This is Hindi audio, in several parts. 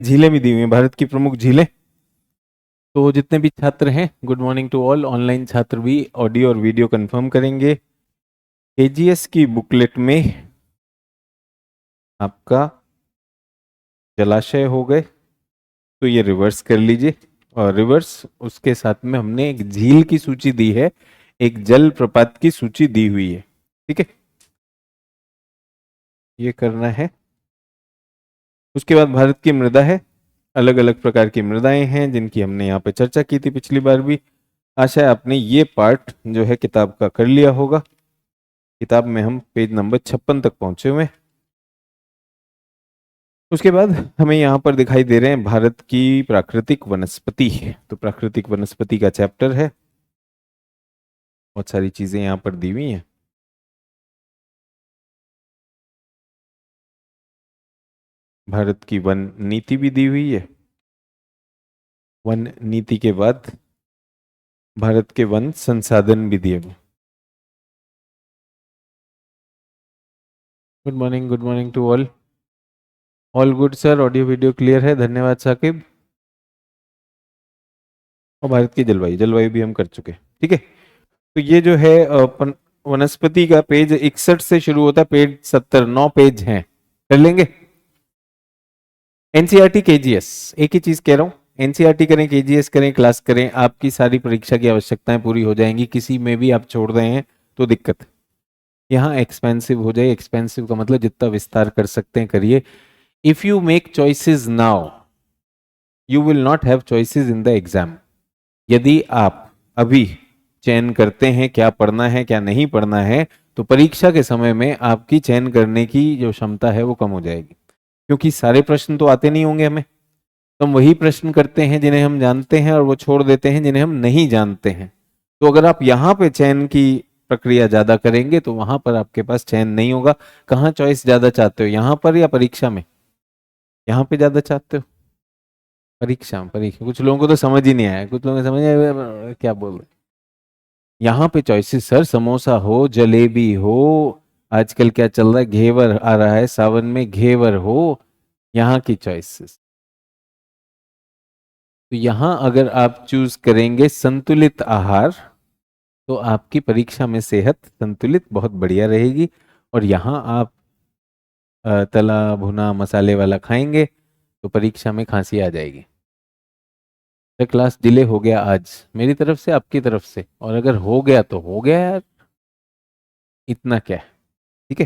झीलें भी दी हुई हैं, भारत की प्रमुख झीलें। तो जितने भी छात्र हैं, good morning to all. Online छात्र भी ऑडियो और वीडियो कंफर्म करेंगे। केजीएस की बुकलेट में आपका जलाशय हो गए, तो ये रिवर्स कर लीजिए। और रिवर्स उसके साथ में हमने एक झील की सूची दी है, एक जल प्रपात की सूची दी हुई है। ठीक है, ये करना है। उसके बाद भारत की मृदा है। अलग अलग प्रकार की मृदाएं हैं जिनकी हमने यहाँ पे चर्चा की थी पिछली बार भी। आशा है आपने ये पार्ट जो है किताब का कर लिया होगा। किताब में हम पेज नंबर 56 तक पहुंचे हुए हैं। उसके बाद हमें यहाँ पर दिखाई दे रहे हैं भारत की प्राकृतिक वनस्पति। तो प्राकृतिक वनस्पति का चैप्टर है, बहुत सारी चीजें यहाँ पर दी हुई हैं। भारत की वन नीति भी दी हुई है। वन नीति के बाद भारत के वन संसाधन भी दिए हुए। Good morning to all. All good sir, audio video clear है, धन्यवाद साकिब। और भारत की जलवायु, जलवायु भी हम कर चुके हैं। ठीक है, तो ये जो है वनस्पति का पेज 61 से शुरू होता है, पेज 70, 9 पेज हैं, कर लेंगे। एनसीईआरटी केजीएस, एक ही चीज कह रहा हूं, एनसीईआरटी करें, केजीएस करें, क्लास करें, आपकी सारी परीक्षा की आवश्यकताएं पूरी हो जाएंगी। किसी में भी आप छोड़ रहे हैं तो दिक्कत। यहाँ एक्सपेंसिव हो जाए, एक्सपेंसिव का मतलब जितना विस्तार कर सकते हैं करिए। If you make choices now you will not have choices in the exam. यदि आप अभी चयन करते हैं क्या पढ़ना है क्या नहीं पढ़ना है, तो परीक्षा के समय में आपकी चयन करने की जो क्षमता है वो कम हो जाएगी। क्योंकि सारे प्रश्न तो आते नहीं होंगे हमें, तो हम वही प्रश्न करते हैं जिन्हें हम जानते हैं और वो छोड़ देते हैं जिन्हें हम नहीं जानते हैं। तो अगर आप यहाँ पे चयन की प्रक्रिया ज्यादा करेंगे तो वहां पर आपके पास चयन नहीं होगा। कहाँ चॉइस ज्यादा चाहते हो, यहाँ पर या परीक्षा में? यहाँ पे ज्यादा चाहते हो? परीक्षा में? परीक्षा कुछ लोगों को तो समझ ही नहीं आया, कुछ लोगों को समझ आया क्या बोल रहे। यहाँ पे चॉइसेस सर, समोसा हो, जलेबी हो, आजकल क्या चल रहा है, घेवर आ रहा है सावन में, घेवर हो, यहाँ की चॉइसेस। तो यहाँ अगर आप चूज करेंगे संतुलित आहार तो आपकी परीक्षा में सेहत संतुलित बहुत बढ़िया रहेगी। और यहाँ आप तला भुना मसाले वाला खाएंगे तो परीक्षा में खांसी आ जाएगी। तो क्लास डिले हो गया आज मेरी तरफ से, आपकी तरफ से, और अगर हो गया तो हो गया यार, इतना क्या है। ठीक है,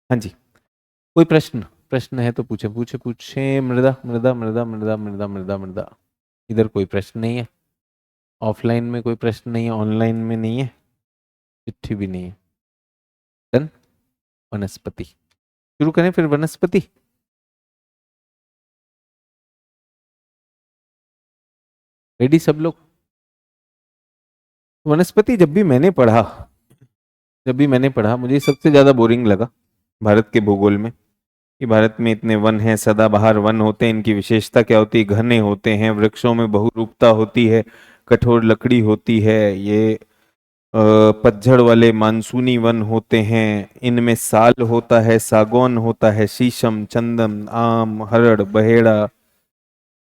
हाँ जी। कोई प्रश्न, प्रश्न है तो पूछे पूछे पूछे। मृदा मृदा मृदा मृदा मृदा मृदा मृदा, इधर कोई प्रश्न नहीं है। ऑफलाइन में कोई प्रश्न नहीं है, ऑनलाइन में नहीं है, चिट्ठी भी नहीं है। डन। वनस्पति शुरू करें फिर। वनस्पति रेडी सब लोग? वनस्पति जब भी मैंने पढ़ा मुझे सबसे ज्यादा बोरिंग लगा भारत के भूगोल में। कि भारत में इतने वन हैं, सदाबहार वन होते हैं, इनकी विशेषता क्या होती है? घने होते हैं, वृक्षों में बहुरूपता होती है, कठोर लकड़ी होती है, ये पतझड़ वाले मानसूनी वन होते हैं, इनमें साल होता है, सागौन होता है, शीशम, चंदन, आम, हरड़, बहेड़ा।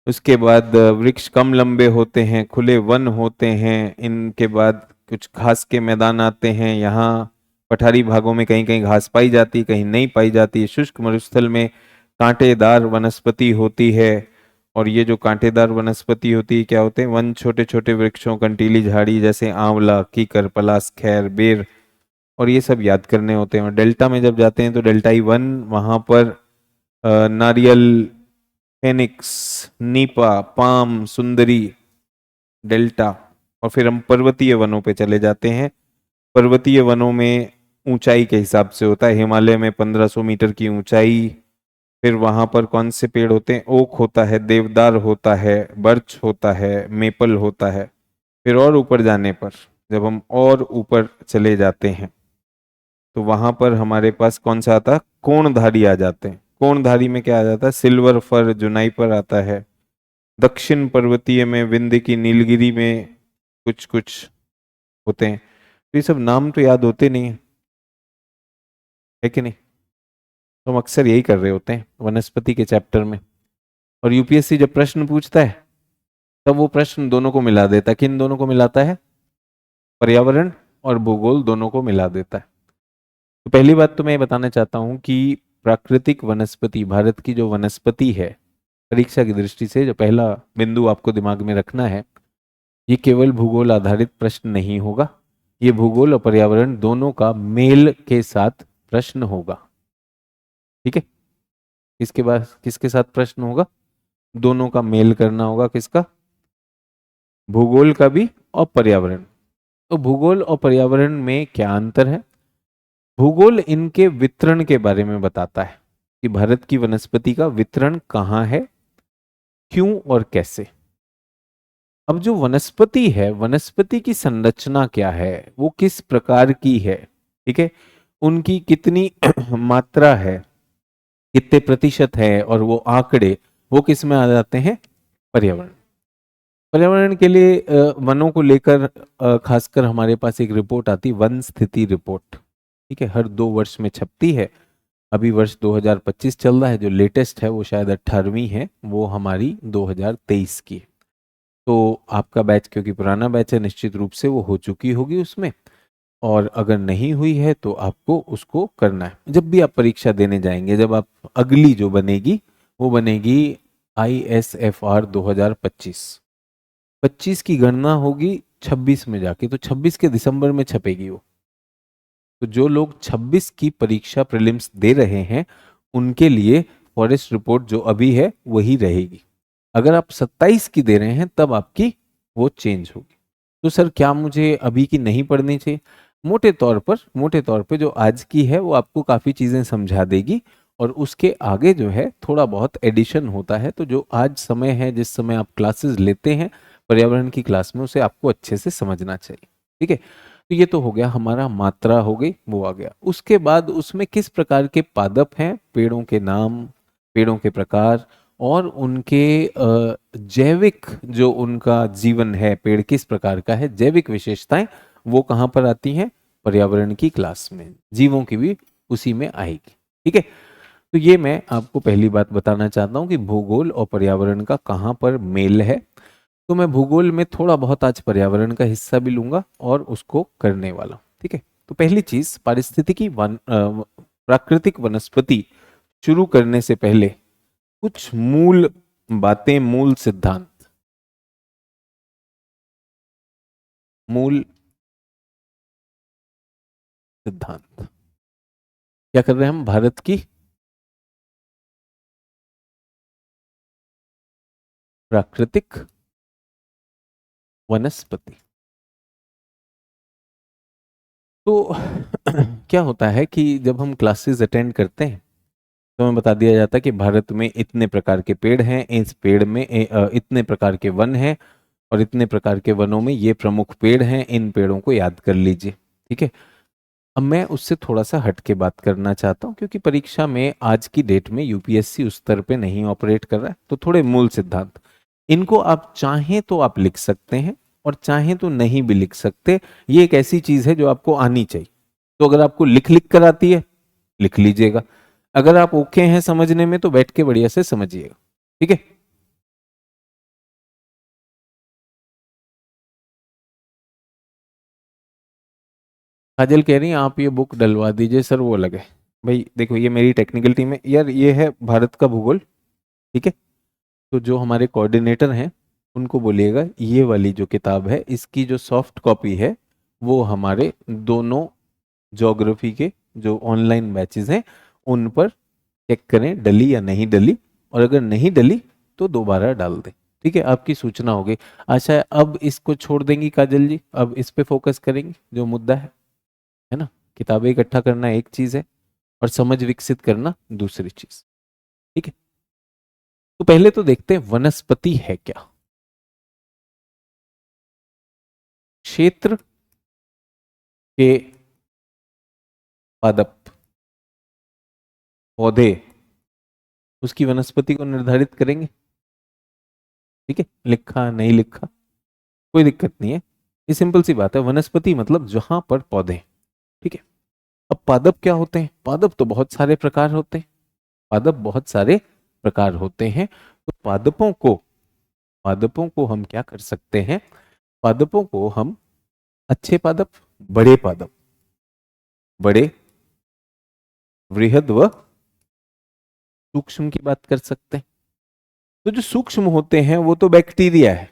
उसके बाद वृक्ष कम लंबे होते हैं, खुले वन होते हैं। इनके बाद कुछ घास के मैदान आते हैं। यहाँ पठारी भागों में कहीं कहीं घास पाई जाती, कहीं नहीं पाई जाती। शुष्क मरुस्थल में कांटेदार वनस्पति होती है। और ये जो कांटेदार वनस्पति होती है क्या होते हैं? वन, छोटे छोटे वृक्षों, कंटीली झाड़ी जैसे आंवला, कीकर, पलास, खैर, बेर, और ये सब याद करने होते हैं। और डेल्टा में जब जाते हैं तो डेल्टाई वन, वहां पर नारियल, फेनिक्स, नीपा, पाम, सुंदरी, डेल्टा। और फिर हम पर्वतीय वनों पे चले जाते हैं। पर्वतीय वनों में ऊंचाई के हिसाब से होता है, हिमालय में 1500 मीटर की ऊंचाई। फिर वहां पर कौन से पेड़ होते हैं? ओक होता है, देवदार होता है, बर्च होता है, मेपल होता है। फिर और ऊपर जाने पर, जब हम और ऊपर चले जाते हैं तो वहां पर हमारे पास कौन सा आता है? कोणधारी आ जाते हैं। कोणधारी में क्या आ जाता है? सिल्वर फर, जुनाइपर आता है। दक्षिण पर्वतीय में विंध्य की नीलगिरी में कुछ कुछ होते हैं। तो ये सब नाम तो याद होते नहीं है कि नहीं? तो हम अक्सर यही कर रहे होते हैं वनस्पति के चैप्टर में। और यूपीएससी जब प्रश्न पूछता है तब वो प्रश्न दोनों को मिला देता है। किन दोनों को मिलाता है? पर्यावरण और भूगोल दोनों को मिला देता है। तो पहली बात तो मैं ये बताना चाहता हूं कि प्राकृतिक वनस्पति, भारत की जो वनस्पति है, परीक्षा की दृष्टि से जो पहला बिंदु आपको दिमाग में रखना है, ये केवल भूगोल आधारित प्रश्न नहीं होगा। ये भूगोल और पर्यावरण दोनों का मेल के साथ प्रश्न होगा। ठीक है, किसके बाद किसके साथ प्रश्न होगा? दोनों का मेल करना होगा। किसका? भूगोल का भी और पर्यावरण। तो भूगोल और पर्यावरण में क्या अंतर है? भूगोल इनके वितरण के बारे में बताता है कि भारत की वनस्पति का वितरण कहाँ है, क्यों और कैसे। अब जो वनस्पति है, वनस्पति की संरचना क्या है, वो किस प्रकार की है, ठीक है, उनकी कितनी मात्रा है, कितने प्रतिशत है, और वो आंकड़े वो किस में आ जाते हैं? पर्यावरण। पर्यावरण के लिए वनों को लेकर खासकर हमारे पास एक रिपोर्ट आती, वन स्थिति रिपोर्ट। ठीक है, हर 2 वर्ष में छपती है। अभी वर्ष 2025 चल रहा है, जो लेटेस्ट है वो शायद 18वीं है, वो हमारी 2023 की है। तो आपका बैच क्योंकि पुराना बैच है, निश्चित रूप से वो हो चुकी होगी उसमें, और अगर नहीं हुई है तो आपको उसको करना है। जब भी आप परीक्षा देने जाएंगे, जब आप अगली जो बनेगी वो बनेगी ISFR 2025। 25 की गणना होगी 26 में जाके, तो 26 के दिसंबर में छपेगी वो। तो जो लोग 26 की परीक्षा प्रीलिम्स दे रहे हैं उनके लिए फॉरेस्ट रिपोर्ट जो अभी है वही रहेगी। अगर आप 27 की दे रहे हैं तब आपकी वो चेंज होगी। तो सर क्या मुझे अभी की नहीं पढ़नी चाहिए? मोटे तौर पर जो आज की है वो आपको काफ़ी चीज़ें समझा देगी, और उसके आगे जो है थोड़ा बहुत एडिशन होता है। तो जो आज समय है, जिस समय आप क्लासेस लेते हैं पर्यावरण की क्लास में, उसे आपको अच्छे से समझना चाहिए। ठीक है, तो ये तो हो गया हमारा, मात्रा हो गई, वो आ गया। उसके बाद उसमें किस प्रकार के पादप हैं, पेड़ों के नाम, पेड़ों के प्रकार, और उनके जैविक जो उनका जीवन है, पेड़ किस प्रकार का है, जैविक विशेषताएं, वो कहाँ पर आती हैं? पर्यावरण की क्लास में। जीवों की भी उसी में आएगी। ठीक है, तो ये मैं आपको पहली बात बताना चाहता हूँ कि भूगोल और पर्यावरण का कहाँ पर मेल है। तो मैं भूगोल में थोड़ा बहुत आज पर्यावरण का हिस्सा भी लूंगा और उसको करने वाला हूं। ठीक है, तो पहली चीज, पारिस्थितिकी प्राकृतिक वनस्पति शुरू करने से पहले कुछ मूल बातें, मूल सिद्धांत, मूल सिद्धांत क्या कर रहे हैं हम? भारत की प्राकृतिक वनस्पति। तो क्या होता है कि जब हम क्लासेस अटेंड करते हैं तो हमें बता दिया जाता है कि भारत में इतने प्रकार के पेड़ हैं, इस पेड़ में इतने प्रकार के वन हैं, और इतने प्रकार के वनों में ये प्रमुख पेड़ हैं, इन पेड़ों को याद कर लीजिए। ठीक है, अब मैं उससे थोड़ा सा हट के बात करना चाहता हूँ, क्योंकि परीक्षा में आज की डेट में यूपीएससी उस स्तर पे नहीं ऑपरेट कर रहा है। तो थोड़े मूल सिद्धांत, इनको आप चाहें तो आप लिख सकते हैं और चाहें तो नहीं भी लिख सकते। ये एक ऐसी चीज है जो आपको आनी चाहिए। तो अगर आपको लिख लिख कर आती है, लिख लीजिएगा। अगर आप ओके हैं समझने में तो बैठ के बढ़िया से समझिएगा। ठीक है, काजल कह रही हैं आप ये बुक डलवा दीजिए सर, वो अलग है। भाई देखो, ये मेरी टेक्निकल टीम है यार, ये है भारत का भूगोल। ठीक है, तो जो हमारे कोऑर्डिनेटर हैं उनको बोलिएगा ये वाली जो किताब है इसकी जो सॉफ्ट कॉपी है वो हमारे दोनों ज्योग्राफी के जो ऑनलाइन बैचेस हैं उन पर चेक करें डली या नहीं डली, और अगर नहीं डली तो दोबारा डाल दें। ठीक है, आपकी सूचना हो गई। अच्छा, अब इसको छोड़ देंगी काजल जी, अब इस पे फोकस करेंगे जो मुद्दा है ना। किताबें इकट्ठा करना एक चीज है और समझ विकसित करना दूसरी चीज। ठीक है, तो पहले तो देखते हैं वनस्पति है क्या। क्षेत्र के पादप, पौधे, उसकी वनस्पति को निर्धारित करेंगे। ठीक है, लिखा नहीं लिखा कोई दिक्कत नहीं है, ये सिंपल सी बात है। वनस्पति मतलब जहां पर पौधे। ठीक है, अब पादप क्या होते हैं? पादप तो बहुत सारे प्रकार होते हैं। पादप बहुत सारे प्रकार होते हैं। तो पादपों को हम क्या कर सकते हैं? पादपों को हम अच्छे पादप, बड़े पादप, बड़े, वृहद व सूक्ष्म की बात कर सकते हैं। तो जो सूक्ष्म होते हैं वो तो बैक्टीरिया है,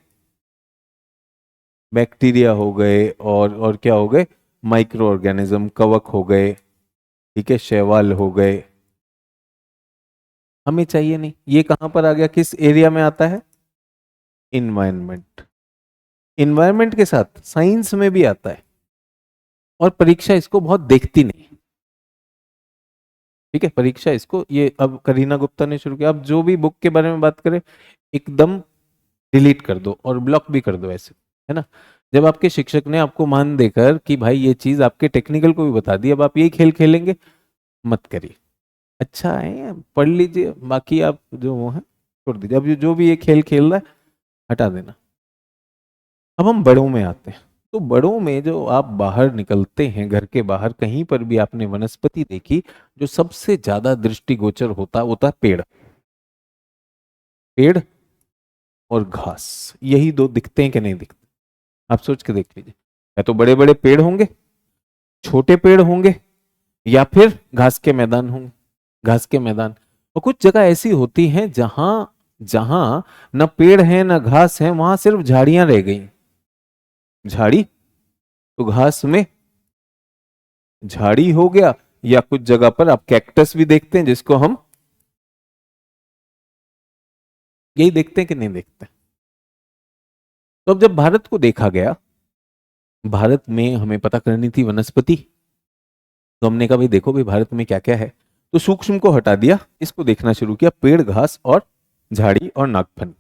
बैक्टीरिया हो गए, और क्या हो गए? माइक्रो ऑर्गेनिज्म, कवक हो गए, ठीक है, शैवाल हो गए। हमें चाहिए नहीं। ये कहां पर आ गया, किस एरिया में आता है? इन्वायरमेंट। इन्वायरमेंट के साथ साइंस में भी आता है, और परीक्षा इसको बहुत देखती नहीं, ठीक है। परीक्षा इसको, ये अब करीना गुप्ता ने शुरू किया, अब जो भी बुक के बारे में बात करें एकदम डिलीट कर दो और ब्लॉक भी कर दो, ऐसे, है ना। जब आपके शिक्षक ने आपको मान देकर कि भाई ये चीज आपके टेक्निकल को भी बता दी, अब आप यही खेल खेलेंगे, मत करिए। अच्छा है, पढ़ लीजिए, बाकी आप जो वो है छोड़ दीजिए। अब जो भी ये खेल खेल रहा है हटा देना। अब हम बड़ों में आते हैं। तो बड़ों में जो आप बाहर निकलते हैं, घर के बाहर कहीं पर भी आपने वनस्पति देखी, जो सबसे ज्यादा दृष्टिगोचर होता है पेड़। पेड़ और घास, यही दो दिखते हैं कि नहीं दिखते? आप सोच के देख लीजिए, या तो बड़े बड़े पेड़ होंगे, छोटे पेड़ होंगे, या फिर घास के मैदान होंगे, घास के मैदान। और कुछ जगह ऐसी होती हैं जहां जहां न पेड़ है न घास है, वहां सिर्फ झाड़ियां रह गई। झाड़ी तो घास में झाड़ी हो गया, या कुछ जगह पर आप कैक्टस भी देखते हैं, जिसको हम यही देखते हैं कि नहीं देखते? तो अब जब भारत को देखा गया, भारत में हमें पता करनी थी वनस्पति, तो हमने कहा भाई देखो भाई भारत में क्या क्या है। तो सूक्ष्म को हटा दिया, इसको देखना शुरू किया, पेड़, घास और झाड़ी और नागफनी।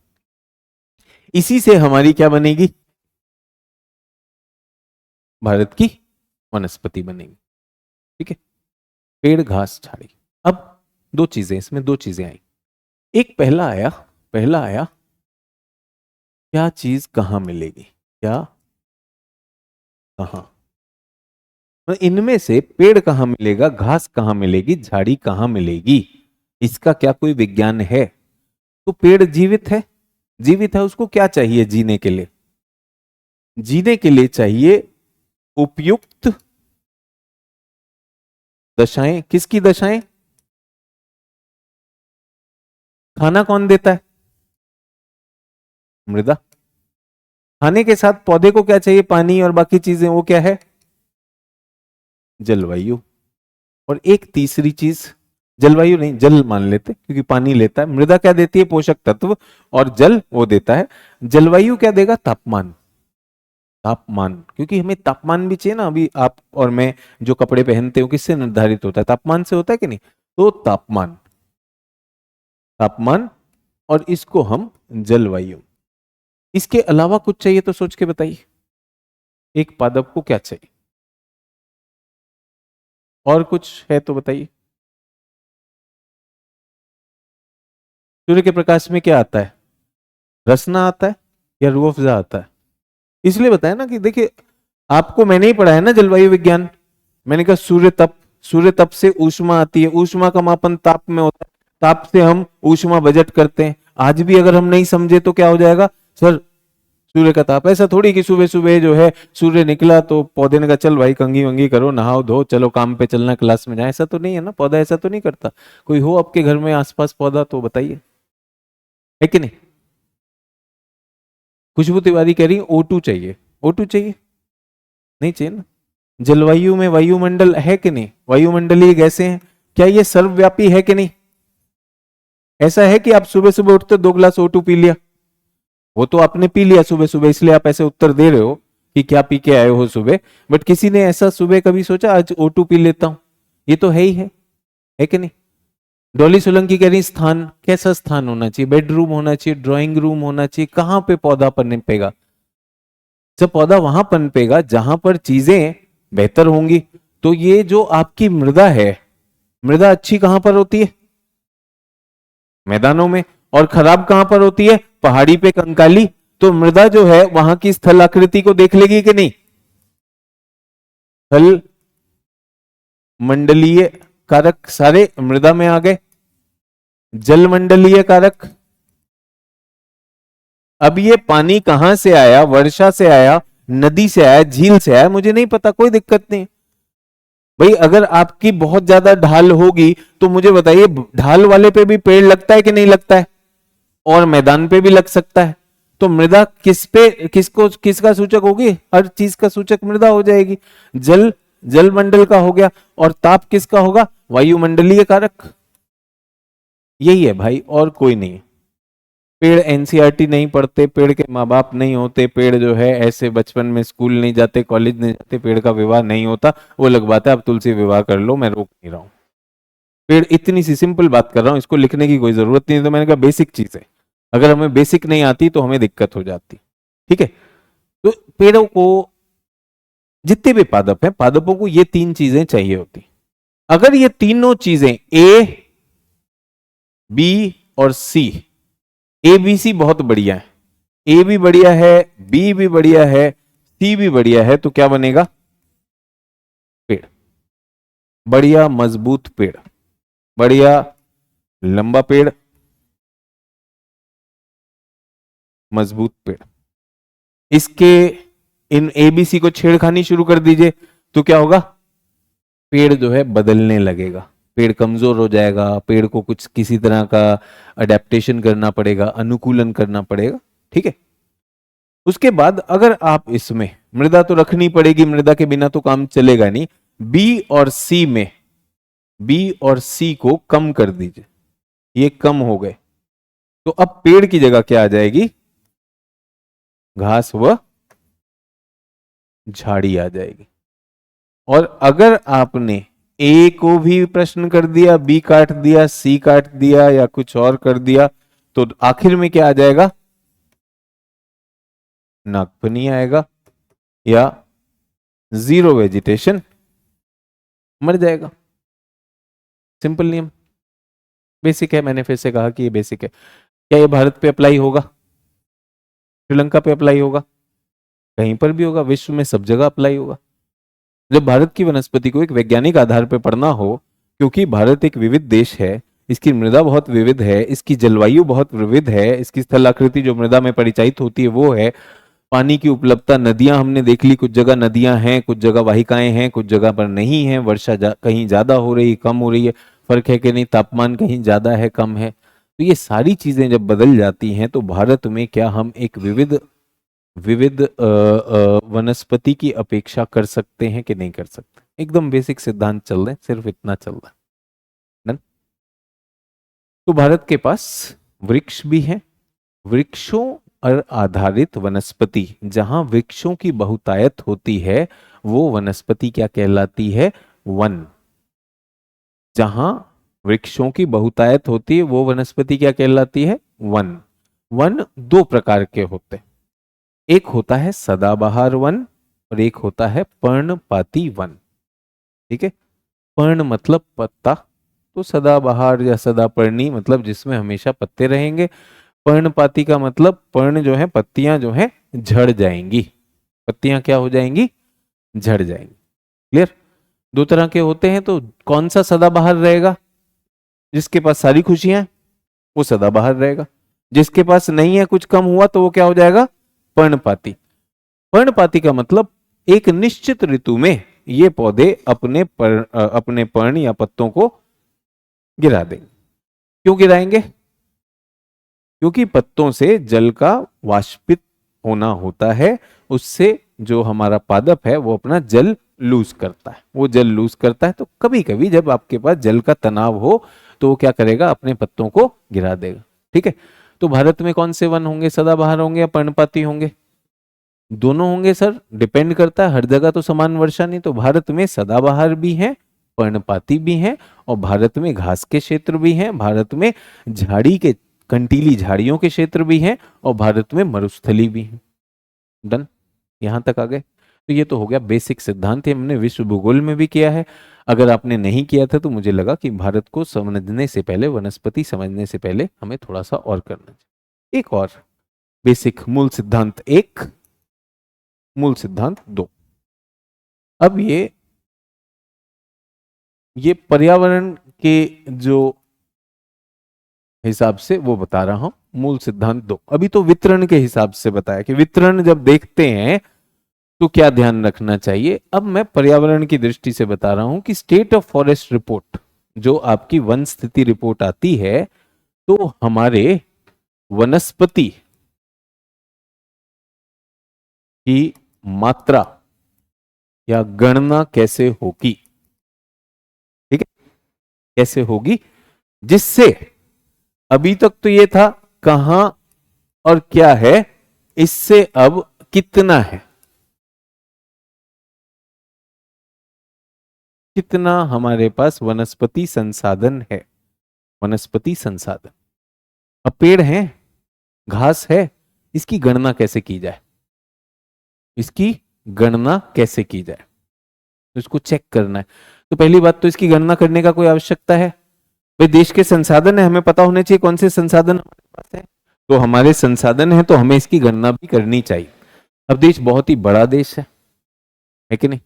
इसी से हमारी क्या बनेगी? भारत की वनस्पति बनेगी, ठीक है। पेड़, घास, झाड़ी। अब दो चीजें इसमें, दो चीजें आई। एक पहला आया क्या चीज कहां मिलेगी, क्या कहां? तो इनमें से पेड़ कहां मिलेगा, घास कहां मिलेगी, झाड़ी कहां मिलेगी, इसका क्या कोई विज्ञान है? तो पेड़ जीवित है, जीवित है, उसको क्या चाहिए जीने के लिए? जीने के लिए चाहिए उपयुक्त दशाएं। किसकी दशाएं? खाना कौन देता है? मृदा। खाने के साथ पौधे को क्या चाहिए? पानी और बाकी चीजें, वो क्या है? जलवायु। और एक तीसरी चीज, जलवायु नहीं, जल मान लेते क्योंकि पानी लेता है। मृदा क्या देती है? पोषक तत्व। और जल वो देता है। जलवायु क्या देगा? तापमान। तापमान, क्योंकि हमें तापमान भी चाहिए ना। अभी आप और मैं जो कपड़े पहनते हो किससे निर्धारित होता है? तापमान से होता है कि नहीं? तो तापमान, तापमान, और इसको हम जलवायु। इसके अलावा कुछ चाहिए तो सोच के बताइए, एक पादप को क्या चाहिए? और कुछ है तो बताइए। सूर्य के प्रकाश में क्या आता है? रसना आता है या रूह अफ़ज़ा आता है? इसलिए बताया ना कि देखिए, आपको मैंने ही पढ़ा है ना जलवायु विज्ञान। मैंने कहा सूर्य तप, सूर्य तप से ऊष्मा आती है, ऊष्मा का मापन ताप में होता है, ताप से हम ऊष्मा बजट करते हैं। आज भी अगर हम नहीं समझे तो क्या हो जाएगा? सर सूर्य का ताप। ऐसा थोड़ी कि सुबह सुबह जो है सूर्य निकला तो पौधे ने कहा चल भाई कंघी वंगी करो, नहाओ धो, चलो काम पे चलना, क्लास में जाए। ऐसा तो नहीं है ना, पौधा ऐसा तो नहीं करता। कोई हो आपके घर में आसपास पौधा तो बताइए, है कि नहीं? खुशबू तिवारी कह रही O2 चाहिए। O2 चाहिए? नहीं चाहिए ना। जलवायु में वायुमंडल है कि नहीं? वायुमंडलीय गैसें हैं, क्या ये सर्वव्यापी है कि नहीं? ऐसा है कि आप सुबह सुबह उठते 2 गिलास O2 पी लिया, वो तो आपने पी लिया सुबह सुबह, इसलिए आप ऐसे उत्तर दे रहे हो कि क्या पी के आए हो सुबह। बट किसी ने ऐसा सुबह कभी सोचा आज O2 पी लेता हूं? ये तो है कि नहीं? डॉली सोलंकी कह रही स्थान, कैसा स्थान होना चाहिए? बेडरूम होना चाहिए, ड्राइंग रूम होना चाहिए? कहां पे पौधा पनपेगा? जब पौधा वहां पनपेगा जहां पर चीजें बेहतर होंगी। तो ये जो आपकी मृदा है, मृदा अच्छी कहां पर होती है? मैदानों में। और खराब कहां पर होती है? पहाड़ी पे, कंकाली। तो मृदा जो है वहां की स्थल आकृति को देख लेगी कि नहीं? स्थल मंडलीय कारक सारे मृदा में आ गए। जल मंडलीय कारक, अब ये पानी कहां से आया, वर्षा से आया, नदी से आया, झील से आया, मुझे नहीं पता, कोई दिक्कत नहीं। भाई अगर आपकी बहुत ज्यादा ढाल होगी तो मुझे बताइए, ढाल वाले पे भी पेड़ लगता है कि नहीं लगता है, और मैदान पे भी लग सकता है। तो मृदा किस पे, किसको, किसका सूचक होगी, हर चीज का सूचक मृदा हो जाएगी। जल, जल मंडल का हो गया, और ताप किसका होगा, वायुमंडलीय कारक। यही है भाई, और कोई नहीं। पेड़ एनसीईआरटी नहीं पढ़ते, पेड़ के माँ बाप नहीं होते, पेड़ जो है ऐसे बचपन में स्कूल नहीं जाते, कॉलेज नहीं जाते, पेड़ का विवाह नहीं होता, वो अलग बात है, आप तुलसी विवाह कर लो, मैं रोक नहीं रहा हूं। पेड़, इतनी सी सिंपल बात कर रहा हूं, इसको लिखने की कोई जरूरत नहीं, तो मैंने कहा बेसिक चीज है, अगर हमें बेसिक नहीं आती तो हमें दिक्कत हो जाती। ठीक है, तो पेड़ों को, जितने भी पादप हैं, पादपों को ये तीन चीजें चाहिए होती। अगर ये तीनों चीजें ए, बी और सी, ए बी सी बहुत बढ़िया है, ए भी बढ़िया है, बी भी बढ़िया है, सी भी बढ़िया है, तो क्या बनेगा, पेड़। बढ़िया मजबूत पेड़, बढ़िया लंबा पेड़, मजबूत पेड़। इसके, इन एबीसी को छेड़खानी शुरू कर दीजिए तो क्या होगा, पेड़ जो है बदलने लगेगा, पेड़ कमजोर हो जाएगा, पेड़ को कुछ किसी तरह का अडेप्टेशन करना पड़ेगा, अनुकूलन करना पड़ेगा। ठीक है, उसके बाद अगर आप इसमें मृदा तो रखनी पड़ेगी, मृदा के बिना तो काम चलेगा नहीं। बी और सी में, बी और सी को कम कर दीजिए, ये कम हो गए, तो अब पेड़ की जगह क्या आ जाएगी, घास व झाड़ी आ जाएगी। और अगर आपने ए को भी प्रश्न कर दिया, बी काट दिया, सी काट दिया, या कुछ और कर दिया, तो आखिर में क्या आ जाएगा, नागफनी आएगा, या जीरो वेजिटेशन, मर जाएगा। सिंपल नियम, बेसिक है, मैंने फिर से कहा कि ये बेसिक है। क्या ये भारत पे अप्लाई होगा, श्रीलंका पे अप्लाई होगा, कहीं पर भी होगा, विश्व में सब जगह अप्लाई होगा। जब भारत की वनस्पति को एक वैज्ञानिक आधार पर पढ़ना हो, क्योंकि भारत एक विविध देश है, इसकी मृदा बहुत विविध है, इसकी जलवायु बहुत विविध है, इसकी स्थलाकृति जो मृदा में परिचायित होती है वो है, पानी की उपलब्धता, नदियां हमने देख ली, कुछ जगह नदियां हैं, कुछ जगह वाहिकाएं हैं, कुछ जगह पर नहीं है, वर्षा कहीं ज्यादा हो रही, कम हो रही है, फर्क है कि नहीं, तापमान कहीं ज्यादा है, कम है। तो ये सारी चीजें जब बदल जाती हैं तो भारत में क्या हम एक विविध विविध वनस्पति की अपेक्षा कर सकते हैं कि नहीं कर सकते। एकदम बेसिक सिद्धांत चल रहे हैं, सिर्फ इतना चल रहा है। डन। तो भारत के पास वृक्ष भी हैं, वृक्षों पर आधारित वनस्पति, जहां वृक्षों की बहुतायत होती है वो वनस्पति क्या कहलाती है, वन। जहां वृक्षों की बहुतायत होती है वो वनस्पति क्या कहलाती है, वन। वन दो प्रकार के होते हैं, एक होता है सदाबहार वन और एक होता है पर्णपाती वन। ठीक है, पर्ण मतलब पत्ता, तो सदाबहार या सदापर्णी मतलब जिसमें हमेशा पत्ते रहेंगे। पर्णपाती का मतलब पर्ण जो है, पत्तियां जो है झड़ जाएंगी, पत्तियां क्या हो जाएंगी, झड़ जाएंगी। क्लियर, दो तरह के होते हैं। तो कौन सा सदाबहार रहेगा, जिसके पास सारी खुशियां वो सदाबहार रहेगा, जिसके पास नहीं है, कुछ कम हुआ तो वो क्या हो जाएगा, पर्णपाती। पर्णपाती का मतलब एक निश्चित ऋतु में ये पौधे अपने पर्ण या पत्तों को गिरा देंगे। क्यों गिराएंगे, क्योंकि पत्तों से जल का वाष्पित होना होता है, उससे जो हमारा पादप है वो अपना जल लूज करता है, वो जल लूज करता है। तो कभी कभी जब आपके पास जल का तनाव हो तो वो क्या करेगा, अपने पत्तों को गिरा देगा। ठीक है, तो भारत में कौन से वन होंगे, सदाबहार होंगे या पर्णपाती होंगे, दोनों होंगे सर, डिपेंड करता है, हर जगह तो समान वर्षा नहीं। तो भारत में सदाबहार भी हैं, पर्णपाती भी हैं, और भारत में घास के क्षेत्र भी हैं, भारत में झाड़ी के, कंटीली झाड़ियों के क्षेत्र भी हैं, और भारत में मरुस्थली भी हैं। डन, यहां तक आ गए। तो ये तो हो गया बेसिक सिद्धांत, ये हमने विश्व भूगोल में भी किया है। अगर आपने नहीं किया था तो मुझे लगा कि भारत को समझने से पहले, वनस्पति समझने से पहले हमें थोड़ा सा और करना चाहिए। एक और बेसिक, मूल सिद्धांत एक, मूल सिद्धांत दो। अब ये पर्यावरण के जो हिसाब से वो बता रहा हूं। मूल सिद्धांत 2। अभी तो वितरण के हिसाब से बताया कि वितरण जब देखते हैं तो क्या ध्यान रखना चाहिए। अब मैं पर्यावरण की दृष्टि से बता रहा हूं कि स्टेट ऑफ फॉरेस्ट रिपोर्ट, जो आपकी वन स्थिति रिपोर्ट आती है, तो हमारे वनस्पति की मात्रा या गणना कैसे होगी, ठीक है, कैसे होगी, जिससे अभी तक तो ये था कहां और क्या है, इससे अब कितना है, कितना हमारे पास वनस्पति संसाधन है, वनस्पति संसाधन। अब पेड़ हैं, घास है, इसकी गणना कैसे की जाए, इसकी गणना कैसे की जाए, तो इसको चेक करना है। तो पहली बात तो इसकी गणना करने का कोई आवश्यकता है? भाई देश के संसाधन है, हमें पता होने चाहिए कौन से संसाधन हमारे पास है, तो हमारे संसाधन है तो हमें इसकी गणना भी करनी चाहिए। अब देश बहुत ही बड़ा देश है कि नहीं,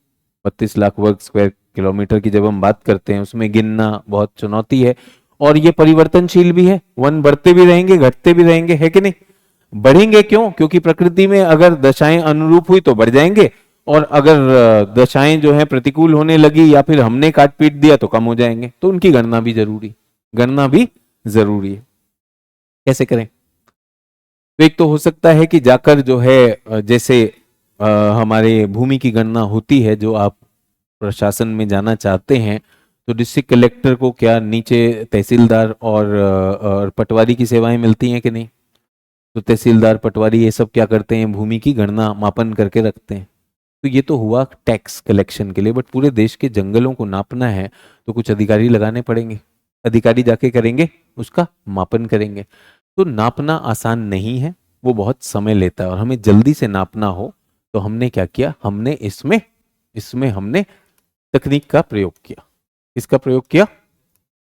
32 लाख वर्ग स्क्वायर किलोमीटर की जब हम बात करते हैं, उसमें गिनना बहुत चुनौती है, और ये परिवर्तनशील भी है, वन बढ़ते भी रहेंगे घटते भी रहेंगे, है कि नहीं। बढ़ेंगे क्यों? क्योंकि प्रकृति में अगर दशाएं अनुरूप हुई तो बढ़ जाएंगे, और अगर दशाएं जो है प्रतिकूल होने लगी या फिर हमने काट पीट दिया तो कम हो जाएंगे। तो उनकी गणना भी जरूरी, गणना भी जरूरी है। कैसे करें? तो एक तो हो सकता है कि जाकर जो है जैसे हमारे भूमि की गणना होती है, जो आप प्रशासन में जाना चाहते हैं, तो डिस्ट्रिक्ट कलेक्टर को क्या नीचे तहसीलदार और पटवारी की सेवाएं मिलती हैं कि नहीं? तो तहसीलदार पटवारी ये सब क्या करते हैं, भूमि की गणना मापन करके रखते हैं। तो ये तो हुआ टैक्स कलेक्शन के लिए, बट पूरे देश के जंगलों को नापना है तो कुछ अधिकारी लगाने पड़ेंगे, अधिकारी जाके करेंगे, उसका मापन करेंगे। तो नापना आसान नहीं है, वो बहुत समय लेता है, और हमें जल्दी से नापना हो तो हमने क्या किया, हमने इसमें इसमें हमने तकनीक का प्रयोग किया। किसका प्रयोग किया?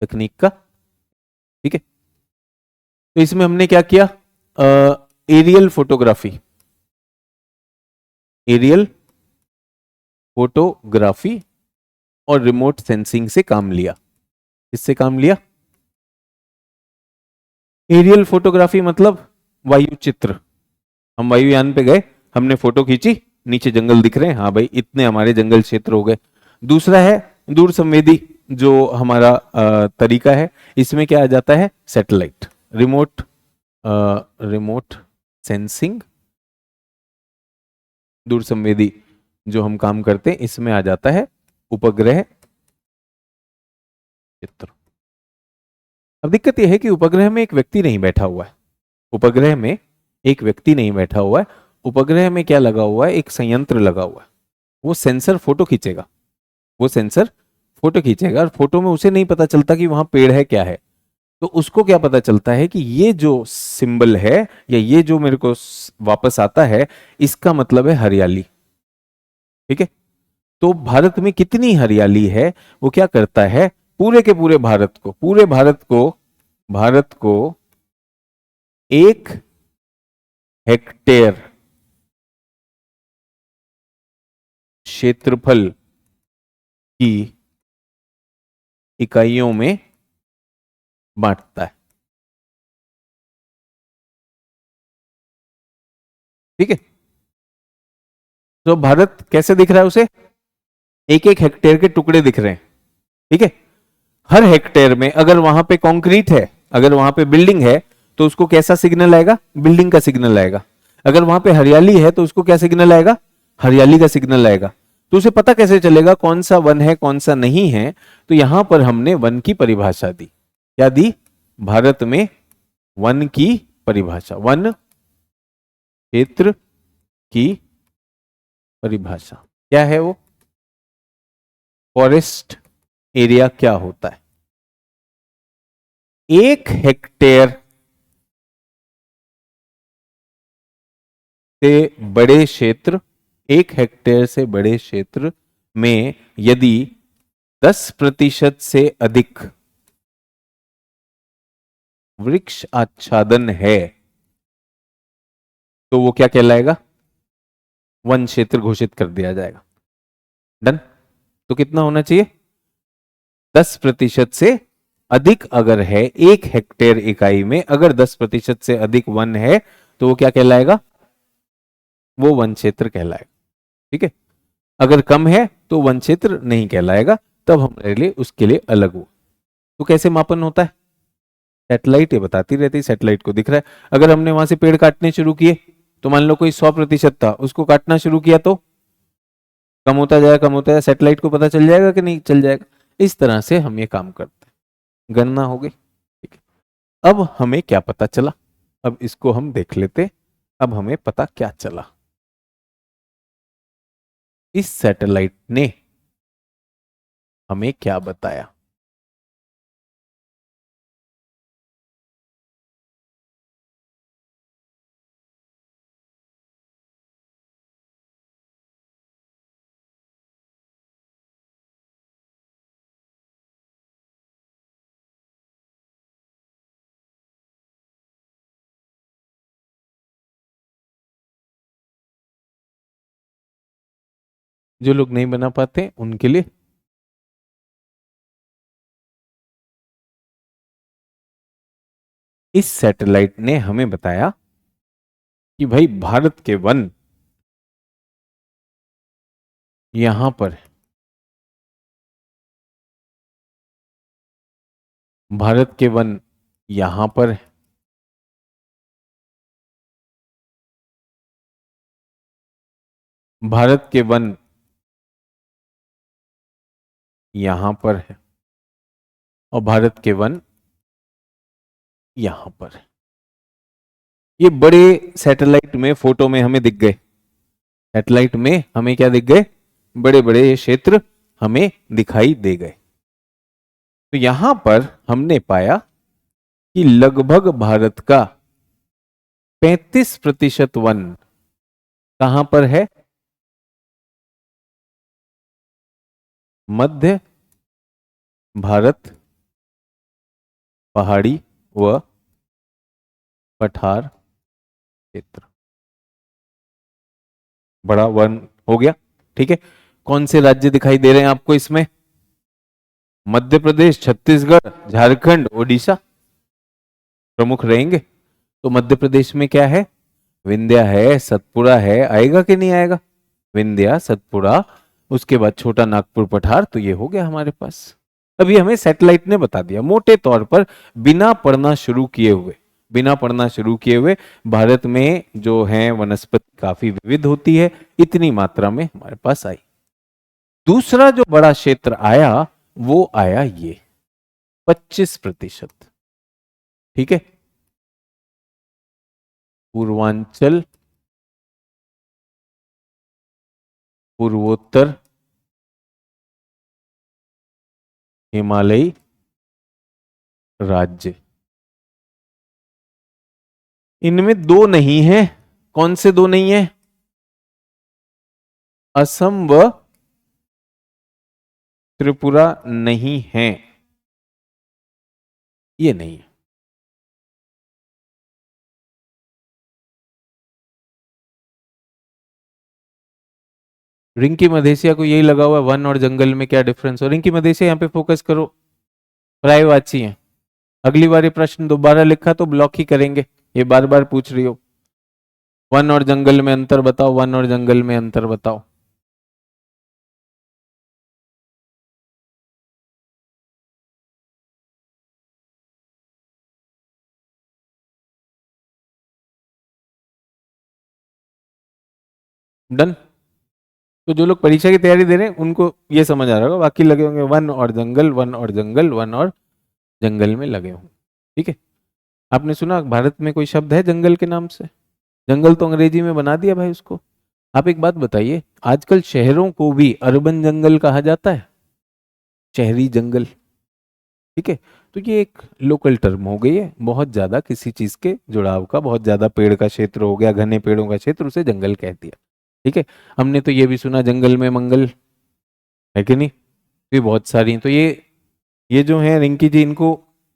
तकनीक का, ठीक है। तो इसमें हमने क्या किया, एरियल फोटोग्राफी, एरियल फोटोग्राफी और रिमोट सेंसिंग से काम लिया। किससे काम लिया? एरियल फोटोग्राफी मतलब वायु चित्र। हम वायुयान पे गए, हमने फोटो खींची, नीचे जंगल दिख रहे हैं, हाँ भाई इतने हमारे जंगल क्षेत्र हो गए। दूसरा है दूर संवेदी, जो हमारा तरीका है, इसमें क्या आ जाता है, सैटेलाइट, रिमोट रिमोट सेंसिंग, दूर संवेदी जो हम काम करते हैं, इसमें आ जाता है उपग्रह चित्र। अब दिक्कत यह है कि उपग्रह में एक व्यक्ति नहीं बैठा हुआ है, उपग्रह में एक व्यक्ति नहीं बैठा हुआ है, उपग्रह में क्या लगा हुआ है, एक संयंत्र लगा हुआ है, वो सेंसर फोटो खींचेगा, वो सेंसर फोटो खींचेगा, और फोटो में उसे नहीं पता चलता कि वहां पेड़ है क्या है, तो उसको क्या पता चलता है कि ये जो सिंबल है या ये जो मेरे को वापस आता है, इसका मतलब है हरियाली, ठीक है। तो भारत में कितनी हरियाली है, वो क्या करता है, पूरे के पूरे भारत को, पूरे भारत को 1 हेक्टेयर क्षेत्रफल की इकाइयों में बांटता है, ठीक है। तो भारत कैसे दिख रहा है उसे, 1 1 हेक्टेयर के टुकड़े दिख रहे हैं, ठीक है। हर हेक्टेयर में अगर वहां पे कंक्रीट है, अगर वहां पे बिल्डिंग है, तो उसको कैसा सिग्नल आएगा, बिल्डिंग का सिग्नल आएगा। अगर वहां पे हरियाली है तो उसको क्या सिग्नल आएगा, हरियाली का सिग्नल आएगा। तो उसे पता कैसे चलेगा कौन सा वन है कौन सा नहीं है? तो यहां पर हमने वन की परिभाषा दी। क्या दी? भारत में वन की परिभाषा, वन क्षेत्र की परिभाषा क्या है? वो फॉरेस्ट एरिया क्या होता है? 1 हेक्टेयर से बड़े क्षेत्र, 1 हेक्टेयर से बड़े क्षेत्र में यदि 10% से अधिक वृक्ष आच्छादन है तो वो क्या कहलाएगा, वन क्षेत्र घोषित कर दिया जाएगा। डन। तो कितना होना चाहिए, 10% से अधिक अगर है 1 हेक्टेयर इकाई में, अगर 10% से अधिक वन है तो वो क्या कहलाएगा? वो वन क्षेत्र कहलाएगा। ठीक है, अगर कम है तो वन क्षेत्र नहीं कहलाएगा, तब हमारे लिए उसके लिए अलग हो। तो कैसे मापन होता है? सैटेलाइट ये बताती रहती, सैटेलाइट को दिख रहा है। अगर हमने वहां से पेड़ काटने शुरू किए तो मान लो कोई 100% था, उसको काटना शुरू किया तो कम होता जाएगा, कम होता जाएगा, सैटेलाइट को पता चल जाएगा कि नहीं चल जाएगा। इस तरह से हम ये काम करते हैं। गणना हो गई। ठीक है, अब हमें क्या पता चला, अब इसको हम देख लेते। अब हमें पता क्या चला, इस सैटेलाइट ने हमें क्या बताया। जो लोग नहीं बना पाते उनके लिए इस सैटेलाइट ने हमें बताया कि भाई भारत के वन यहां पर है, भारत के वन यहां पर है, भारत के वन यहां पर है, और भारत के वन यहां पर है। ये बड़े सैटेलाइट में फोटो में हमें दिख गए, सैटेलाइट में हमें क्या दिख गए? बड़े बड़े ये क्षेत्र हमें दिखाई दे गए। तो यहां पर हमने पाया कि लगभग भारत का 35% वन कहां पर है? मध्य भारत, पहाड़ी व पठार क्षेत्र, बड़ा वन हो गया। ठीक है, कौन से राज्य दिखाई दे रहे हैं आपको इसमें? मध्य प्रदेश, छत्तीसगढ़, झारखंड, ओडिशा प्रमुख रहेंगे। तो मध्य प्रदेश में क्या है? विंध्या है, सतपुड़ा है, आएगा कि नहीं आएगा? विंध्या, सतपुड़ा, उसके बाद छोटा नागपुर, पठार, तो ये हो गया हमारे पास। अभी हमें सैटेलाइट ने बता दिया मोटे तौर पर, बिना पढ़ना शुरू किए हुए, बिना पढ़ना शुरू किए हुए, भारत में जो है वनस्पति काफी विविध होती है, इतनी मात्रा में हमारे पास आई। दूसरा जो बड़ा क्षेत्र आया वो आया ये 25%। ठीक है, पूर्वांचल, पूर्वोत्तर, हिमालयी राज्य, इनमें दो नहीं है। कौन से दो नहीं है? असम व त्रिपुरा नहीं है, ये नहीं है। रिंकी मधेसिया को यही लगा हुआ है वन और जंगल में क्या डिफरेंस हो। रिंकी मधेसिया यहाँ पे फोकस करो, प्रायवाची है। अगली बार ये प्रश्न दोबारा लिखा तो ब्लॉक ही करेंगे, ये बार बार पूछ रही हो। वन और जंगल में अंतर बताओ, वन और जंगल में अंतर बताओ। डन। तो जो लोग परीक्षा की तैयारी दे रहे हैं उनको ये समझ आ रहा होगा, बाकी लगे होंगे वन और जंगल, वन और जंगल, वन और जंगल में लगे होंगे। ठीक है, आपने सुना भारत में कोई शब्द है जंगल के नाम से? जंगल तो अंग्रेजी में बना दिया भाई उसको। आप एक बात बताइए, आजकल शहरों को भी अर्बन जंगल कहा जाता है, शहरी जंगल। ठीक है, तो ये एक लोकल टर्म हो गई है, बहुत ज्यादा किसी चीज के जुड़ाव का, बहुत ज्यादा पेड़ का क्षेत्र हो गया, घने पेड़ों का क्षेत्र, उसे जंगल कह दिया। ठीक है, हमने तो ये भी सुना जंगल में मंगल, है कि नहीं? ये बहुत सारी हैं। तो ये जो है रिंकी जी, इनको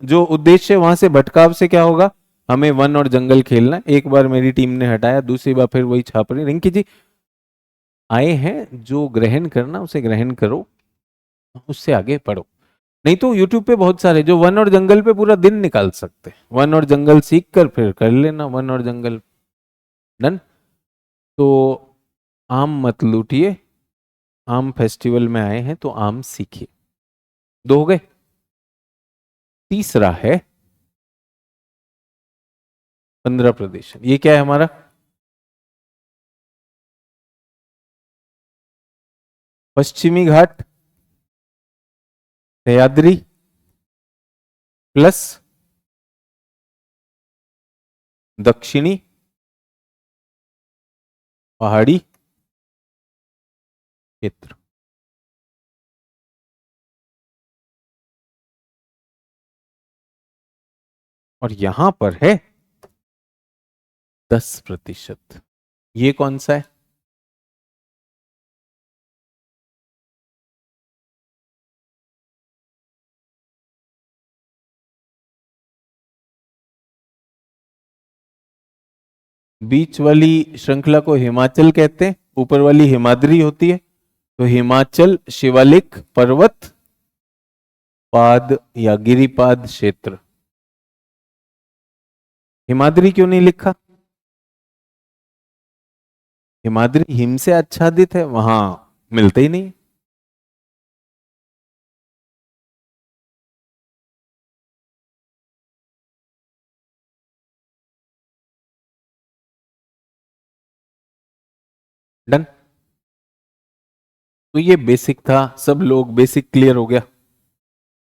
जो उद्देश्य वहां से भटकाव से क्या होगा, हमें वन और जंगल खेलना। एक बार मेरी टीम ने हटाया, दूसरी बार फिर वही छाप रही। रिंकी जी आए हैं, जो ग्रहण करना उसे ग्रहण करो, उससे आगे पढ़ो। नहीं तो यूट्यूब पे बहुत सारे जो वन और जंगल पे पूरा दिन निकाल सकते हैं, वन और जंगल सीख कर फिर कर लेना वन और जंगल। डन। तो आम मत लूटिए, आम फेस्टिवल में आए हैं तो आम सीखिए। दो हो गए। तीसरा है 15 प्रदेश। ये क्या है हमारा? पश्चिमी घाट, सह्याद्री प्लस दक्षिणी पहाड़ी क्षेत्र। और यहां पर है 10%। ये कौन सा है? बीच वाली श्रृंखला को हिमाचल कहते हैं, ऊपर वाली हिमाद्री होती है। तो हिमाचल शिवालिक पर्वत पाद या गिरिपाद क्षेत्र। हिमाद्री क्यों नहीं लिखा? हिमाद्री हिम से आच्छादित है, वहां मिलते ही नहीं। डन। तो ये बेसिक था, सब लोग बेसिक क्लियर हो गया।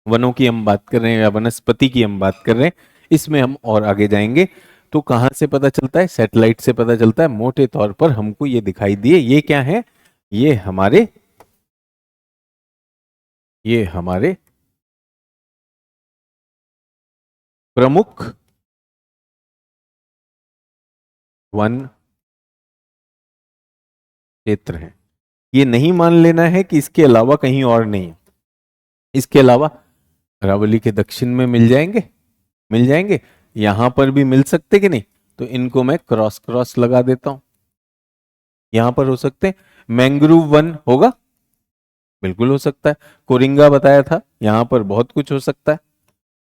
वनों की हम बात कर रहे हैं या वनस्पति की हम बात कर रहे हैं, इसमें हम और आगे जाएंगे। तो कहां से पता चलता है? सैटेलाइट से पता चलता है। मोटे तौर पर हमको ये दिखाई दिए, ये क्या है? ये हमारे ये हमारे प्रमुख वन क्षेत्र हैं। ये नहीं मान लेना है कि इसके अलावा कहीं और नहीं है। इसके अलावा अरावली के दक्षिण में मिल जाएंगे, मिल जाएंगे, यहां पर भी मिल सकते कि नहीं? तो इनको मैं क्रॉस क्रॉस लगा देता हूं। यहां पर हो सकते हैं। मैंग्रोव वन होगा, बिल्कुल हो सकता है। कोरिंगा बताया था, यहां पर बहुत कुछ हो सकता है।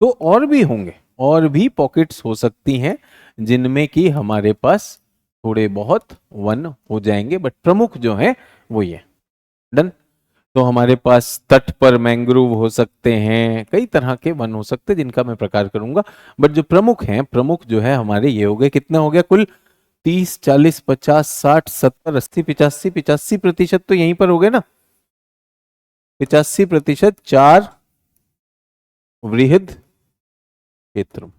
तो और भी होंगे, और भी पॉकेट्स हो सकती हैं जिनमें कि हमारे पास थोड़े बहुत वन हो जाएंगे, बट प्रमुख जो है वो ये। डन। तो हमारे पास तट पर मैंग्रोव हो सकते हैं, कई तरह के वन हो सकते हैं जिनका मैं प्रकार करूंगा। बट जो प्रमुख हैं, प्रमुख जो है हमारे ये हो गए। कितना हो गया कुल? 30, 40, 50, 60, 70, 80, 85, 85% तो यहीं पर हो गए ना। 85% चार वृहद क्षेत्र।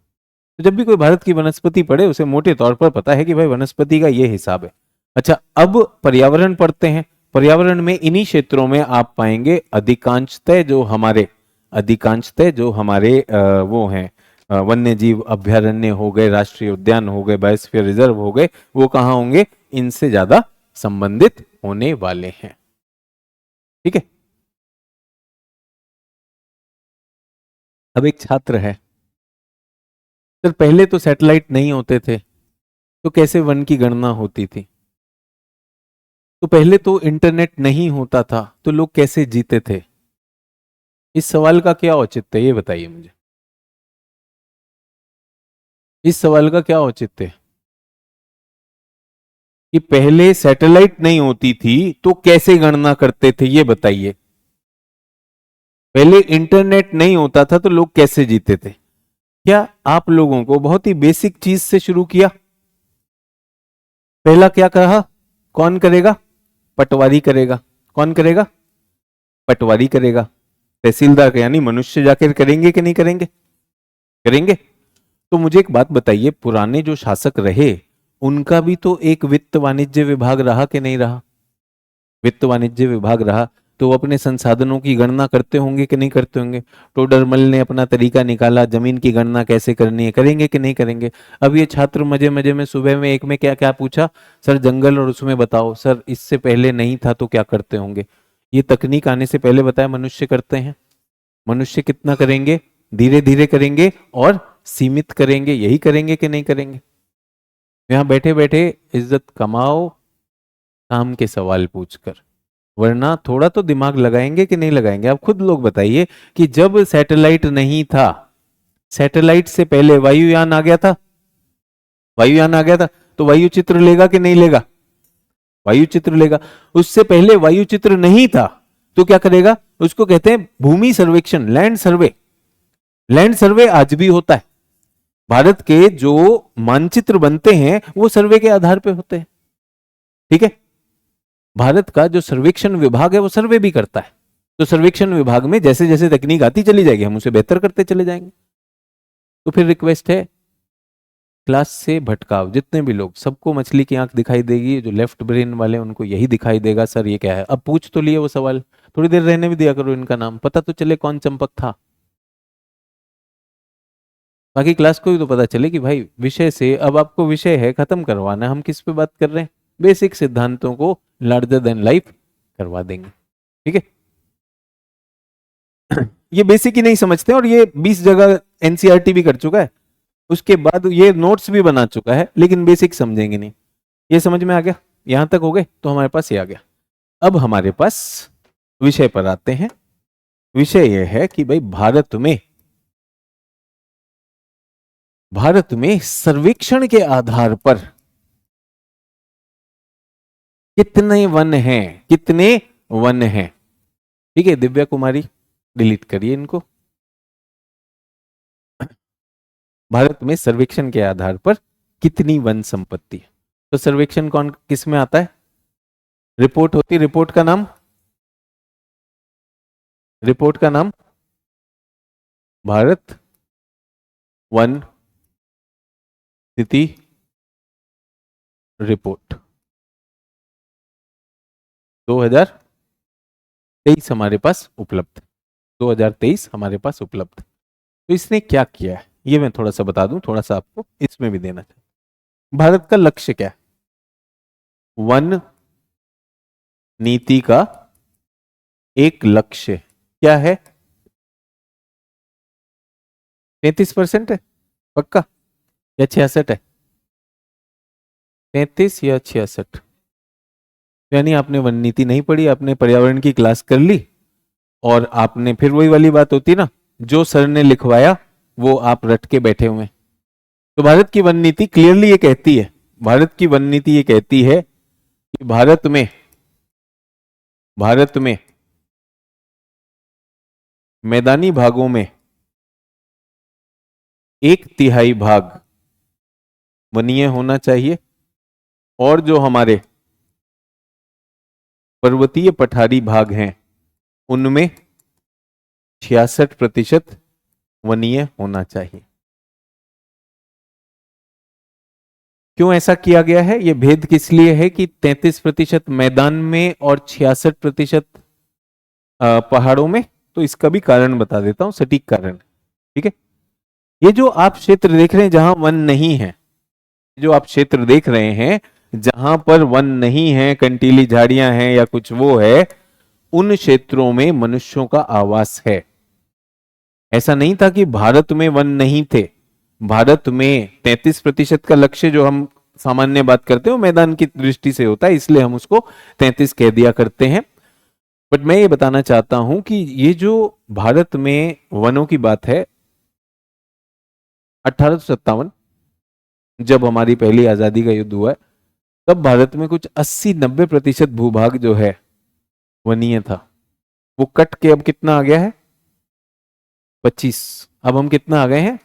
तो जब भी कोई भारत की वनस्पति पढ़े उसे मोटे तौर पर पता है कि भाई वनस्पति का ये हिसाब है। अच्छा, अब पर्यावरण पढ़ते हैं। पर्यावरण में इन्हीं क्षेत्रों में आप पाएंगे अधिकांशतः जो हमारे वो हैं, वन्य जीव अभ्यारण्य हो गए, राष्ट्रीय उद्यान हो गए, बायोस्फीयर रिजर्व हो गए, वो कहाँ होंगे? इनसे ज्यादा संबंधित होने वाले हैं। ठीक है। अब एक छात्र है, सर पहले तो सैटेलाइट नहीं होते थे, तो कैसे वन की गणना होती थी? तो पहले तो इंटरनेट नहीं होता था, तो लोग कैसे जीते थे? इस सवाल का क्या औचित्य है, ये बताइए मुझे। इस सवाल का क्या औचित्य है कि पहले सैटेलाइट नहीं होती थी तो कैसे गणना करते थे, ये बताइए। पहले इंटरनेट नहीं होता था तो लोग कैसे जीते थे? क्या आप लोगों को बहुत ही बेसिक चीज से शुरू किया? पहला क्या कहा? कौन करेगा? पटवारी करेगा। कौन करेगा? पटवारी करेगा। तहसीलदार का यानी मनुष्य जाकर करेंगे कि नहीं करेंगे? करेंगे। तो मुझे एक बात बताइए, पुराने जो शासक रहे उनका भी तो एक वित्त वाणिज्य विभाग रहा कि नहीं रहा? वित्त वाणिज्य विभाग रहा, तो वो अपने संसाधनों की गणना करते होंगे कि नहीं करते होंगे? टोडरमल ने अपना तरीका निकाला, जमीन की गणना कैसे करनी है, करेंगे कि नहीं करेंगे? अब ये छात्र मजे मजे में सुबह में एक में क्या क्या पूछा, सर जंगल और उसमें बताओ। सर इससे पहले नहीं था तो क्या करते होंगे? ये तकनीक आने से पहले बताया मनुष्य करते हैं। मनुष्य कितना करेंगे? धीरे धीरे करेंगे और सीमित करेंगे, यही करेंगे कि नहीं करेंगे? यहां बैठे बैठे इज्जत कमाओ काम के सवाल पूछकर। वरना थोड़ा तो दिमाग लगाएंगे कि नहीं लगाएंगे? आप खुद लोग बताइए कि जब सैटेलाइट नहीं था, सैटेलाइट से पहले वायुयान आ गया था, वायुयान आ गया था, तो वायु चित्र लेगा कि नहीं लेगा? वायु चित्र लेगा। उससे पहले वायु चित्र नहीं था, तो क्या करेगा? उसको कहते हैं भूमि सर्वेक्षण, लैंड सर्वे। लैंड सर्वे आज भी होता है। भारत के जो मानचित्र बनते हैं वो सर्वे के आधार पे होते हैं। ठीक है, भारत का जो सर्वेक्षण विभाग है वो सर्वे भी करता है। तो सर्वेक्षण विभाग में जैसे जैसे तकनीक आती चली जाएगी, हम उसे बेहतर करते चले जाएंगे। तो फिर रिक्वेस्ट है, क्लास से भटकाव, जितने भी लोग, सबको मछली की आंख दिखाई देगी, जो लेफ्ट ब्रेन वाले उनको यही दिखाई देगा सर ये क्या है। अब पूछ तो लिए वो सवाल, थोड़ी देर रहने भी दिया करो, इनका नाम पता तो चले कौन चंपक था। बाकी क्लास को भी तो पता चले कि भाई विषय से, अब आपको विषय है खत्म करवाना, हम किस पे बात कर रहे हैं? बेसिक सिद्धांतों को लार्जर देन लाइफ करवा देंगे। ठीक है, ये बेसिक ही नहीं समझते और ये 20 जगह एनसीईआरटी भी कर चुका है, उसके बाद ये नोट्स भी बना चुका है, लेकिन बेसिक समझेंगे नहीं। ये समझ में आ गया? यहां तक हो गए तो हमारे पास ये आ गया। अब हमारे पास विषय पर आते हैं। विषय यह है कि भाई भारत में सर्वेक्षण के आधार पर कितने वन हैं, कितने वन हैं? ठीक है, दिव्या कुमारी डिलीट करिए इनको। भारत में सर्वेक्षण के आधार पर कितनी वन संपत्ति है? तो सर्वेक्षण कौन किस में आता है? रिपोर्ट होती, रिपोर्ट का नाम, रिपोर्ट का नाम भारत वन स्थिति रिपोर्ट 2023 हमारे पास उपलब्ध, 2023 हमारे पास उपलब्ध। तो इसने क्या किया है ये मैं थोड़ा सा बता दूं, थोड़ा सा आपको इसमें भी देना चाहिए। भारत का लक्ष्य क्या है? वन नीति का एक लक्ष्य क्या है? 33% है पक्का, या 66 है? 33 या 66? यानी आपने वन नीति नहीं पढ़ी, आपने पर्यावरण की क्लास कर ली और आपने, फिर वही वाली बात होती ना, जो सर ने लिखवाया वो आप रट के बैठे हुए। तो भारत की वन नीति क्लियरली ये कहती है, भारत की वन नीति ये कहती है कि भारत में मैदानी भागों में 1/3 भाग वनीय होना चाहिए और जो हमारे पर्वतीय पठारी भाग हैं उनमें 66% वनीय होना चाहिए। क्यों ऐसा किया गया है? यह भेद किस लिए है कि 33% मैदान में और 66% पहाड़ों में? तो इसका भी कारण बता देता हूं, सटीक कारण। ठीक है, ये जो आप क्षेत्र देख रहे हैं जहां वन नहीं है, जो आप क्षेत्र देख रहे हैं जहां पर वन नहीं है, कंटीली झाड़ियां हैं या कुछ वो है, उन क्षेत्रों में मनुष्यों का आवास है। ऐसा नहीं था कि भारत में वन नहीं थे। भारत में 33% का लक्ष्य जो हम सामान्य बात करते हैं वो मैदान की दृष्टि से होता है, इसलिए हम उसको 33 कह दिया करते हैं। बट मैं ये बताना चाहता हूं कि ये जो भारत में वनों की बात है, 1857 जब हमारी पहली आजादी का युद्ध हुआ है, तब भारत में कुछ 80-90% भूभाग जो है वनीय था। वो कट के अब कितना आ गया है? 25। अब हम कितना आ गए हैं?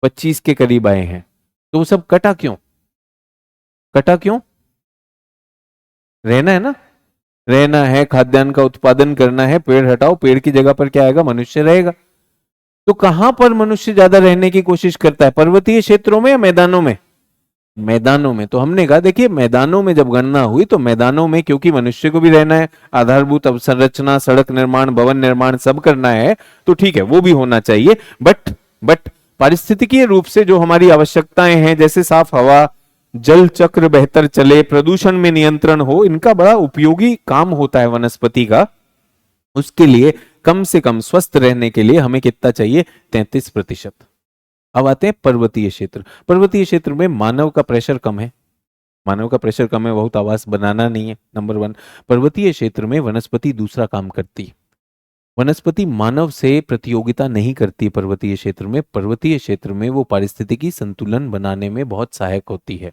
25 के करीब आए हैं। तो वो सब कटा क्यों? कटा क्यों? रहना है ना, रहना है, खाद्यान्न का उत्पादन करना है, पेड़ हटाओ, पेड़ की जगह पर क्या आएगा? मनुष्य रहेगा। तो कहां पर मनुष्य ज्यादा रहने की कोशिश करता है? पर्वतीय क्षेत्रों में या मैदानों में? मैदानों में। तो हमने कहा देखिए, मैदानों में जब गणना हुई तो मैदानों में, क्योंकि मनुष्य को भी रहना है, आधारभूत अवसंरचना, सड़क निर्माण, भवन निर्माण सब करना है, तो ठीक है वो भी होना चाहिए। बट पारिस्थितिकीय रूप से जो हमारी आवश्यकताएं हैं, जैसे साफ हवा, जल चक्र बेहतर चले, प्रदूषण में नियंत्रण हो, इनका बड़ा उपयोगी काम होता है वनस्पति का। उसके लिए कम से कम स्वस्थ रहने के लिए हमें कितना चाहिए? 33%। अब आते हैं पर्वतीय क्षेत्र। पर्वतीय क्षेत्र में मानव का प्रेशर कम है, मानव का प्रेशर कम है, बहुत आवास बनाना नहीं है, नंबर 1। पर्वतीय क्षेत्र में वनस्पति दूसरा काम करती है। वनस्पति मानव से प्रतियोगिता नहीं करती। पर्वतीय क्षेत्र में, पर्वतीय क्षेत्र में वो पारिस्थितिकी संतुलन बनाने में बहुत सहायक होती है।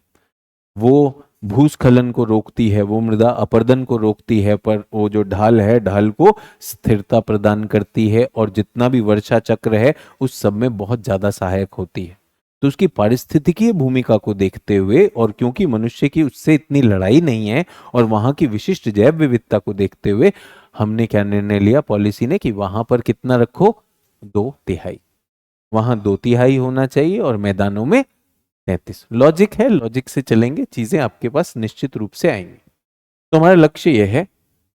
वो भूस्खलन को रोकती है, वो मृदा अपरदन को रोकती है, पर वो जो ढाल है, ढाल को स्थिरता प्रदान करती है, और जितना भी वर्षा चक्र है उस सब में बहुत ज्यादा सहायक होती है। तो उसकी पारिस्थितिकीय भूमिका को देखते हुए, और क्योंकि मनुष्य की उससे इतनी लड़ाई नहीं है, और वहां की विशिष्ट जैव विविधता को देखते हुए हमने क्या निर्णय लिया पॉलिसी ने, कि वहां पर कितना रखो, 2/3। वहां 2/3 होना चाहिए और मैदानों में 33। लॉजिक है, लॉजिक से चलेंगे, चीजें आपके पास निश्चित रूप से आएंगी। तो हमारा लक्ष्य यह है।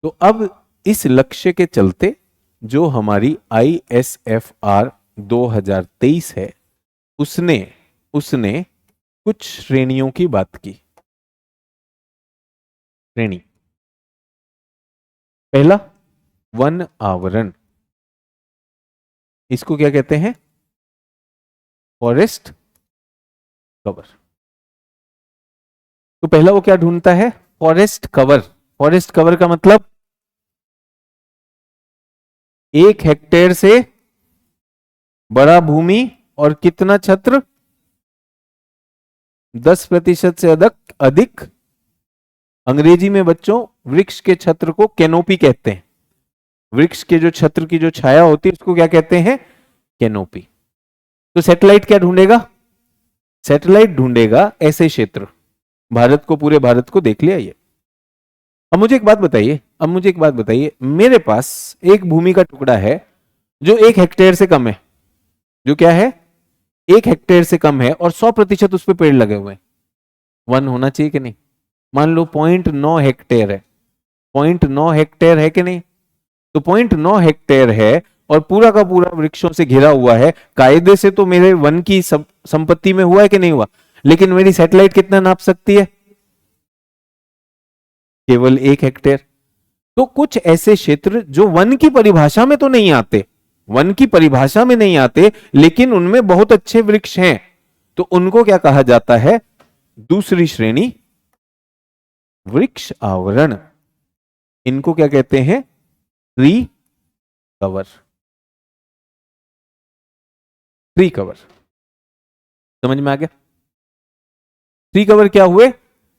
तो अब इस लक्ष्य के चलते जो हमारी ISFR 2023 है, उसने उसने कुछ श्रेणियों की बात की। श्रेणी पहला, वन आवरण। इसको क्या कहते हैं? Forest cover. तो पहला वो क्या ढूंढता है? Forest cover. फॉरेस्ट कवर का मतलब 1 हेक्टेयर से बड़ा भूमि और कितना छत्र? 10% से अधिक। अंग्रेजी में बच्चों वृक्ष के छत्र को कैनोपी कहते हैं। वृक्ष के जो छत्र की जो छाया होती है उसको क्या कहते हैं? कैनोपी। तो सैटेलाइट क्या ढूंढेगा? सैटेलाइट ढूंढेगा ऐसे क्षेत्र। भारत को, पूरे भारत को देख लिया ये। अब मुझे एक बात बताइए, मेरे पास एक भूमि का टुकड़ा है जो 1 हेक्टेयर से कम है। जो क्या है? 1 हेक्टेयर से कम है, और 100% उस पर पेड़ लगे हुए हैं। वन होना चाहिए कि नहीं? मान लो 0.9 हेक्टेयर है। 0.9 हेक्टेयर है कि नहीं? तो 0.9 हेक्टेयर है और पूरा का पूरा वृक्षों से घिरा हुआ है। कायदे से तो मेरे वन की संपत्ति में हुआ है कि नहीं हुआ? लेकिन मेरी सैटेलाइट कितना नाप सकती है? केवल 1 हेक्टेयर। तो कुछ ऐसे क्षेत्र जो वन की परिभाषा में तो नहीं आते, वन की परिभाषा में नहीं आते, लेकिन उनमें बहुत अच्छे वृक्ष हैं, तो उनको क्या कहा जाता है? दूसरी श्रेणी, वृक्ष आवरण। इनको क्या कहते हैं? Tree cover. ट्री कवर समझ में आ गया? ट्री कवर क्या हुए?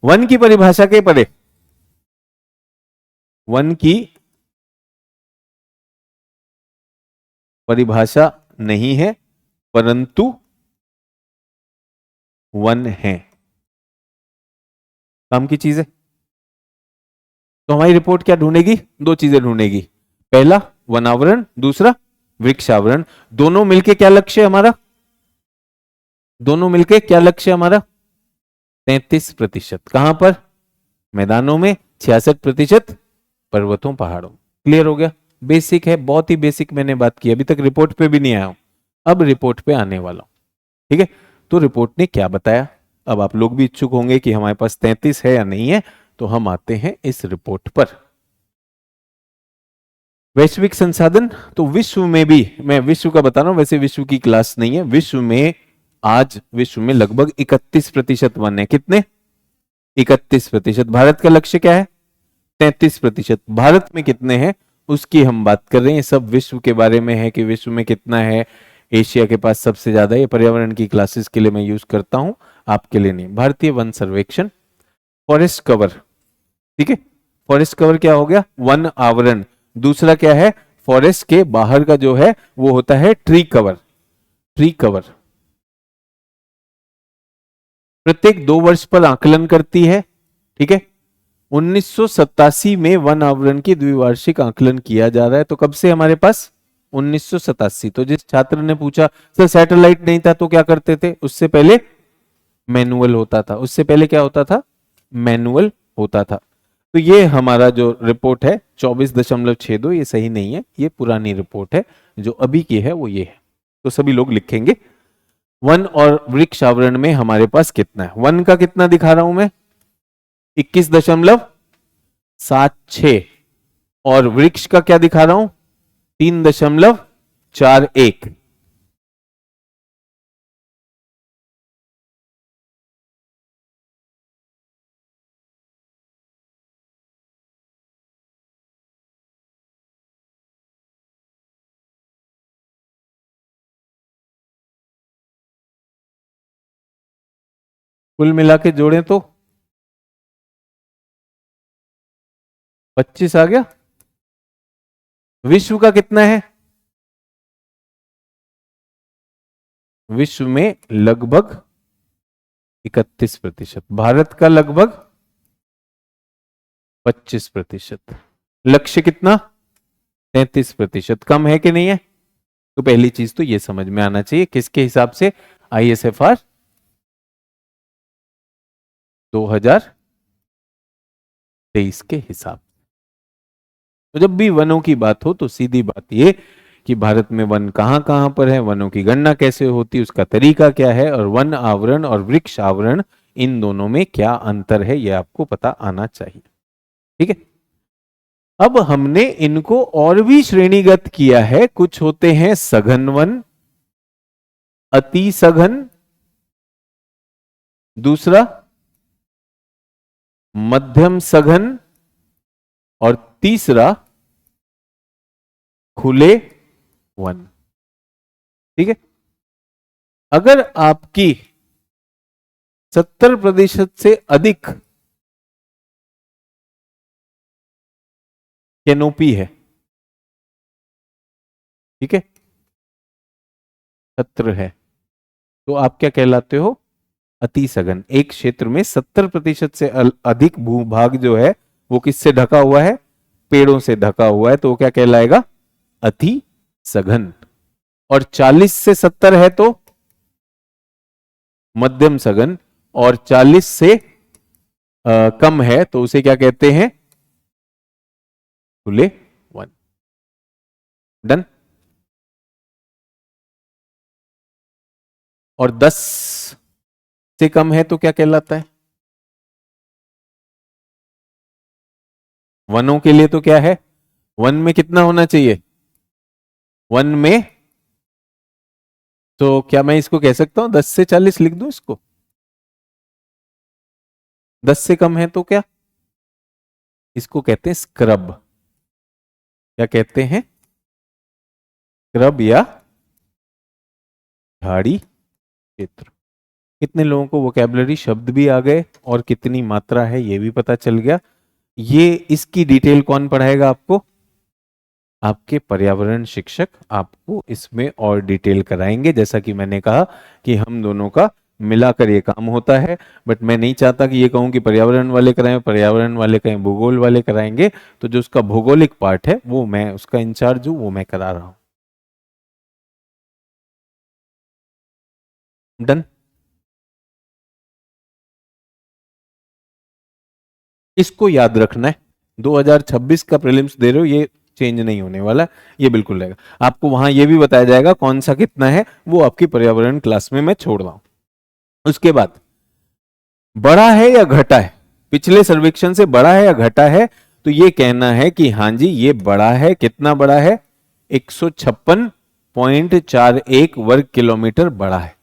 वन की परिभाषा के परे, वन की परिभाषा नहीं है, परंतु वन है, काम की चीज है। तो हमारी रिपोर्ट क्या ढूंढेगी? 2 चीजें ढूंढेगी। पहला वनावरण, दूसरा वृक्षावरण। दोनों मिलके क्या लक्ष्य है हमारा? दोनों मिलके क्या लक्ष्य है हमारा? 33%। कहां पर? मैदानों में। 66% पर्वतों पहाड़ों। क्लियर हो गया? बेसिक है, बहुत ही बेसिक मैंने बात की। अभी तक रिपोर्ट पे भी नहीं आया हूं, अब रिपोर्ट पे आने वाला हूं। ठीक है? तो रिपोर्ट ने क्या बताया? अब आप लोग भी इच्छुक होंगे कि हमारे पास 33 है या नहीं है, तो हम आते हैं इस रिपोर्ट पर। वैश्विक संसाधन, तो विश्व में भी, मैं विश्व का बता रहा हूं, वैसे विश्व की क्लास नहीं है। विश्व में आज, विश्व में लगभग 31% वन है। कितने? 31%। भारत का लक्ष्य क्या है? 33%। भारत में कितने हैं उसकी हम बात कर रहे हैं। सब विश्व के बारे में है कि विश्व में कितना है। एशिया के पास सबसे ज्यादा। ये पर्यावरण की क्लासेस के लिए मैं यूज करता हूं, आपके लिए नहीं। भारतीय वन सर्वेक्षण। फॉरेस्ट कवर, ठीक है। फॉरेस्ट कवर क्या हो गया? वन आवरण। दूसरा क्या है? फॉरेस्ट के बाहर का जो है वो होता है ट्री कवर। ट्री कवर प्रत्येक 2 वर्ष पर आकलन करती है, ठीक है। 1987 में वन आवरण की द्विवार्षिक आकलन किया जा रहा है। तो कब से हमारे पास? 1987। तो जिस छात्र ने पूछा सर सैटेलाइट नहीं था तो क्या करते थे, उससे पहले मैनुअल होता था। उससे पहले क्या होता था? मैनुअल होता था। तो ये हमारा जो रिपोर्ट है 24.62, ये सही नहीं है, ये पुरानी रिपोर्ट है। जो अभी की है वो ये है। तो सभी लोग लिखेंगे वन और वृक्ष आवरण में हमारे पास कितना है। वन का कितना दिखा रहा हूं मैं? 21.76। और वृक्ष का क्या दिखा रहा हूं? 3.41। कुल मिला के जोड़ें तो 25 आ गया। विश्व का कितना है? विश्व में लगभग 31%, भारत का लगभग 25%। लक्ष्य कितना? 33%। कम है कि नहीं है? तो पहली चीज तो ये समझ में आना चाहिए, किसके हिसाब से? ISFR 2023 के हिसाब। तो जब भी वनों की बात हो तो सीधी बात ये कि भारत में वन कहां कहां पर है, वनों की गणना कैसे होती है, उसका तरीका क्या है, और वन आवरण और वृक्ष आवरण इन दोनों में क्या अंतर है, यह आपको पता आना चाहिए। ठीक है। अब हमने इनको और भी श्रेणीगत किया है। कुछ होते हैं सघन वन, अति सघन, दूसरा मध्यम सघन, और तीसरा खुले वन। ठीक है। अगर आपकी 70% से अधिक कैनोपी है, ठीक है, छत्र है, तो आप क्या कहलाते हो? अति सघन। एक क्षेत्र में 70% से अधिक भूभाग जो है वो किससे ढका हुआ है? पेड़ों से ढका हुआ है, तो वो क्या कहलाएगा? अति सघन। और 40 से 70 है तो मध्यम सघन, और 40 से कम है तो उसे क्या कहते हैं? खुले वन। डन। और 10 से कम है तो क्या कहलाता है? वनों के लिए तो क्या है? वन में कितना होना चाहिए? वन में तो क्या मैं इसको कह सकता हूं 10 से 40 लिख दूं इसको? 10 से कम है तो क्या? इसको कहते हैं स्क्रब। क्या कहते हैं? स्क्रब या झाड़ी क्षेत्र। कितने लोगों को वोकैबुलरी शब्द भी आ गए और कितनी मात्रा है ये भी पता चल गया। ये इसकी डिटेल कौन पढ़ाएगा आपको? आपके पर्यावरण शिक्षक आपको इसमें और डिटेल कराएंगे। जैसा कि मैंने कहा कि हम दोनों का मिलाकर ये काम होता है, बट मैं नहीं चाहता कि ये कहूं कि पर्यावरण वाले कराएं, पर्यावरण वाले कहें भूगोल वाले कराएंगे। तो जो उसका भौगोलिक पार्ट है वो मैं उसका इंचार्ज हूं, वो मैं करा रहा हूं। डन। इसको याद रखना है। 2026 का प्रीलिम्स दे रहे हो, ये चेंज नहीं होने वाला, ये बिल्कुल रहेगा। आपको वहां ये भी बताया जाएगा कौन सा कितना है, वो आपकी पर्यावरण क्लास में मैं छोड़ रहा हूं। उसके बाद बड़ा है या घटा है, पिछले सर्वेक्षण से बड़ा है या घटा है, तो ये कहना है कि हाँ जी ये बड़ा है। कितना बड़ा है? 156.41 वर्ग किलोमीटर बड़ा है।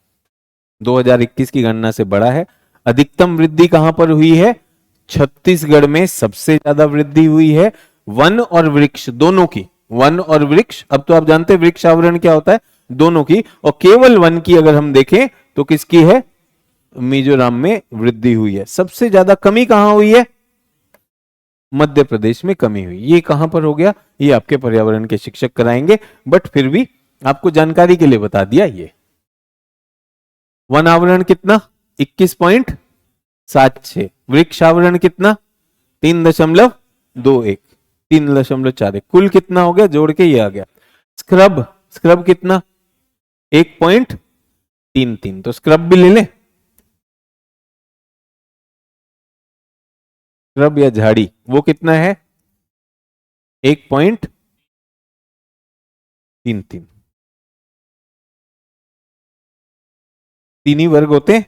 2021 की गणना से बड़ा है। अधिकतम वृद्धि कहां पर हुई है? छत्तीसगढ़ में सबसे ज्यादा वृद्धि हुई है। वन और वृक्ष दोनों की, वन और वृक्ष, अब तो आप जानते हैं वृक्ष आवरण क्या होता है, दोनों की। और केवल वन की अगर हम देखें तो किसकी है? मिजोरम में वृद्धि हुई है। सबसे ज्यादा कमी कहां हुई है? मध्य प्रदेश में कमी हुई। ये कहां पर हो गया? ये आपके पर्यावरण के शिक्षक कराएंगे, बट फिर भी आपको जानकारी के लिए बता दिया। ये वन आवरण कितना? 21.76। वृक्ष आवरण कितना? 3.21, 3.41। कुल कितना हो गया? जोड़ के ये आ गया। स्क्रब, स्क्रब कितना? 1.33। तो स्क्रब भी ले ले। स्क्रब या झाड़ी वो कितना है? 1.33। तीन ही वर्ग होते हैं।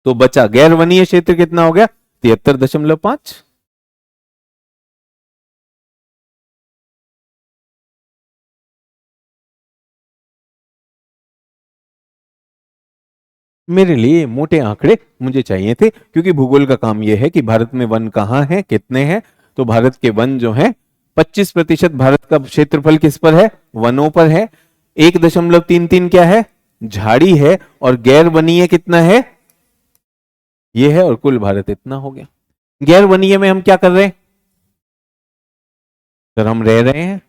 तो बचा गैर वनीय क्षेत्र कितना हो गया? 73.5। मेरे लिए मोटे आंकड़े मुझे चाहिए थे, क्योंकि भूगोल का काम यह है कि भारत में वन कहां है, कितने हैं। तो भारत के वन जो हैं 25% भारत का क्षेत्रफल किस पर है? वनों पर है। 1.33 क्या है? झाड़ी है। और गैर वनीय कितना है? ये है, और कुल भारत इतना हो गया। गैर वनीय में हम क्या कर रहे हैं सर? हम रह रहे हैं,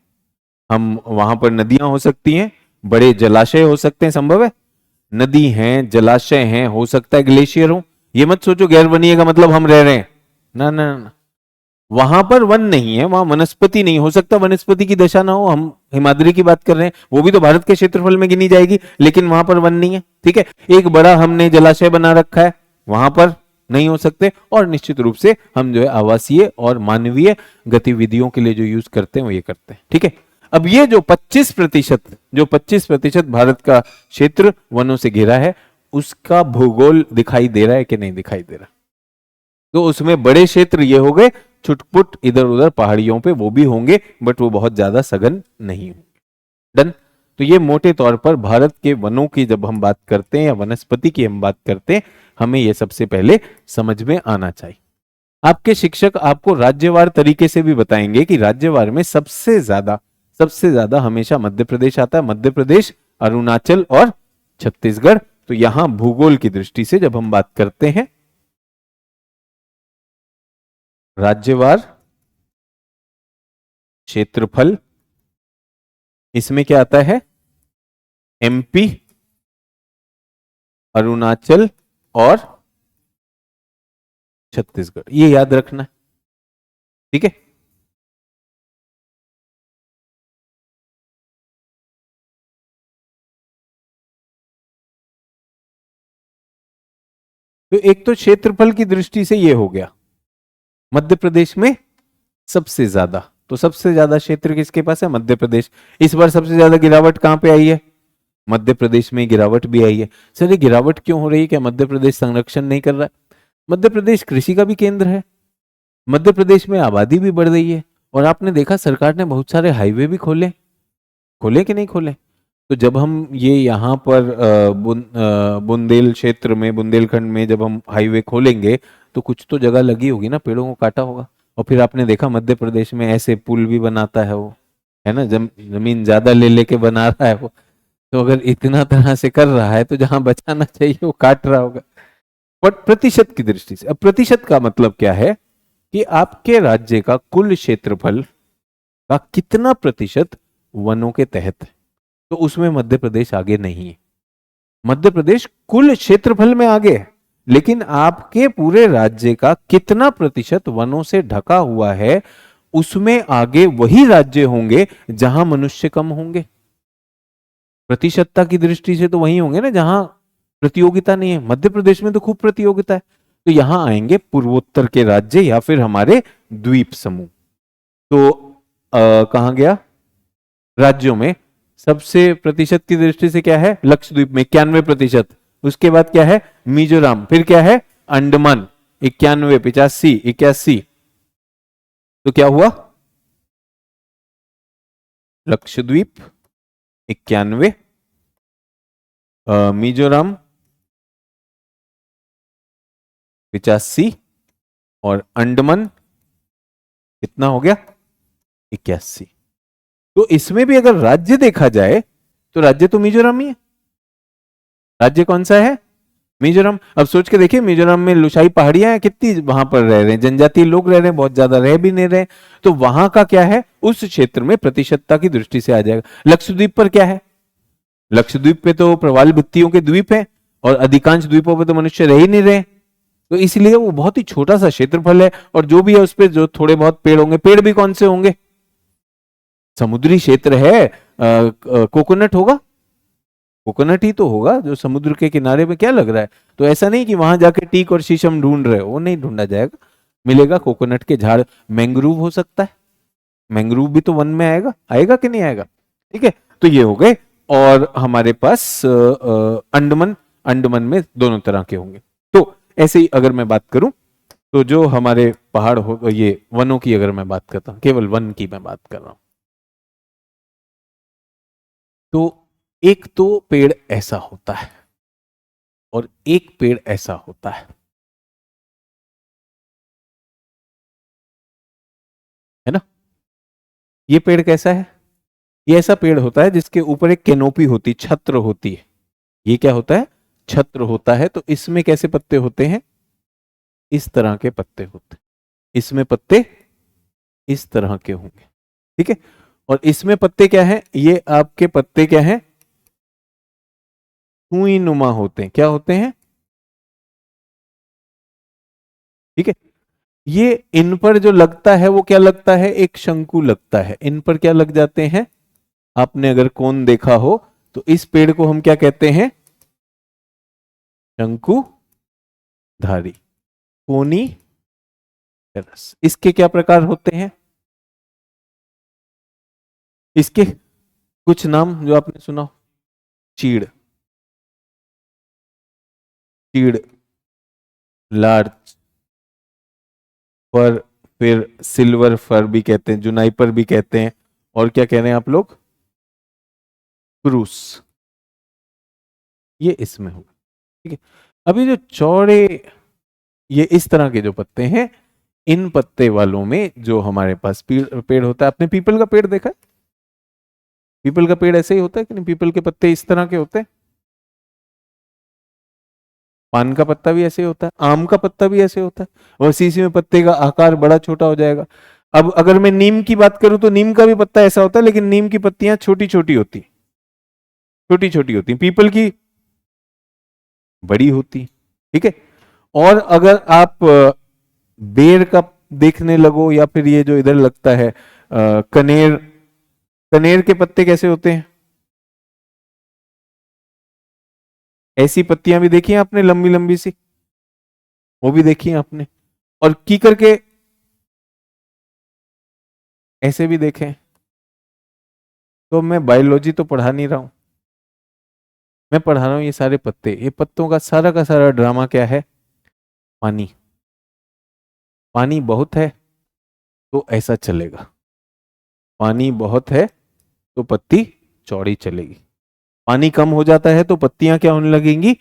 हम वहां पर नदियां हो सकती हैं, बड़े जलाशय हो सकते हैं, संभव है, नदी हैं, जलाशय हैं, हो सकता है ग्लेशियर हो। ये मत सोचो गैर वनीय का मतलब हम रह रहे हैं, ना ना ना। वहां पर वन नहीं है, वहां वनस्पति नहीं, हो सकता वनस्पति की दशा ना हो, हम हिमाद्री की बात कर रहे हैं, वो भी तो भारत के क्षेत्रफल में गिनी जाएगी, लेकिन वहां पर वन नहीं है, ठीक है। एक बड़ा हमने जलाशय बना रखा है, वहां पर नहीं हो सकते। और निश्चित रूप से हम जो है आवासीय और मानवीय गतिविधियों के लिए जो यूज करते हैं वो ये करते हैं, ठीक है। अब ये जो 25% भारत का क्षेत्र वनों से घिरा है, उसका भूगोल दिखाई दे रहा है कि नहीं दिखाई दे रहा? तो उसमें बड़े क्षेत्र ये हो गए, छुटपुट इधर उधर पहाड़ियों पे वो भी होंगे, बट वो बहुत ज्यादा सघन नहीं होंगे। डन। तो ये मोटे तौर पर भारत के वनों की जब हम बात करते हैं या वनस्पति की हम बात करते हैं, हमें ये सबसे पहले समझ में आना चाहिए। आपके शिक्षक आपको राज्यवार तरीके से भी बताएंगे कि राज्यवार में सबसे ज्यादा हमेशा मध्य प्रदेश आता है, मध्य प्रदेश, अरुणाचल और छत्तीसगढ़। तो यहां भूगोल की दृष्टि से जब हम बात करते हैं राज्यवार क्षेत्रफल, इसमें क्या आता है? एमपी, अरुणाचल और छत्तीसगढ़, ये याद रखना है, ठीक है। तो एक तो क्षेत्रफल की दृष्टि से ये हो गया, मध्य प्रदेश में सबसे ज्यादा, तो सबसे ज्यादा क्षेत्र किसके पास है? मध्य प्रदेश। इस बार सबसे ज्यादा गिरावट कहां पे आई है? मध्य प्रदेश में गिरावट भी आई है। सर ये गिरावट क्यों हो रही है? क्या मध्य प्रदेश संरक्षण नहीं कर रहा है? मध्य प्रदेश कृषि का भी केंद्र है, मध्य प्रदेश में आबादी भी बढ़ रही है, और आपने देखा सरकार ने बहुत सारे हाईवे भी खोले, खोले कि नहीं खोले? तो जब हम ये यहाँ पर बुंदेल क्षेत्र में, बुंदेलखंड में जब हम हाईवे खोलेंगे, तो कुछ तो जगह लगी होगी ना, पेड़ों को काटा होगा। और फिर आपने देखा मध्य प्रदेश में ऐसे पुल भी बनाता है वो, है ना, जमीन ज्यादा ले लेके बना रहा है वो। तो अगर इतना तरह से कर रहा है, तो जहां बचाना चाहिए वो काट रहा होगा। पर प्रतिशत की दृष्टि से, अब प्रतिशत का मतलब क्या है कि आपके राज्य का कुल क्षेत्रफल का कितना प्रतिशत वनों के तहत है, तो उसमें मध्य प्रदेश आगे नहीं है। मध्य प्रदेश कुल क्षेत्रफल में आगे है, लेकिन आपके पूरे राज्य का कितना प्रतिशत वनों से ढका हुआ है, उसमें आगे वही राज्य होंगे जहां मनुष्य कम होंगे। प्रतिशतता की दृष्टि से तो वही होंगे ना जहां प्रतियोगिता नहीं है। मध्य प्रदेश में तो खूब प्रतियोगिता है, तो यहां आएंगे पूर्वोत्तर के राज्य या फिर हमारे द्वीप समूह। तो कहां गया? राज्यों में सबसे प्रतिशत की दृष्टि से क्या है? लक्षद्वीप में 91%। उसके बाद क्या है? मिजोरम। फिर क्या है? अंडमान 91, 85, 81। तो क्या हुआ? लक्षद्वीप 91, मिजोरम 85 और अंडमान कितना हो गया? 81। तो इसमें भी अगर राज्य देखा जाए तो राज्य तो मिजोरम ही है। राज्य कौन सा है? मिजोरम। अब सोच के देखिए, मिजोरम में लुसाई पहाड़ियां हैं, कितनी वहां पर रह रहे हैं, जनजातीय लोग रह रहे हैं, बहुत ज्यादा रह भी नहीं रहे। तो वहां का क्या है? उस क्षेत्र में प्रतिशतता की दृष्टि से आ जाएगा। लक्षद्वीप पर क्या है? लक्षद्वीप पे तो प्रवाल भित्तियों के द्वीप हैं, और अधिकांश द्वीपों पे तो मनुष्य रह ही नहीं रहे, तो इसलिए वो बहुत ही छोटा सा क्षेत्रफल है। और जो भी है उस पर जो थोड़े बहुत पेड़ होंगे, पेड़ भी कौन से होंगे? समुद्री क्षेत्र है, कोकोनट होगा, कोकोनट ही तो होगा जो समुद्र के किनारे में। क्या लग रहा है? तो ऐसा नहीं कि वहां जाके टीक और शीशम ढूंढ रहे हो, वो नहीं ढूंढा जाएगा, मिलेगा कोकोनट के झाड़। मैंग्रोव हो सकता है, मैंग्रोव भी तो वन में आएगा, आएगा कि नहीं आएगा? ठीक है, तो ये हो गए। और हमारे पास अंडमान, अंडमान में दोनों तरह के होंगे। तो ऐसे ही अगर मैं बात करूं, तो जो हमारे पहाड़ हो, ये वनों की अगर मैं बात करता हूं, केवल वन की मैं बात कर रहा हूं, तो एक तो पेड़ ऐसा होता है और एक पेड़ ऐसा होता है ना? ये पेड़ कैसा है? ये ऐसा पेड़ होता है जिसके ऊपर एक कैनोपी होती, छत्र होती है। ये क्या होता है? छत्र होता है। तो इसमें कैसे पत्ते होते हैं? इस तरह के पत्ते होते हैं, इसमें पत्ते इस तरह के होंगे, ठीक है। और इसमें पत्ते क्या है, ये आपके पत्ते क्या है, सुई नुमा होते हैं। क्या होते हैं, ठीक है। ये इन पर जो लगता है वो क्या लगता है, एक शंकु लगता है। इन पर क्या लग जाते हैं, आपने अगर कोन देखा हो तो इस पेड़ को हम क्या कहते हैं, शंकुधारी, कोनी फेरस। इसके क्या प्रकार होते हैं, इसके कुछ नाम जो आपने सुना हो, चीड़, चीड़, लार्च फर, फिर सिल्वर फर भी कहते हैं, जुनाइपर भी कहते हैं, और क्या कह रहे हैं आप लोग, क्रूस, ये इसमें होगा, ठीक है। अभी जो चौड़े ये इस तरह के जो पत्ते हैं, इन पत्ते वालों में जो हमारे पास पेड़ होता है, आपने पीपल का पेड़ देखा है, पीपल का पेड़ ऐसे ही होता है कि नहीं, पीपल के पत्ते इस तरह के होते हैं, पान का पत्ता भी ऐसे होता है, आम का पत्ता भी ऐसे होता है, और इसी में पत्ते का आकार बड़ा छोटा हो जाएगा। अब अगर मैं नीम की बात करूं तो नीम का भी पत्ता ऐसा होता है, लेकिन नीम की पत्तियां छोटी छोटी होती, छोटी छोटी होती, पीपल की बड़ी होती, ठीक है। और अगर आप बेर का देखने लगो, या फिर ये जो इधर लगता है कनेर, कनेर के पत्ते कैसे होते हैं, ऐसी पत्तियां भी देखी हैं आपने, लंबी लंबी सी, वो भी देखी हैं आपने। और कीकर के ऐसे भी देखे। तो मैं बायोलॉजी तो पढ़ा नहीं रहा हूं, मैं पढ़ा रहा हूं ये सारे पत्ते, ये पत्तों का सारा ड्रामा क्या है, पानी, पानी बहुत है तो ऐसा चलेगा, पानी बहुत है तो पत्ती चौड़ी चलेगी, पानी कम हो जाता है तो पत्तियां क्या होने लगेंगी,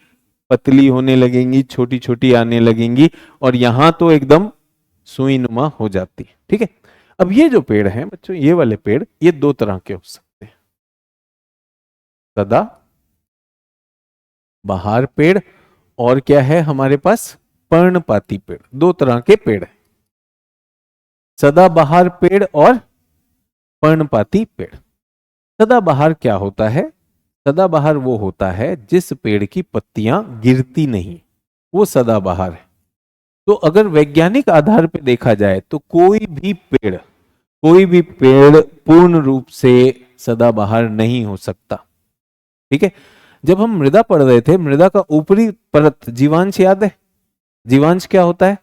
पतली होने लगेंगी, छोटी छोटी आने लगेंगी, और यहां तो एकदम सुई नुमा हो जाती है, ठीक है। अब ये जो पेड़ है बच्चों, ये वाले पेड़, ये दो तरह के हो सकते हैं, सदा बहार पेड़, और क्या है हमारे पास, पर्णपाती पेड़, दो तरह के पेड़ है, सदाबहार पेड़ और पर्णपाती पेड़। सदाबहार क्या होता है, सदाबहार वो होता है जिस पेड़ की पत्तियां गिरती नहीं, वो सदाबहार है। तो अगर वैज्ञानिक आधार पे देखा जाए तो कोई भी पेड़ पूर्ण रूप से सदाबहार नहीं हो सकता, ठीक है। जब हम मृदा पढ़ रहे थे, मृदा का ऊपरी परत जीवांश याद है, जीवांश क्या होता है,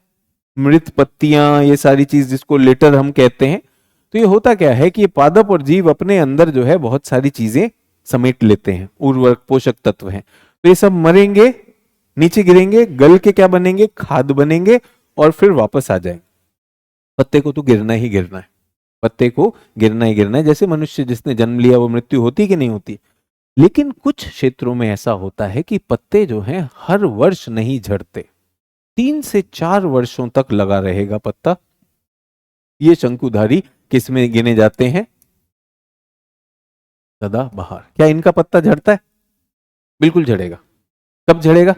मृत पत्तियां, ये सारी चीज जिसको लेटर हम कहते हैं। तो ये होता क्या है कि ये पादप और जीव अपने अंदर जो है बहुत सारी चीजें समेट लेते हैं, उर्वरक पोषक तत्व हैं, तो ये सब मरेंगे, नीचे गिरेंगे, गल के क्या बनेंगे, खाद बनेंगे, और फिर वापस आ जाएंगे। पत्ते को तो गिरना ही गिरना है, पत्ते को गिरना ही गिरना है, जैसे मनुष्य जिसने जन्म लिया वो मृत्यु होती कि नहीं होती। लेकिन कुछ क्षेत्रों में ऐसा होता है कि पत्ते जो हैं हर वर्ष नहीं झड़ते, 3 से 4 वर्षों तक लगा रहेगा पत्ता। ये शंकुधारी किस में गिने जाते हैं, सदाबहार। क्या इनका पत्ता झड़ता है, बिल्कुल झड़ेगा। कब झड़ेगा,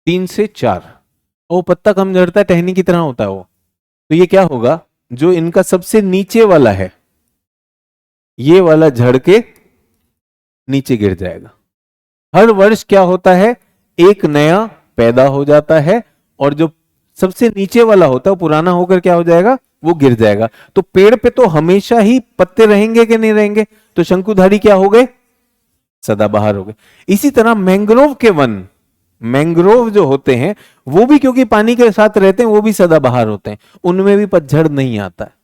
3 से 4। वो पत्ता कम झड़ता है, टहनी की तरह होता है वो। तो ये क्या होगा, जो इनका सबसे नीचे वाला है, ये वाला झड़ के नीचे गिर जाएगा। हर वर्ष क्या होता है, एक नया पैदा हो जाता है, और जो सबसे नीचे वाला होता है वो पुराना होकर क्या हो जाएगा, वो गिर जाएगा। तो पेड़ पे तो हमेशा ही पत्ते रहेंगे कि नहीं रहेंगे, तो शंकुधारी क्या हो गए, सदाबहार हो गए। इसी तरह मैंग्रोव के वन, मैंग्रोव जो होते हैं वो भी क्योंकि पानी के साथ रहते हैं, वो भी सदाबहार होते हैं, उनमें भी पतझड़ नहीं आता है।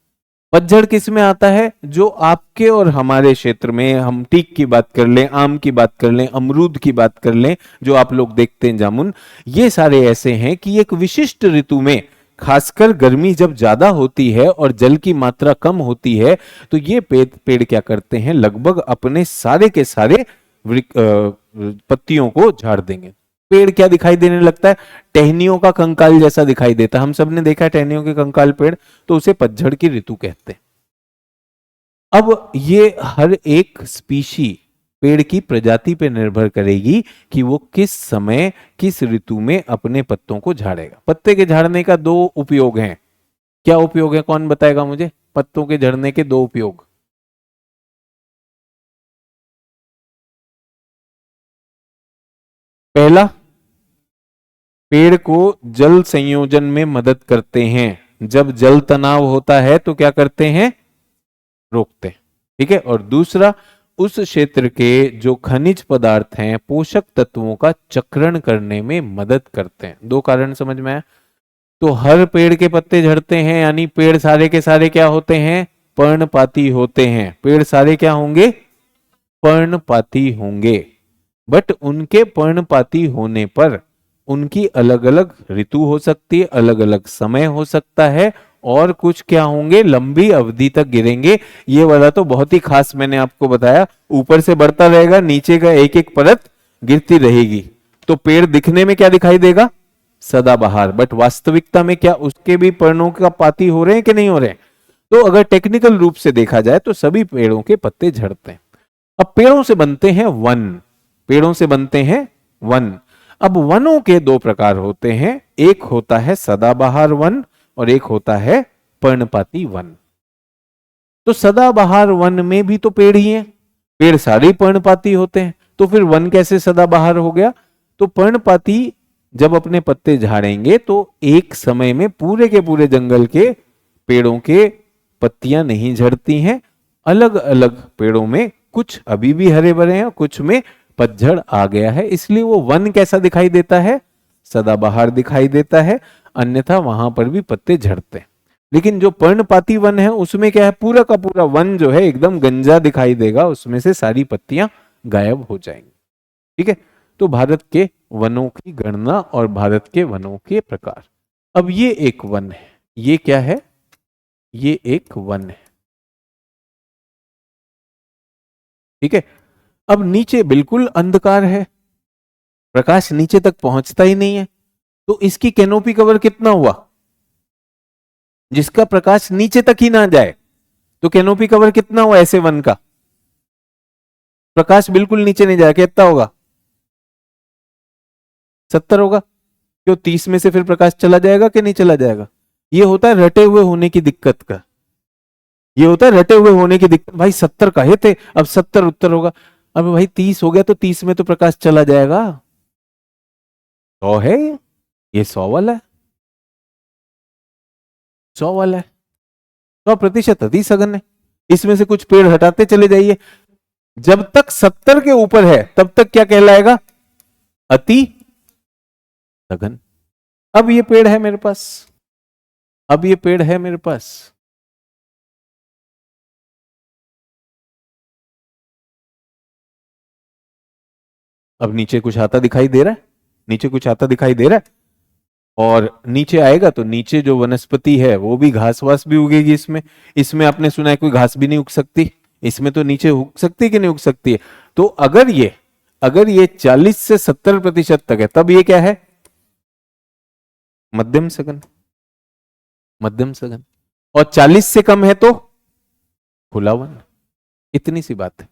पतझड़ किस में आता है, जो आपके और हमारे क्षेत्र में, हम टीक की बात कर लें, आम की बात कर लें, अमरूद की बात कर लें, जो आप लोग देखते हैं जामुन, ये सारे ऐसे हैं कि एक विशिष्ट ऋतु में, खासकर गर्मी जब ज्यादा होती है और जल की मात्रा कम होती है, तो ये पेड़ क्या करते हैं, लगभग अपने सारे के सारे पत्तियों को झाड़ देंगे। पेड़ क्या दिखाई देने लगता है, टहनियों का कंकाल जैसा दिखाई देता है। हम सब ने देखा है टहनियों के कंकाल पेड़, तो उसे पतझड़ की ऋतु कहते हैं। अब ये हर एक स्पीशी पेड़ की प्रजाति पे निर्भर करेगी कि वो किस समय किस ऋतु में अपने पत्तों को झाड़ेगा। पत्ते के झाड़ने का दो उपयोग हैं। क्या उपयोग है, कौन बताएगा मुझे? पत्तों के झड़ने के दो उपयोग। पहला, पेड़ को जल संयोजन में मदद करते हैं। जब जल तनाव होता है तो क्या करते हैं? रोकते हैं। ठीक है। और दूसरा, उस क्षेत्र के जो खनिज पदार्थ हैं, पोषक तत्वों का चक्रण करने में मदद करते हैं। दो कारण समझ में आया? तो हर पेड़ के पत्ते झड़ते हैं, यानी पेड़ सारे के सारे क्या होते हैं? पर्णपाती होते हैं। पेड़ सारे क्या होंगे? पर्णपाती होंगे। बट उनके पर्णपाती होने पर उनकी अलग अलग ऋतु हो सकती है, अलग अलग समय हो सकता है, और कुछ क्या होंगे? लंबी अवधि तक गिरेंगे। ये वाला तो बहुत ही खास मैंने आपको बताया, ऊपर से बढ़ता रहेगा, नीचे का एक एक परत गिरती रहेगी। तो पेड़ दिखने में क्या दिखाई देगा? सदाबहार। बट वास्तविकता में क्या उसके भी पर्णों का पाती हो रहे हैं कि नहीं हो रहे हैं? तो अगर टेक्निकल रूप से देखा जाए तो सभी पेड़ों के पत्ते झड़ते हैं। अब पेड़ों से बनते हैं वन। पेड़ों से बनते हैं वन। अब वनों के दो प्रकार होते हैं, एक होता है सदाबहार वन और एक होता है पर्णपाती वन। तो सदाबहार वन में भी तो पेड़ ही हैं, पेड़ सारे पर्णपाती होते हैं, तो फिर वन कैसे सदाबहार हो गया? तो पर्णपाती जब अपने पत्ते झाड़ेंगे तो एक समय में पूरे के पूरे जंगल के पेड़ों के पत्तियां नहीं झड़ती हैं। अलग अलग पेड़ों में कुछ अभी भी हरे भरे हैं, कुछ में पतझड़ आ गया है, इसलिए वो वन कैसा दिखाई देता है? सदाबहार दिखाई देता है। अन्यथा वहां पर भी पत्ते झड़ते हैं। लेकिन जो पर्णपाती वन है उसमें क्या है? पूरा का पूरा वन जो है एकदम गंजा दिखाई देगा, उसमें से सारी पत्तियां गायब हो जाएंगी। ठीक है। तो भारत के वनों की गणना और भारत के वनों के प्रकार। अब ये एक वन है, ये क्या है? ये एक वन है। ठीक है। अब नीचे बिल्कुल अंधकार है, प्रकाश नीचे तक पहुंचता ही नहीं है, तो इसकी कैनोपी कवर कितना हुआ? जिसका प्रकाश नीचे तक ही ना जाए, तो कैनोपी कवर कितना हुआ ऐसे वन का? प्रकाश बिल्कुल नीचे नहीं जाए, कितना होगा? 70 होगा। क्यों? 30 में से फिर प्रकाश चला जाएगा कि नहीं चला जाएगा? ये होता है रटे हुए होने की दिक्कत का, ये होता है रटे हुए होने की दिक्कत। भाई 70 कहे थे, अब 70 उत्तर होगा। अब भाई 30 हो गया तो 30 में तो प्रकाश चला जाएगा। 100 है ये 100 वाला है, 100 वाला है। 100% अति सघन है। इसमें से कुछ पेड़ हटाते चले जाइए, जब तक 70 के ऊपर है तब तक क्या कहलाएगा? अति सघन। अब ये पेड़ है मेरे पास, अब ये पेड़ है मेरे पास, अब नीचे कुछ आता दिखाई दे रहा है, नीचे कुछ आता दिखाई दे रहा है, और नीचे आएगा तो नीचे जो वनस्पति है वो भी घास वास भी उगेगी इसमें। इसमें आपने सुना है कोई घास भी नहीं उग सकती, इसमें तो नीचे उग सकती है कि नहीं उग सकती है? तो अगर ये 40 से 70% तक है तब ये क्या है? मध्यम सघन, मध्यम सघन। और 40 से कम है तो खुला वन। इतनी सी बात है।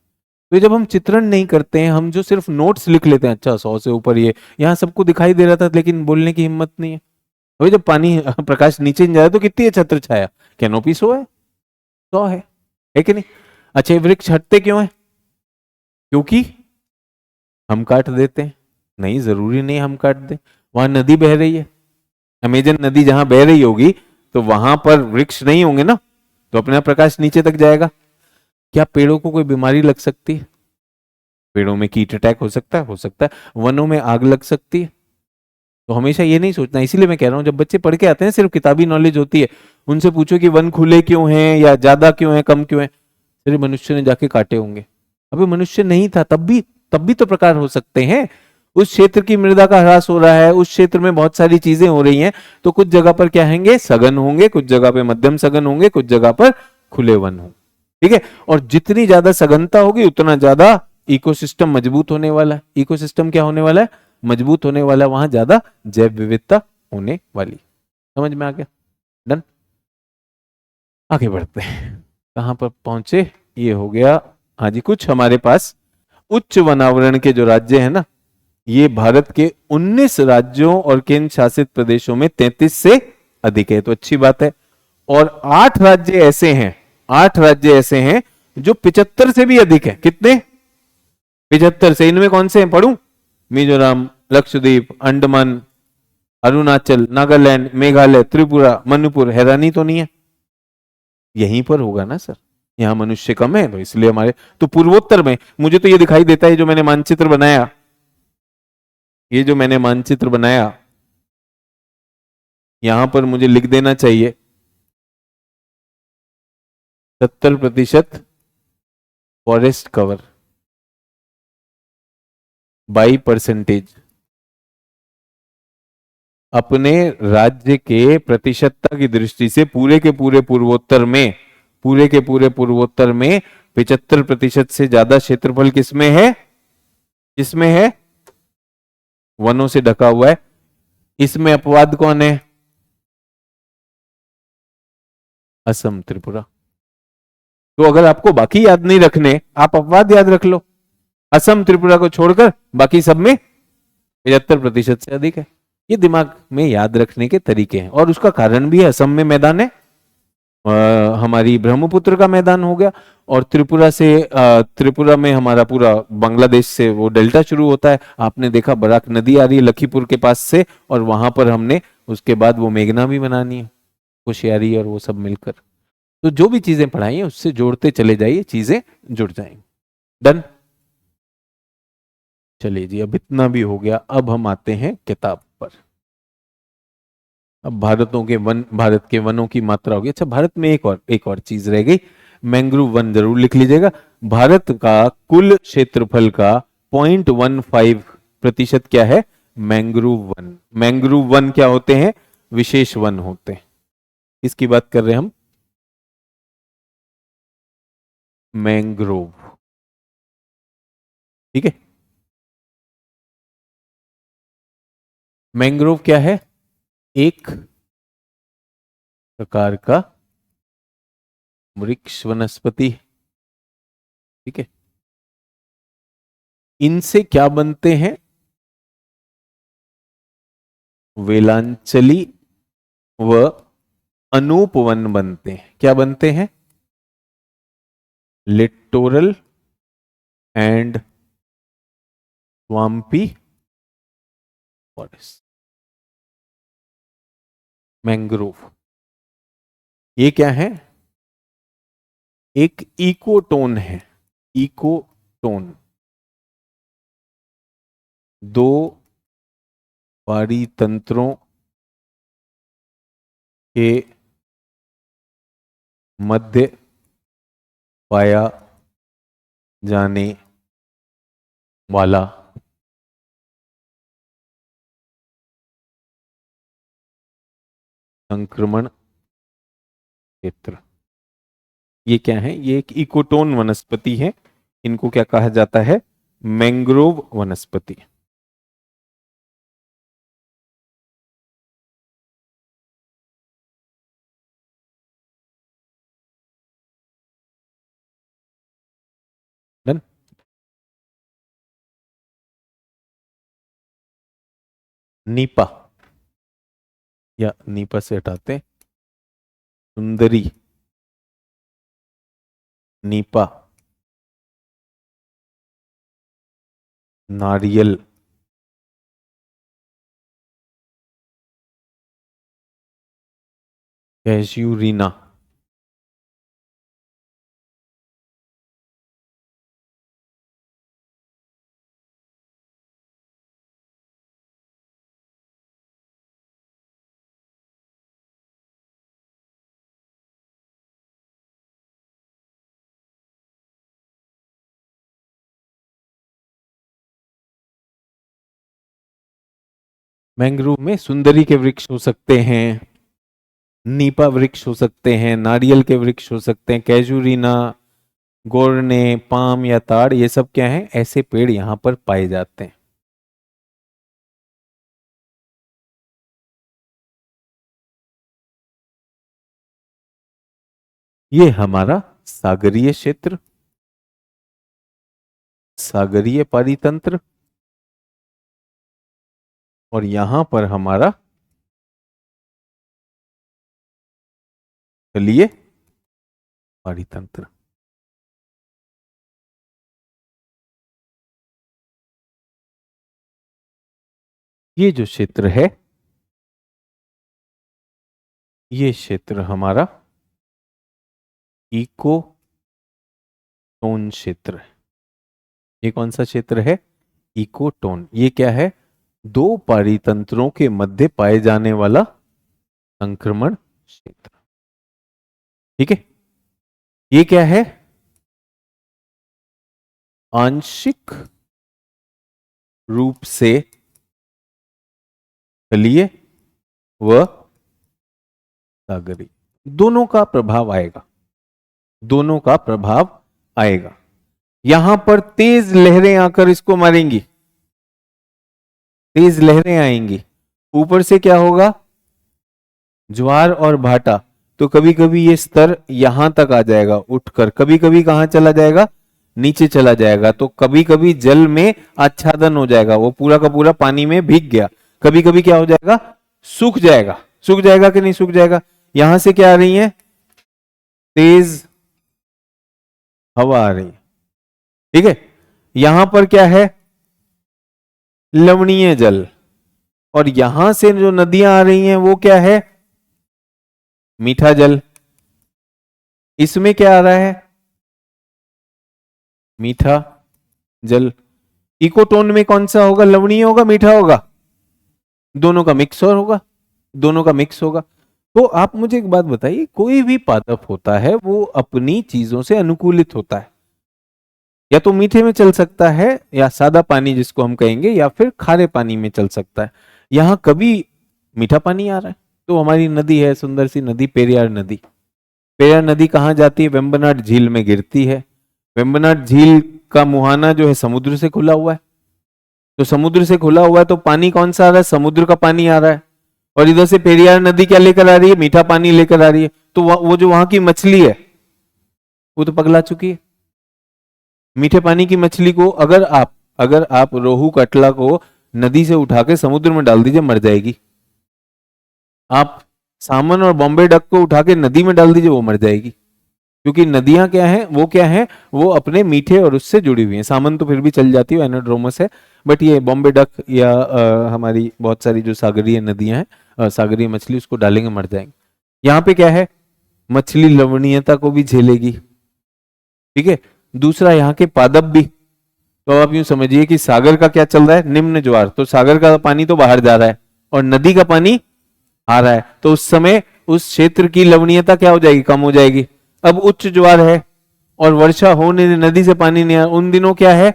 तो जब हम चित्रण नहीं करते हैं, हम जो सिर्फ नोट्स लिख लेते हैं, अच्छा 100 से ऊपर ये, यहां सबको दिखाई दे रहा था लेकिन बोलने की हिम्मत नहीं है। अभी जब पानी प्रकाश नीचे नहीं जाए तो कितनी है छत्र छाया? कैनोपी 100 है, 100 है कि नहीं? अच्छा, ये वृक्ष हटते क्यों है? क्योंकि हम काट देते हैं। नहीं, जरूरी नहीं हम काट दें। वहां नदी बह रही है, अमेजन नदी जहां बह रही होगी तो वहां पर वृक्ष नहीं होंगे ना, तो अपना प्रकाश नीचे तक जाएगा। क्या पेड़ों को कोई बीमारी लग सकती है? पेड़ों में कीट अटैक हो सकता है, हो सकता है। वनों में आग लग सकती है। तो हमेशा ये नहीं सोचना। इसीलिए मैं कह रहा हूं, जब बच्चे पढ़ के आते हैं सिर्फ किताबी नॉलेज होती है, उनसे पूछो कि वन खुले क्यों हैं या ज्यादा क्यों है, कम क्यों है? सिर्फ मनुष्य ने जाके काटे होंगे। अभी मनुष्य नहीं था तब भी तो प्रकार हो सकते हैं। उस क्षेत्र की मृदा का ह्रास हो रहा है, उस क्षेत्र में बहुत सारी चीजें हो रही हैं, तो कुछ जगह पर क्या होंगे? सघन होंगे, कुछ जगह पे मध्यम सघन होंगे, कुछ जगह पर खुले वन होंगे। ठीक है। और जितनी ज्यादा सघनता होगी उतना ज्यादा इकोसिस्टम मजबूत होने वाला है। इकोसिस्टम क्या होने वाला है? मजबूत होने वाला। वहां ज्यादा जैव विविधता होने वाली। समझ में आ गया? डन। आगे बढ़ते हैं, कहां पर पहुंचे? ये हो गया। हाँ जी, कुछ हमारे पास उच्च वनावरण के जो राज्य हैं ना, ये भारत के 19 राज्यों और केंद्र शासित प्रदेशों में 33 से अधिक है, तो अच्छी बात है। और 8 राज्य ऐसे हैं जो 75 से भी अधिक है। कितने? 75 से। इनमें कौन से हैं पढ़ूं? मिजोरम, लक्षद्वीप, अंडमान, अरुणाचल, नागालैंड, मेघालय, त्रिपुरा, मणिपुर। हैरानी तो नहीं है? यहीं पर होगा ना सर, यहां मनुष्य कम है तो इसलिए हमारे, तो पूर्वोत्तर में मुझे तो ये दिखाई देता है, जो मैंने मानचित्र बनाया, ये जो मैंने मानचित्र बनाया, यहां पर मुझे लिख देना चाहिए 70% फॉरेस्ट कवर बाई परसेंटेज। अपने राज्य के प्रतिशतता की दृष्टि से पूरे के पूरे पूर्वोत्तर में, पूरे के पूरे पूर्वोत्तर में 75% से ज्यादा क्षेत्रफल किसमें है? किसमें है? वनों से ढका हुआ है। इसमें अपवाद कौन है? असम, त्रिपुरा। तो अगर आपको बाकी याद नहीं रखने, आप अपवाद याद रख लो। असम त्रिपुरा को छोड़कर बाकी सब में 75% से अधिक है। ये दिमाग में याद रखने के तरीके हैं, और उसका कारण भी है। असम में मैदान है, हमारी ब्रह्मपुत्र का मैदान हो गया, और त्रिपुरा में हमारा पूरा बांग्लादेश से वो डेल्टा शुरू होता है। आपने देखा बराक नदी आ रही है लखीपुर के पास से, और वहां पर हमने उसके बाद वो मेघना भी बनानी है, होशियारी और वो सब मिलकर। तो जो भी चीजें पढ़ाई हैं उससे जोड़ते चले जाइए, चीजें जुड़ जाएंगी। डन? चलिए जी, अब इतना भी हो गया। अब हम आते हैं किताब पर। अब भारत के वनों की मात्रा होगी। अच्छा, भारत में एक और चीज रह गई, मैंग्रोव वन जरूर लिख लीजिएगा। भारत का कुल क्षेत्रफल का 0.15% क्या है? Mangrove one. मैंग्रोव वन क्या होते हैं? विशेष वन होते हैं। किसकी बात कर रहे हैं हम? मैंग्रोव। ठीक है। मैंग्रोव क्या है? एक प्रकार का वृक्ष वनस्पति। ठीक है। इनसे क्या बनते हैं? वेलांचली व अनूपवन बनते हैं। क्या बनते हैं? Littoral and swampy forest. Mangrove ये क्या है? एक इकोटोन है। इकोटोन दो पारितंत्रों के मध्य पाया जाने वाला संक्रमण क्षेत्र। ये क्या है? ये एक इकोटोन वनस्पति है। इनको क्या कहा जाता है? मैंग्रोव वनस्पति। डन? नीपा, या नीपा से हटाते हैं, सुंदरी, नीपा, नारियल, कैज्यूरिना, मैंग्रोव में सुंदरी के वृक्ष हो सकते हैं, नीपा वृक्ष हो सकते हैं, नारियल के वृक्ष हो सकते हैं, कैजुरीना, गोरने, पाम या ताड़, ये सब क्या है? ऐसे पेड़ यहां पर पाए जाते हैं। ये हमारा सागरीय क्षेत्र, सागरीय पारितंत्र और यहां पर हमारा तलीय पारितंत्र। ये जो क्षेत्र है, ये क्षेत्र हमारा इको टोन क्षेत्र है। ये कौन सा क्षेत्र है? इकोटोन। ये क्या है? दो पारितंत्रों के मध्य पाए जाने वाला संक्रमण क्षेत्र। ठीक है, ये क्या है? आंशिक रूप से तलीय व सागरीय, दोनों का प्रभाव आएगा, दोनों का प्रभाव आएगा। यहां पर तेज लहरें आकर इसको मारेंगी, तेज लहरें आएंगी। ऊपर से क्या होगा? ज्वार और भाटा। तो कभी कभी ये स्तर यहां तक आ जाएगा उठकर, कभी कभी कहां चला जाएगा? नीचे चला जाएगा। तो कभी कभी जल में आच्छादन हो जाएगा, वो पूरा का पूरा पानी में भीग गया। कभी कभी क्या हो जाएगा? सूख जाएगा। सूख जाएगा कि नहीं सूख जाएगा? यहां से क्या आ रही है? तेज हवा आ रही है। ठीक है, यहां पर क्या है? लवणीय जल। और यहां से जो नदियां आ रही हैं वो क्या है? मीठा जल। इसमें क्या आ रहा है? मीठा जल। इकोटोन में कौन सा होगा? लवणीय होगा, मीठा होगा? दोनों का मिक्स और होगा, दोनों का मिक्स होगा। तो आप मुझे एक बात बताइए, कोई भी पादप होता है वो अपनी चीजों से अनुकूलित होता है। या तो मीठे में चल सकता है, या सादा पानी जिसको हम कहेंगे, या फिर खारे पानी में चल सकता है। यहां कभी मीठा पानी आ रहा है, तो हमारी नदी है, सुंदर सी नदी पेरियार नदी। पेरियार नदी कहां जाती है? वेम्बनाड झील में गिरती है। वेम्बनाड झील का मुहाना जो है समुद्र से खुला हुआ है। तो समुद्र से खुला हुआ है तो पानी कौन सा आ रहा है? समुद्र का पानी आ रहा है। और इधर से पेरियार नदी क्या लेकर आ रही है? मीठा पानी लेकर आ रही है। तो वो जो वहां की मछली है वो तो पगला चुकी है। मीठे पानी की मछली को अगर आप रोहू कटला को नदी से उठा के समुद्र में डाल दीजिए, मर जाएगी। आप सामन और बॉम्बे डक को उठा के नदी में डाल दीजिए, वो मर जाएगी। क्योंकि नदियां क्या हैं? वो क्या हैं? वो अपने मीठे और उससे जुड़ी हुई हैं। सामन तो फिर भी चल जाती है, एनोड्रोमस है। बट ये बॉम्बे डक या हमारी बहुत सारी जो सागरीय नदियां हैं, सागरीय मछली, उसको डालेंगे मर जाएंगे। यहाँ पे क्या है? मछली लवणीयता को भी झेलेगी। ठीक है, दूसरा यहाँ के पादप भी। तो आप यूं समझिए कि सागर का क्या चल रहा है? निम्न ज्वार। तो सागर का पानी तो बाहर जा रहा है और नदी का पानी आ रहा है। तो उस समय उस क्षेत्र की लवणीयता क्या हो जाएगी? कम हो जाएगी। अब उच्च ज्वार है और वर्षा होने, नदी से पानी नहीं आ, उन दिनों क्या है?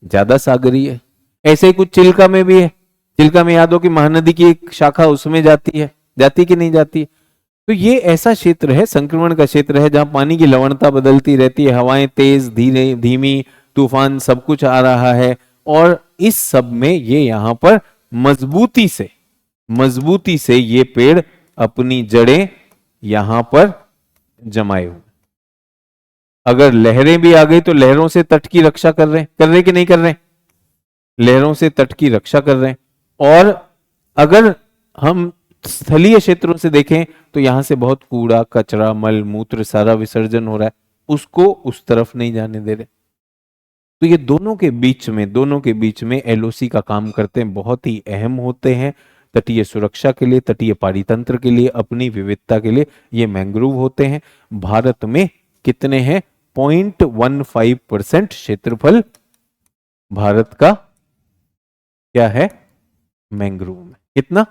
ज्यादा सागरीय है। ऐसे ही कुछ चिल्का में भी है। चिल्का में याद हो कि महानदी की एक शाखा उसमें जाती है, जाती कि नहीं जाती? तो ये ऐसा क्षेत्र है, संक्रमण का क्षेत्र है, जहां पानी की लवणता बदलती रहती है, हवाएं तेज धीरे धीमी, तूफान सब कुछ आ रहा है। और इस सब में ये यहां पर मजबूती से ये पेड़ अपनी जड़ें यहां पर जमाए हुए। अगर लहरें भी आ गई तो लहरों से तट की रक्षा कर रहे कि नहीं कर रहे? लहरों से तट की रक्षा कर रहे हैं। और अगर हम स्थलीय क्षेत्रों से देखें तो यहां से बहुत कूड़ा कचरा मल मूत्र सारा विसर्जन हो रहा है, उसको उस तरफ नहीं जाने दे रहे। तो ये दोनों के बीच में एलओसी का काम करते हैं, बहुत ही अहम होते हैं तटीय सुरक्षा के लिए, तटीय पारितंत्र के लिए, अपनी विविधता के लिए ये मैंग्रोव होते हैं। भारत में कितने हैं? 0.15% क्षेत्रफल भारत का क्या है? मैंग्रोव में। कितना?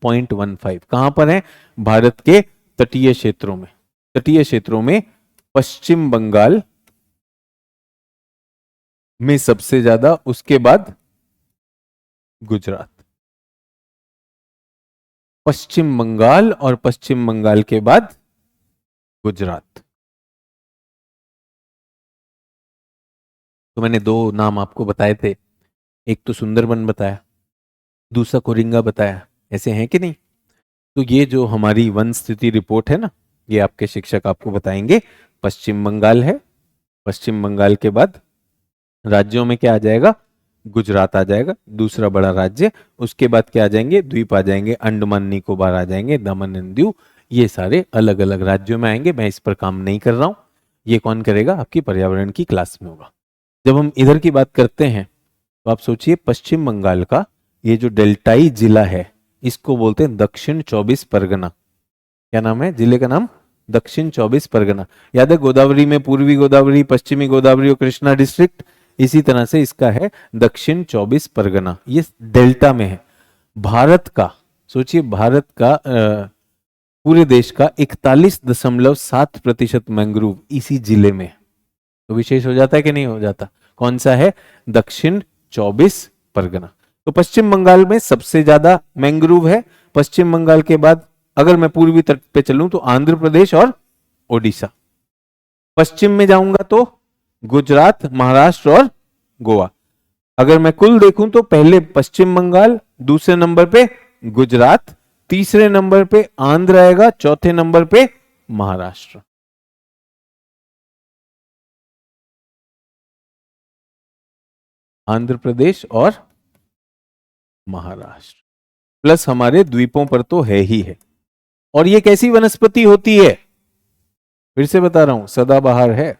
0.15। कहां पर है? भारत के तटीय क्षेत्रों में। तटीय क्षेत्रों में पश्चिम बंगाल में सबसे ज्यादा, उसके बाद गुजरात। पश्चिम बंगाल और पश्चिम बंगाल के बाद गुजरात। तो मैंने दो नाम आपको बताए थे, एक तो सुंदरबन बताया, दूसरा कोरिंगा बताया। ऐसे हैं कि नहीं? तो ये जो हमारी वन स्थिति रिपोर्ट है ना, ये आपके शिक्षक आपको बताएंगे। पश्चिम बंगाल है, पश्चिम बंगाल के बाद राज्यों में क्या आ जाएगा, गुजरात आ जाएगा, दूसरा बड़ा राज्य। उसके बाद क्या आ जाएंगे, द्वीप आ जाएंगे, अंडमान निकोबार आ जाएंगे, दमन एंड दीव। ये सारे अलग अलग राज्यों में आएंगे। मैं इस पर काम नहीं कर रहा हूं, ये कौन करेगा, आपकी पर्यावरण की क्लास में होगा। जब हम इधर की बात करते हैं तो आप सोचिए, पश्चिम बंगाल का ये जो डेल्टाई जिला है, इसको बोलते हैं दक्षिण 24 परगना। क्या नाम है जिले का नाम, दक्षिण 24 परगना। याद है गोदावरी में पूर्वी गोदावरी, पश्चिमी गोदावरी और कृष्णा डिस्ट्रिक्ट, इसी तरह से इसका है दक्षिण 24 परगना, ये डेल्टा में है। भारत का सोचिए, भारत का पूरे देश का 41.7% मैंग्रोव इसी जिले में है। तो विशेष हो जाता है कि नहीं हो जाता, कौन सा है, दक्षिण 24 परगना। तो पश्चिम बंगाल में सबसे ज्यादा मैंग्रोव है। पश्चिम बंगाल के बाद अगर मैं पूर्वी तट पे चलूं तो आंध्र प्रदेश और ओडिशा। पश्चिम में जाऊंगा तो गुजरात, महाराष्ट्र और गोवा। अगर मैं कुल देखूं तो पहले पश्चिम बंगाल, दूसरे नंबर पे गुजरात, तीसरे नंबर पे आंध्र आएगा, चौथे नंबर पे महाराष्ट्र। आंध्र प्रदेश और महाराष्ट्र, प्लस हमारे द्वीपों पर तो है ही है। और ये कैसी वनस्पति होती है, फिर से बता रहा हूं, सदाबहार है,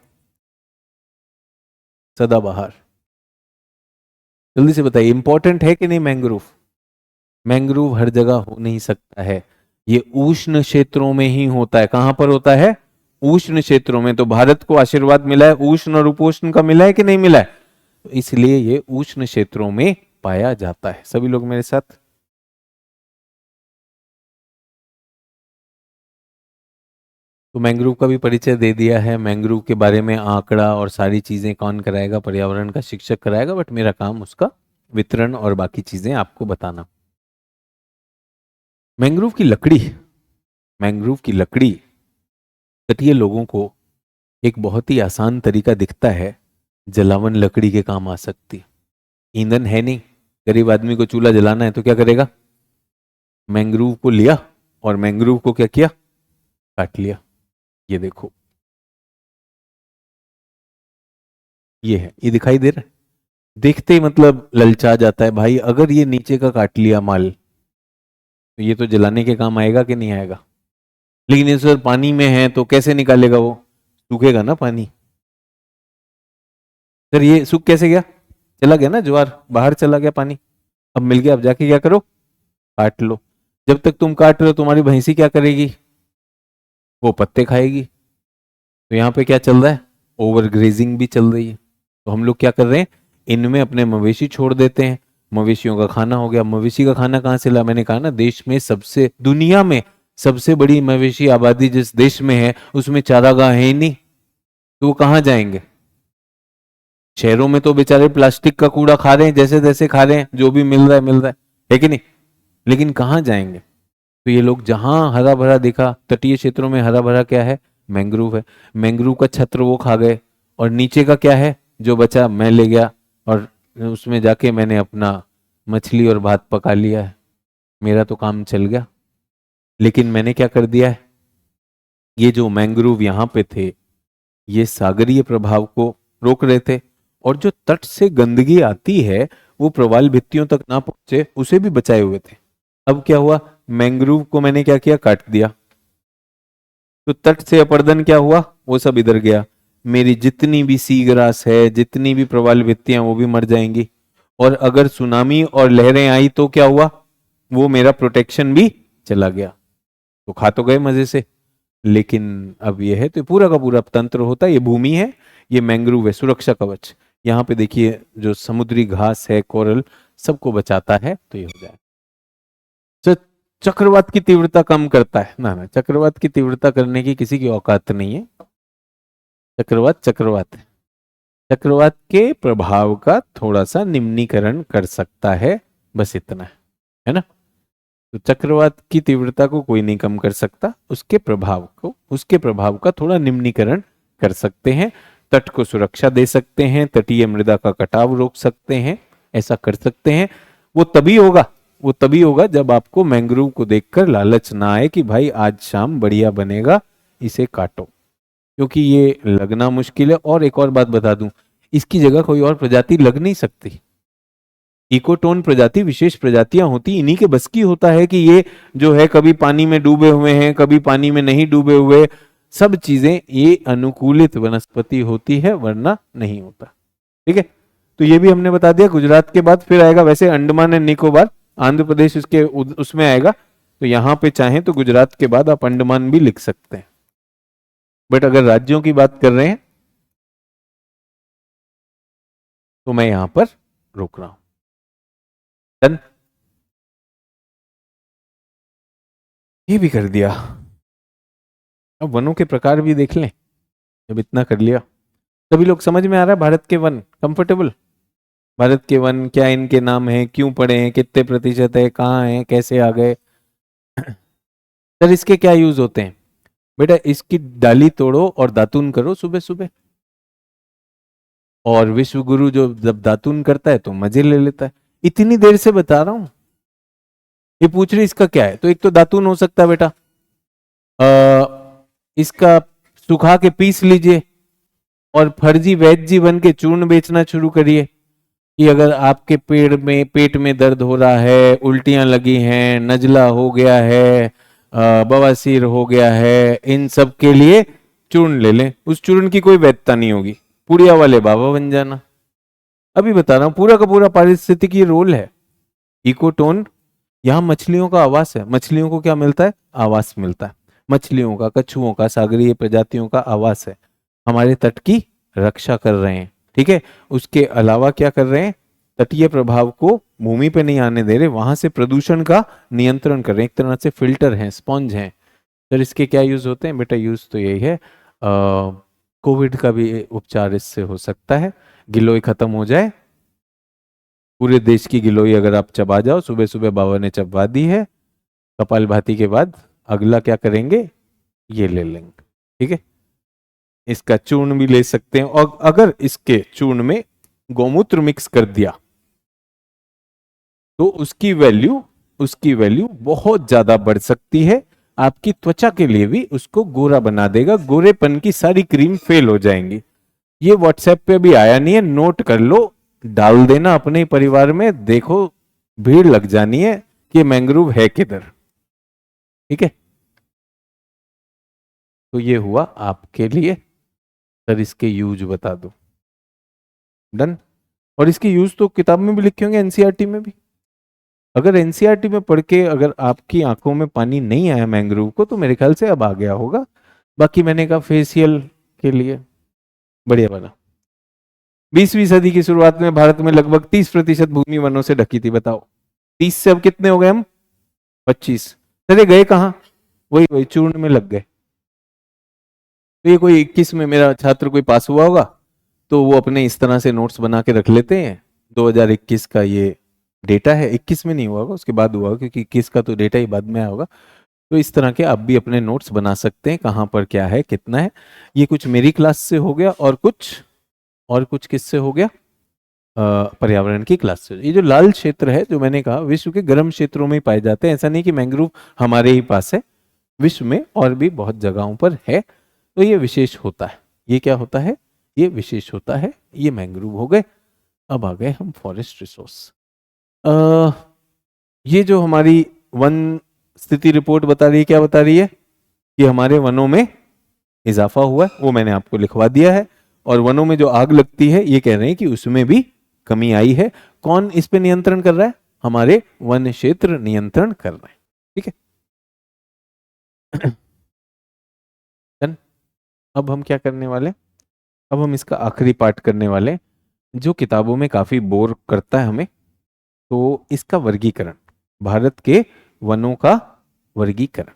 सदाबहार। जल्दी से बताइए, इंपॉर्टेंट है कि नहीं मैंग्रोव। मैंग्रोव हर जगह हो नहीं सकता है, ये उष्ण क्षेत्रों में ही होता है। कहां पर होता है, उष्ण क्षेत्रों में। तो भारत को आशीर्वाद मिला है उष्ण और उपोष्ण का, मिला है कि नहीं मिला है, तो इसलिए ये उष्ण क्षेत्रों में पाया जाता है। सभी लोग मेरे साथ। तो मैंग्रोव का भी परिचय दे दिया है। मैंग्रोव के बारे में आंकड़ा और सारी चीजें कौन कराएगा, पर्यावरण का शिक्षक कराएगा, बट मेरा काम उसका वितरण और बाकी चीजें आपको बताना। मैंग्रोव की लकड़ी, मैंग्रोव की लकड़ी तटीय लोगों को एक बहुत ही आसान तरीका दिखता है, जलावन लकड़ी के काम आ सकती है। ईंधन है नहीं, गरीब आदमी को चूल्हा जलाना है तो क्या करेगा, मैंग्रोव को लिया और मैंग्रोव को क्या किया, काट लिया। ये देखो, ये है, ये दिखाई दे रहा है, देखते ही मतलब ललचा जाता है भाई। अगर ये नीचे का काट लिया माल तो ये तो जलाने के काम आएगा कि नहीं आएगा। लेकिन ये सर पानी में है तो कैसे निकालेगा, वो सूखेगा ना पानी। सर ये सूख कैसे गया, चला गया ना ज्वार, बाहर चला गया पानी, अब मिल गया, अब जाके क्या करो, काट लो। जब तक तुम काट रहे हो तुम्हारी भैंसी क्या करेगी, वो पत्ते खाएगी। तो यहाँ पे क्या चल रहा है, ओवर ग्रेजिंग भी चल रही है। तो हम लोग क्या कर रहे हैं, इनमें अपने मवेशी छोड़ देते हैं, मवेशियों का खाना हो गया। मवेशी का खाना कहाँ से ला, मैंने कहा ना, देश में सबसे, दुनिया में सबसे बड़ी मवेशी आबादी जिस देश में है उसमें चारागाह है ही नहीं, तो वो कहाँ जाएंगे। शहरों में तो बेचारे प्लास्टिक का कूड़ा खा रहे हैं, जैसे तैसे खा रहे हैं, जो भी मिल रहा है मिल रहा है कि नहीं। लेकिन कहाँ जाएंगे, तो ये लोग जहां हरा भरा दिखा, तटीय क्षेत्रों में हरा भरा क्या है, मैंग्रोव है। मैंग्रोव का छत्र वो खा गए, और नीचे का क्या है जो बचा, मैं ले गया और उसमें जाके मैंने अपना मछली और भात पका लिया है, मेरा तो काम चल गया। लेकिन मैंने क्या कर दिया है, ये जो मैंग्रोव यहाँ पे थे ये सागरीय प्रभाव को रोक रहे थे, और जो तट से गंदगी आती है वो प्रवाल भित्तियों तक ना पहुंचे उसे भी बचाए हुए थे। अब क्या हुआ, मैंग्रोव को मैंने क्या किया, काट दिया, तो तट से अपर्दन क्या हुआ, वो सब इधर गया। मेरी जितनी भी सी ग्रास है, जितनी भी प्रवाल भित्तियां, वो भी मर जाएंगी। और अगर सुनामी और लहरें आई तो क्या हुआ, वो मेरा प्रोटेक्शन भी चला गया। तो खा तो गए मजे से, लेकिन अब ये है तो पूरा का पूरा तंत्र होता है, ये भूमि है, ये मैंग्रोव है, सुरक्षा कवच। यहाँ पे देखिए जो समुद्री घास है, कोरल, सबको बचाता है। तो ये हो जाए, चक्रवात की तीव्रता कम करता है ना, ना चक्रवात की तीव्रता करने की किसी की औकात नहीं है। चक्रवात चक्रवात है, चक्रवात के प्रभाव का थोड़ा सा निम्नीकरण कर सकता है, बस इतना है ना। तो चक्रवात की तीव्रता को कोई नहीं कम कर सकता, उसके प्रभाव का थोड़ा निम्नीकरण कर सकते हैं, तट को सुरक्षा दे सकते हैं, तटीय मृदा का कटाव रोक सकते हैं, ऐसा कर सकते हैं। वो तभी होगा जब आपको मैंग्रोव को देखकर लालच ना आए कि भाई आज शाम बढ़िया बनेगा, इसे काटो, क्योंकि ये लगना मुश्किल है। और एक और बात बता दूं, इसकी जगह कोई और प्रजाति लग नहीं सकती। इकोटोन प्रजाति विशेष प्रजातियां होती, इन्हीं के बस की होता है कि ये जो है कभी पानी में डूबे हुए हैं, कभी पानी में नहीं डूबे हुए, सब चीजें ये अनुकूलित वनस्पति होती है, वरना नहीं होता। ठीक है, तो ये भी हमने बता दिया। गुजरात के बाद फिर आएगा वैसे अंडमान एंड निकोबार, आंध्र प्रदेश उसके उसमें आएगा। तो यहां पे चाहें तो गुजरात के बाद आप अंडमान भी लिख सकते हैं, बट अगर राज्यों की बात कर रहे हैं तो मैं यहां पर रोक रहा हूं। डन, ये भी कर दिया। अब वनों के प्रकार भी देख लें, जब इतना कर लिया। सभी लोग समझ में आ रहा है भारत के वन, कंफर्टेबल? भारत के वन क्या इनके नाम है, क्यों पड़े हैं, कितने प्रतिशत है, कहाँ है, कैसे आ गए? सर इसके क्या यूज होते हैं? बेटा इसकी डाली तोड़ो और दातून करो सुबह सुबह, और विश्व गुरु जो जब दातून करता है तो मजे ले लेता है। इतनी देर से बता रहा हूं, ये पूछ रही इसका क्या है, तो एक तो दातून हो सकता है बेटा, इसका सुखा के पीस लीजिए और फर्जी वैद्य बन के चूर्ण बेचना शुरू करिए कि अगर आपके पेट में दर्द हो रहा है, उल्टियां लगी हैं, नजला हो गया है, बवासीर हो गया है, इन सब के लिए चूर्ण ले लें। उस चूर्ण की कोई वैधता नहीं होगी, पुड़िया वाले बाबा बन जाना। अभी बता रहा हूं, पूरा का पूरा पारिस्थितिकी रोल है। इकोटोन, यहाँ मछलियों का आवास है। मछलियों को क्या मिलता है? आवास मिलता है। मछलियों का, कछुओं का, सागरीय प्रजातियों का आवास है, हमारे तट की रक्षा कर रहे हैं। ठीक है, उसके अलावा क्या कर रहे हैं? तटीय प्रभाव को भूमि पे नहीं आने दे रहे, वहां से प्रदूषण का नियंत्रण कर रहे हैं, एक तरह से फिल्टर हैं, स्पॉन्ज हैं। सर इसके क्या यूज होते हैं? बेटा यूज तो यही है, कोविड का भी उपचार इससे हो सकता है। गिलोय खत्म हो जाए, पूरे देश की गिलोय अगर आप चबा जाओ, सुबह सुबह बाबा ने चबा दी है, कपालभाति के बाद अगला क्या करेंगे? ये ले लेंगे। ठीक है, इसका चूर्ण भी ले सकते हैं, और अगर इसके चूर्ण में गौमूत्र मिक्स कर दिया तो उसकी वैल्यू बहुत ज्यादा बढ़ सकती है। आपकी त्वचा के लिए भी उसको गोरा बना देगा, गोरेपन की सारी क्रीम फेल हो जाएंगी। ये व्हाट्सएप पे भी आया नहीं है, नोट कर लो, डाल देना अपने परिवार में, देखो भीड़ लग जानी है कि मैंग्रोव है किधर। ठीक है, तो ये हुआ आपके लिए। सर इसके यूज बता दो। डन। और इसके यूज तो किताब में भी लिखे होंगे, एनसीईआरटी में भी। अगर एनसीईआरटी में पढ़ के अगर आपकी आंखों में पानी नहीं आया मैंग्रोव को, तो मेरे ख्याल से अब आ गया होगा। बाकी मैंने कहा फेशियल के लिए बढ़िया बना। 20वीं सदी की शुरुआत में भारत में लगभग 30% भूमि वनों से ढकी थी। बताओ 30 से अब कितने हो गए हम? 25। चले गए कहाँ? वही वही चूर्ण में लग गए। तो ये कोई 21 में मेरा छात्र कोई पास हुआ होगा, तो वो अपने इस तरह से नोट्स बना के रख लेते हैं। 2021 का ये डेटा है, 21 में नहीं हुआ होगा, उसके बाद हुआ होगा, क्योंकि 21 का तो डेटा ही बाद में आया होगा। तो इस तरह के आप भी अपने नोट्स बना सकते हैं, कहाँ पर क्या है, कितना है। ये कुछ मेरी क्लास से हो गया, और कुछ किससे हो गया? पर्यावरण की क्लास से। ये जो लाल क्षेत्र है, जो मैंने कहा विश्व के गर्म क्षेत्रों में ही पाए जाते हैं। ऐसा नहीं कि मैंग्रोव हमारे ही पास है, विश्व में और भी बहुत जगहों पर है। तो ये विशेष होता है। ये क्या होता है? ये विशेष होता है। ये मैंग्रोव हो गए। अब आ गए हम फॉरेस्ट रिसोर्स। ये जो हमारी वन स्थिति रिपोर्ट बता रही है, क्या बता रही है? कि हमारे वनों में इजाफा हुआ है, वो मैंने आपको लिखवा दिया है। और वनों में जो आग लगती है, ये कह रहे हैं कि उसमें भी कमी आई है। कौन इस पे नियंत्रण कर रहा है? हमारे वन क्षेत्र नियंत्रण कर रहे हैं। ठीक है। डन। अब हम क्या करने वाले? अब हम इसका आखिरी पार्ट करने वाले, जो किताबों में काफी बोर करता है हमें। तो इसका वर्गीकरण, भारत के वनों का वर्गीकरण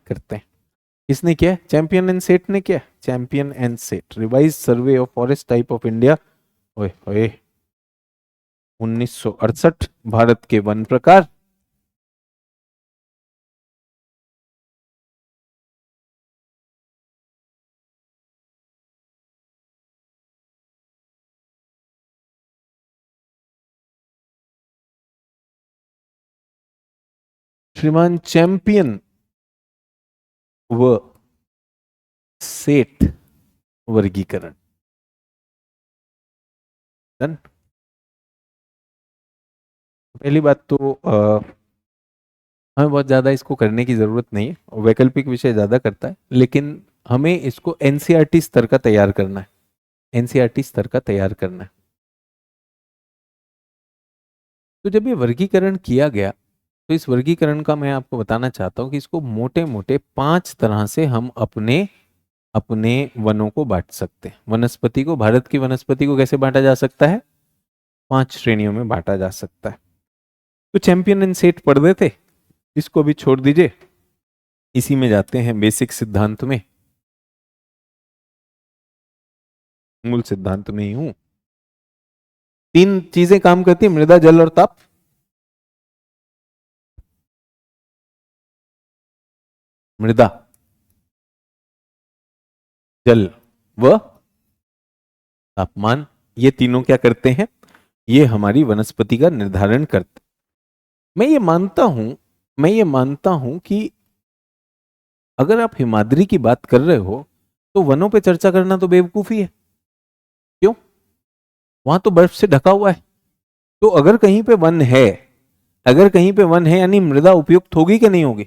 करते हैं। किसने किया? चैंपियन एंड सेठ ने किया। चैंपियन एंड सेठ, revise survey of forest type of India, ओए ओए, 1968। भारत के वन प्रकार। श्रीमान चैंपियन व सेठ वर्गीकरण। डन। पहली बात तो हमें बहुत ज़्यादा इसको करने की ज़रूरत नहीं है, और वैकल्पिक विषय ज़्यादा करता है, लेकिन हमें इसको एनसीईआरटी स्तर का तैयार करना है, एनसीईआरटी स्तर का तैयार करना है। तो जब ये वर्गीकरण किया गया, तो इस वर्गीकरण का मैं आपको बताना चाहता हूं कि इसको मोटे मोटे 5 तरह से हम अपने अपने वनों को बांट सकते हैं। वनस्पति को, भारत की वनस्पति को कैसे बांटा जा सकता है? 5 श्रेणियों में बांटा जा सकता है। तो चैंपियन एंड सेट पढ़ देते, इसको भी छोड़ दीजिए, इसी में जाते हैं बेसिक सिद्धांत में। मूल सिद्धांत में ही हूं। 3 चीजें काम करती है, मृदा, जल और ताप। मृदा, जल व तापमान, ये तीनों क्या करते हैं? ये हमारी वनस्पति का निर्धारण करते। मैं ये मानता हूं कि अगर आप हिमाद्री की बात कर रहे हो तो वनों पे चर्चा करना तो बेवकूफी है। क्यों? वहां तो बर्फ से ढका हुआ है। तो अगर कहीं पे वन है, अगर कहीं पे वन है यानी मृदा उपयुक्त होगी कि नहीं होगी?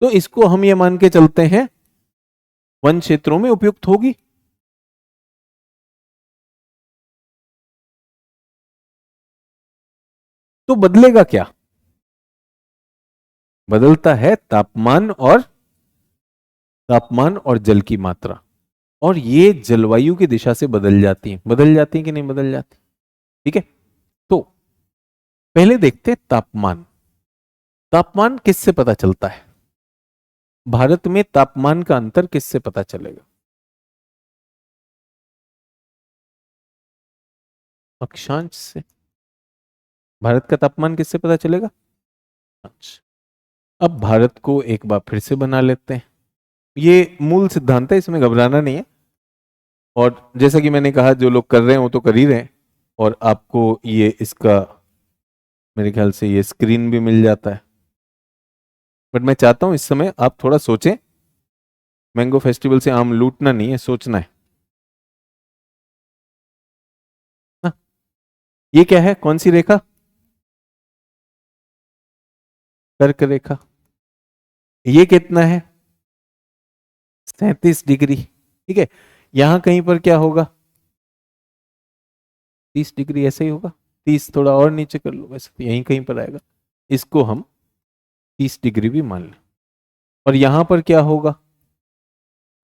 तो इसको हम ये मान के चलते हैं वन क्षेत्रों में उपयुक्त होगी। तो बदलेगा क्या? बदलता है तापमान और जल की मात्रा, और ये जलवायु की दिशा से बदल जाती है कि नहीं बदल जाती? ठीक है। तो पहले देखते हैं तापमान। तापमान किससे पता चलता है? भारत में तापमान का अंतर किससे पता चलेगा? अक्षांश से। भारत का तापमान किससे पता चलेगा? अच्छा, अब भारत को एक बार फिर से बना लेते हैं। ये मूल सिद्धांत है, इसमें घबराना नहीं है। और जैसा कि मैंने कहा, जो लोग कर रहे हैं वो तो कर ही रहे हैं, और आपको ये इसका मेरे ख्याल से ये स्क्रीन भी मिल जाता है। बट मैं चाहता हूं इस समय आप थोड़ा सोचें। मैंगो फेस्टिवल से आम लूटना नहीं है, सोचना है ना। ये क्या है? कौन सी रेखा? कर्क रेखा। ये कितना है? 37 डिग्री। ठीक है। यहां कहीं पर क्या होगा? 30 डिग्री, ऐसे ही होगा। 30 थोड़ा और नीचे कर लो, वैसे तो यहीं कहीं पर आएगा। इसको हम 30 डिग्री भी मान लें। और यहां पर क्या होगा?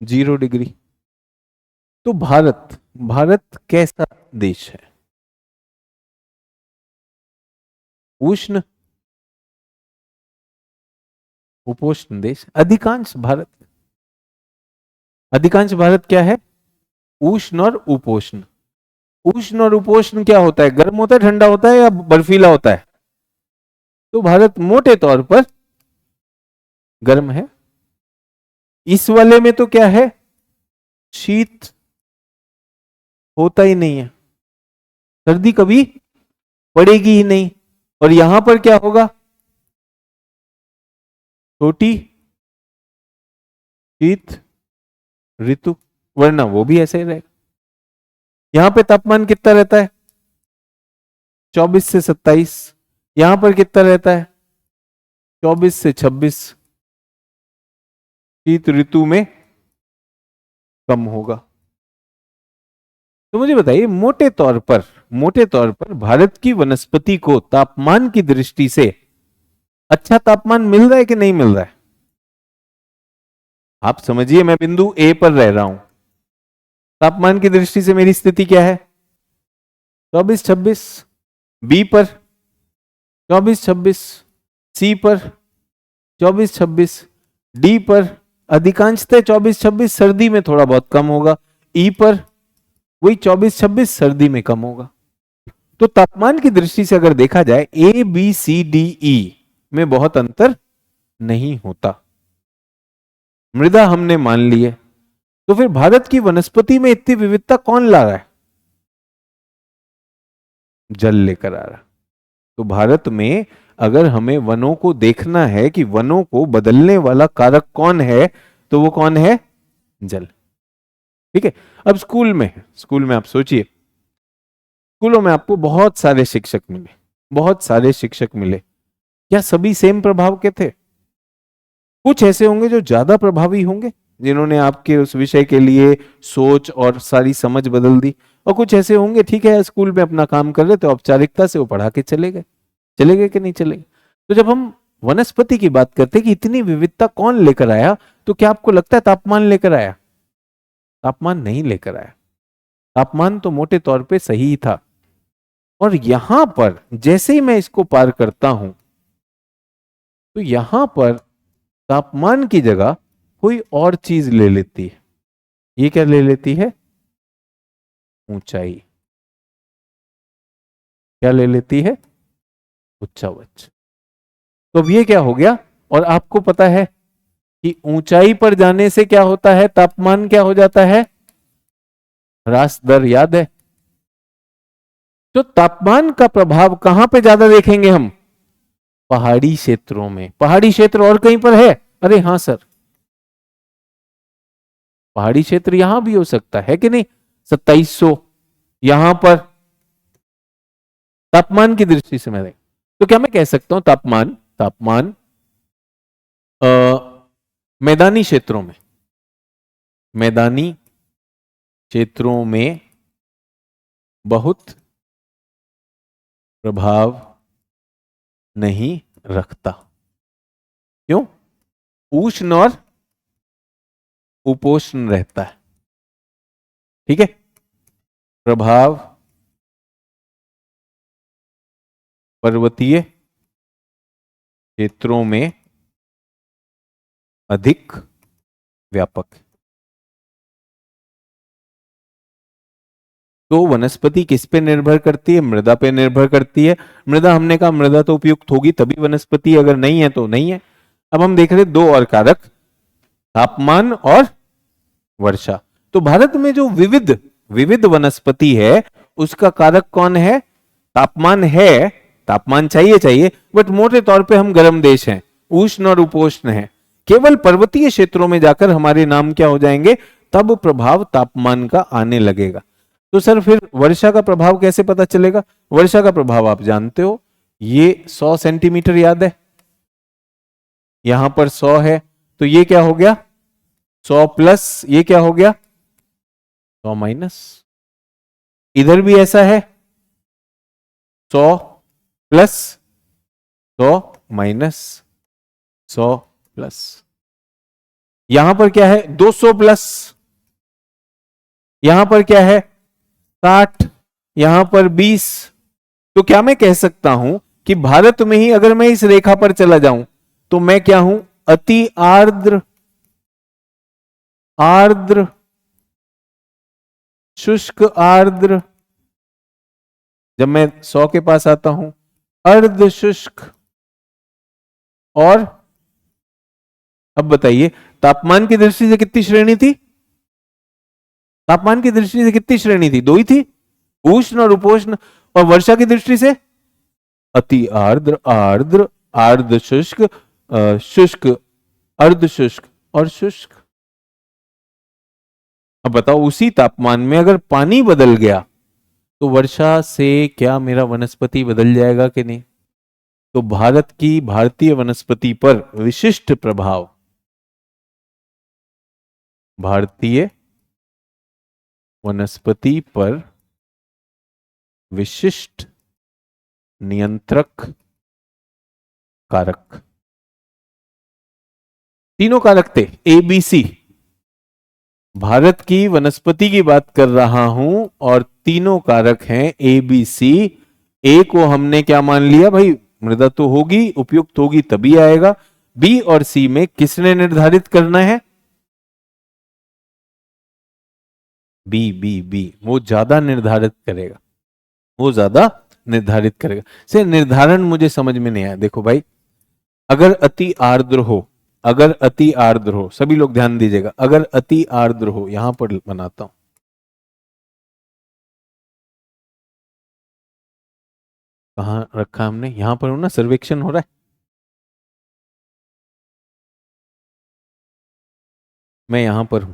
0 डिग्री। तो भारत भारत कैसा देश है? उष्ण उपोष्ण देश। अधिकांश भारत क्या है? उष्ण और उपोष्ण। उष्ण और उपोष्ण क्या होता है? गर्म होता है, ठंडा होता है, या बर्फीला होता है? तो भारत मोटे तौर पर गर्म है। इस वाले में तो क्या है? शीत होता ही नहीं है, सर्दी कभी पड़ेगी ही नहीं। और यहां पर क्या होगा? छोटी शीत ऋतु, वरना वो भी ऐसे ही रहेगा। यहां पे तापमान कितना रहता है? 24 से 27। यहां पर कितना रहता है? 24 से 26। शीत ऋतु में कम होगा। तो मुझे बताइए, मोटे तौर पर भारत की वनस्पति को तापमान की दृष्टि से अच्छा तापमान मिल रहा है कि नहीं मिल रहा है? आप समझिए, मैं बिंदु ए पर रह रहा हूं। तापमान की दृष्टि से मेरी स्थिति क्या है? 24-26। बी पर 24-26। सी पर 24-26। डी पर अधिकांशतः 24-26, सर्दी में थोड़ा बहुत कम होगा। ई पर वही 24-26, सर्दी में कम होगा। तो तापमान की दृष्टि से अगर देखा जाए, A B C D E में बहुत अंतर नहीं होता। मृदा हमने मान ली है। तो फिर भारत की वनस्पति में इतनी विविधता कौन ला रहा है? जल लेकर आ रहा। तो भारत में अगर हमें वनों को देखना है कि वनों को बदलने वाला कारक कौन है, तो वो कौन है? जल। ठीक है। अब स्कूल में आप सोचिए, स्कूलों में आपको बहुत सारे शिक्षक मिले, बहुत सारे शिक्षक मिले, क्या सभी सेम प्रभाव के थे? कुछ ऐसे होंगे जो ज्यादा प्रभावी होंगे, जिन्होंने आपके उस विषय के लिए सोच और सारी समझ बदल दी, और कुछ ऐसे होंगे ठीक है स्कूल में अपना काम कर रहे थे, औपचारिकता से वो पढ़ा के चले गए। चले गए कि नहीं चले गए? तो जब हम वनस्पति की बात करते हैं कि इतनी विविधता कौन लेकर आया, तो क्या आपको लगता है तापमान लेकर आया? तापमान नहीं लेकर आया। तापमान तो मोटे तौर पे सही ही था। और यहां पर जैसे ही मैं इसको पार करता हूं, तो यहां पर तापमान की जगह कोई और चीज ले लेती है। ये क्या ले लेती है? ऊंचाई। क्या ले लेती है? उच्चावच। तो अब ये क्या हो गया? और आपको पता है कि ऊंचाई पर जाने से क्या होता है? तापमान क्या हो जाता है? ह्रास दर याद है? तो तापमान का प्रभाव कहां पे ज्यादा देखेंगे हम? पहाड़ी क्षेत्रों में। पहाड़ी क्षेत्र और कहीं पर है? अरे हां सर, पहाड़ी क्षेत्र यहां भी हो सकता है कि नहीं? 2700 यहां पर तापमान की दृष्टि से मैं तो क्या मैं कह सकता हूं तापमान तापमान अ, मैदानी क्षेत्रों में, मैदानी क्षेत्रों में बहुत प्रभाव नहीं रखता। क्यों? उष्ण और उपोष्ण रहता है। ठीक है, प्रभाव पर्वतीय क्षेत्रों में अधिक व्यापक है। तो वनस्पति किस पे निर्भर करती है? मृदा पे निर्भर करती है। मृदा, हमने कहा मृदा तो उपयुक्त होगी तभी वनस्पति, अगर नहीं है तो नहीं है। अब हम देख रहे दो और कारक, तापमान और वर्षा। तो भारत में जो विविध विविध वनस्पति है उसका कारक कौन है? तापमान है। तापमान चाहिए चाहिए, बट मोटे तौर पे हम गर्म देश हैं, उष्ण और उपोष्ण हैं। केवल पर्वतीय क्षेत्रों में जाकर हमारे नाम क्या हो जाएंगे? तब प्रभाव तापमान का आने लगेगा। तो सर फिर वर्षा का प्रभाव कैसे पता चलेगा? वर्षा का प्रभाव आप जानते हो, ये 100 सेंटीमीटर याद है, यहां पर 100 है, तो ये क्या हो गया? 100 प्लस, ये क्या हो गया? 100 माइनस। इधर भी ऐसा है, 100 प्लस 100 माइनस 100 प्लस। यहां पर क्या है? 200 प्लस। यहां पर क्या है? 60। यहां पर 20। तो क्या मैं कह सकता हूं कि भारत में ही अगर मैं इस रेखा पर चला जाऊं तो मैं क्या हूं? अति आर्द्र, आर्द्र, शुष्क आर्द्र। जब मैं 100 के पास आता हूं, अर्ध शुष्क। और अब बताइए तापमान की दृष्टि से कितनी श्रेणी थी? तापमान की दृष्टि से कितनी श्रेणी थी? दो ही थी, उष्ण और उपोष्ण। और वर्षा की दृष्टि से अति आर्द्र, आर्द्र, आर्द्र शुष्क, शुष्क, अर्ध शुष्क और शुष्क। अब बताओ उसी तापमान में अगर पानी बदल गया तो वर्षा से क्या मेरा वनस्पति बदल जाएगा कि नहीं? तो भारत की, भारतीय वनस्पति पर विशिष्ट प्रभाव, भारतीय वनस्पति पर विशिष्ट नियंत्रक कारक, तीनों कारक थे ABC। भारत की वनस्पति की बात कर रहा हूं और तीनों कारक हैं ABC। ए को हमने क्या मान लिया भाई? मृदा तो होगी, उपयुक्त होगी तभी आएगा। बी और सी में किसने निर्धारित करना है? बी, बी, बी, वो ज्यादा निर्धारित करेगा, वो ज्यादा निर्धारित करेगा। से निर्धारण मुझे समझ में नहीं आया। देखो भाई, अगर अति आर्द्र हो, अगर अति आर्द्र हो, सभी लोग ध्यान दीजिएगा, अगर अति आर्द्र हो, यहां पर बनाता हूं, कहां रखा हमने? यहां पर हो ना, सर्वेक्षण हो रहा है, मैं यहां पर हूं।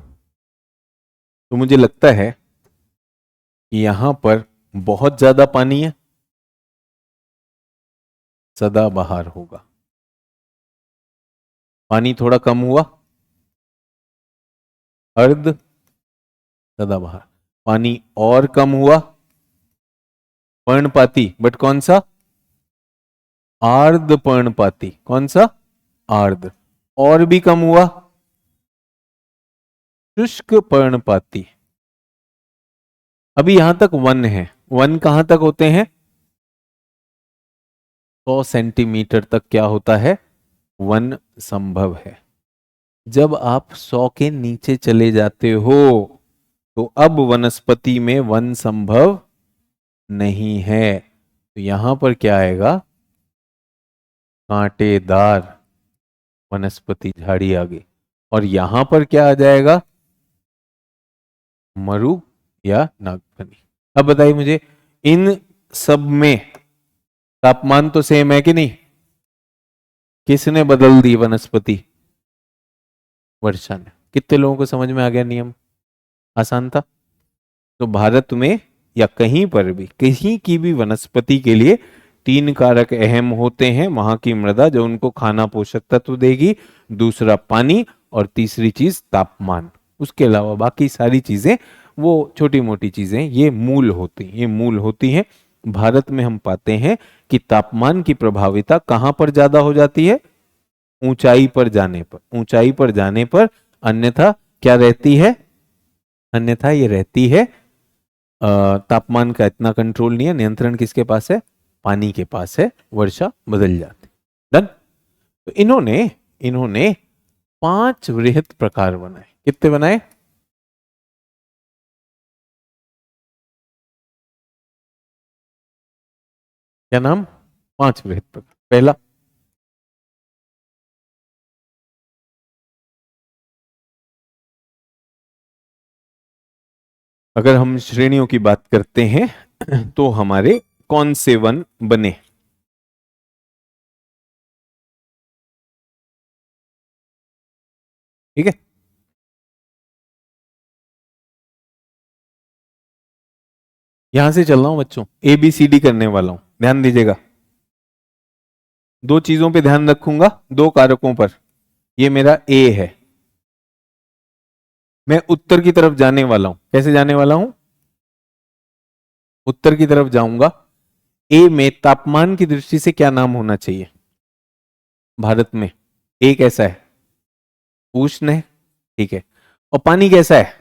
तो मुझे लगता है कि यहां पर बहुत ज्यादा पानी है, सदाबहार होगा। पानी थोड़ा कम हुआ, अर्ध सदाबहार। पानी और कम हुआ, पर्णपाती। बट कौन सा? आर्द्र पर्णपाती। कौन सा? आर्द्र। और भी कम हुआ, शुष्क पर्णपाती। अभी यहां तक वन है। वन कहां तक होते हैं? 100 सेंटीमीटर तक क्या होता है? वन संभव है। जब आप 100 के नीचे चले जाते हो तो अब वनस्पति में वन संभव नहीं है। तो यहां पर क्या आएगा? कांटेदार वनस्पति, झाड़ी आ गई। और यहां पर क्या आ जाएगा? मरु या नागफनी। अब बताइए मुझे, इन सब में तापमान तो सेम है कि नहीं? किसने बदल दी वनस्पति? वर्षा ने। कितने लोगों को समझ में आ गया नियम? आसान था। तो भारत में या कहीं पर भी किसी की भी वनस्पति के लिए 3 कारक अहम होते हैं। वहां की मृदा जो उनको खाना पोषक तत्व देगी, दूसरा पानी, और तीसरी चीज तापमान। उसके अलावा बाकी सारी चीजें वो छोटी मोटी चीजें, ये मूल होती हैं। भारत में हम पाते हैं कि तापमान की प्रभाविता कहां पर ज्यादा हो जाती है? ऊंचाई पर जाने पर। ऊंचाई पर जाने पर, अन्यथा क्या रहती है? अन्यथा ये रहती है तापमान का इतना कंट्रोल नहीं है। नियंत्रण किसके पास है? पानी के पास है। वर्षा बदल जाती। डन। तो इन्होंने 5 वृहत प्रकार बनाए। कितने बनाए? क्या नाम? 5 वृहत प्रकार। पहला, अगर हम श्रेणियों की बात करते हैं तो हमारे कौन से वन बने? ठीक है। यहां से चल रहा हूं बच्चों, ABCD करने वाला हूं, ध्यान दीजिएगा। 2 चीजों पे ध्यान रखूंगा, 2 कारकों पर। ये मेरा A है। मैं उत्तर की तरफ जाने वाला हूं। कैसे जाने वाला हूं? उत्तर की तरफ जाऊंगा। ए में तापमान की दृष्टि से क्या नाम होना चाहिए भारत में? ए कैसा है? उष्ण है। ठीक है। और पानी कैसा है?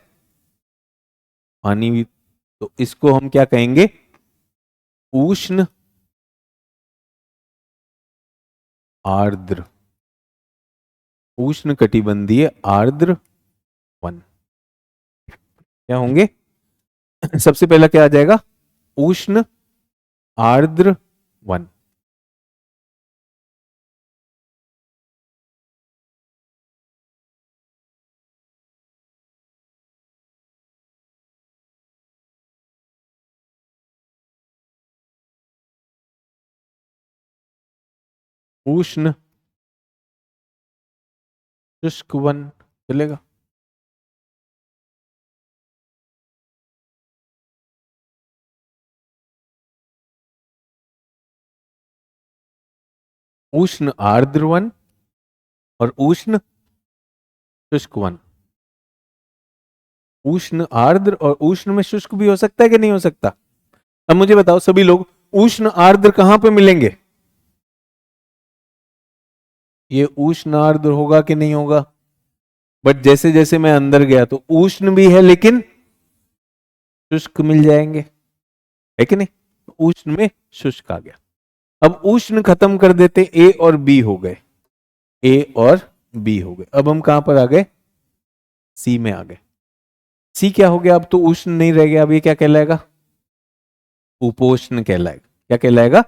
पानी भी। तो इसको हम क्या कहेंगे? उष्ण आर्द्र। उष्ण कटिबंधीय आर्द्र वन क्या होंगे? सबसे पहला क्या आ जाएगा? उष्ण आर्द्र वन। उष्ण शुष्क वन चलेगा। उष्ण आर्द्र वन और उष्ण शुष्क वन। उष्ण आर्द्र और उष्ण में शुष्क भी हो सकता है कि नहीं हो सकता? अब मुझे बताओ सभी लोग, उष्ण आर्द्र कहां पे मिलेंगे? ये उष्ण आर्द्र होगा कि नहीं होगा? बट जैसे जैसे मैं अंदर गया तो उष्ण भी है लेकिन शुष्क मिल जाएंगे, है कि नहीं? उष्ण में शुष्क आ गया। अब उष्ण खत्म कर देते, ए और बी हो गए। ए और बी हो गए। अब हम कहां पर आ गए? सी में आ गए। सी क्या हो गया? अब तो उष्ण नहीं रह गया। अब ये क्या कहलाएगा? उपोष्ण कहलाएगा। क्या कहलाएगा?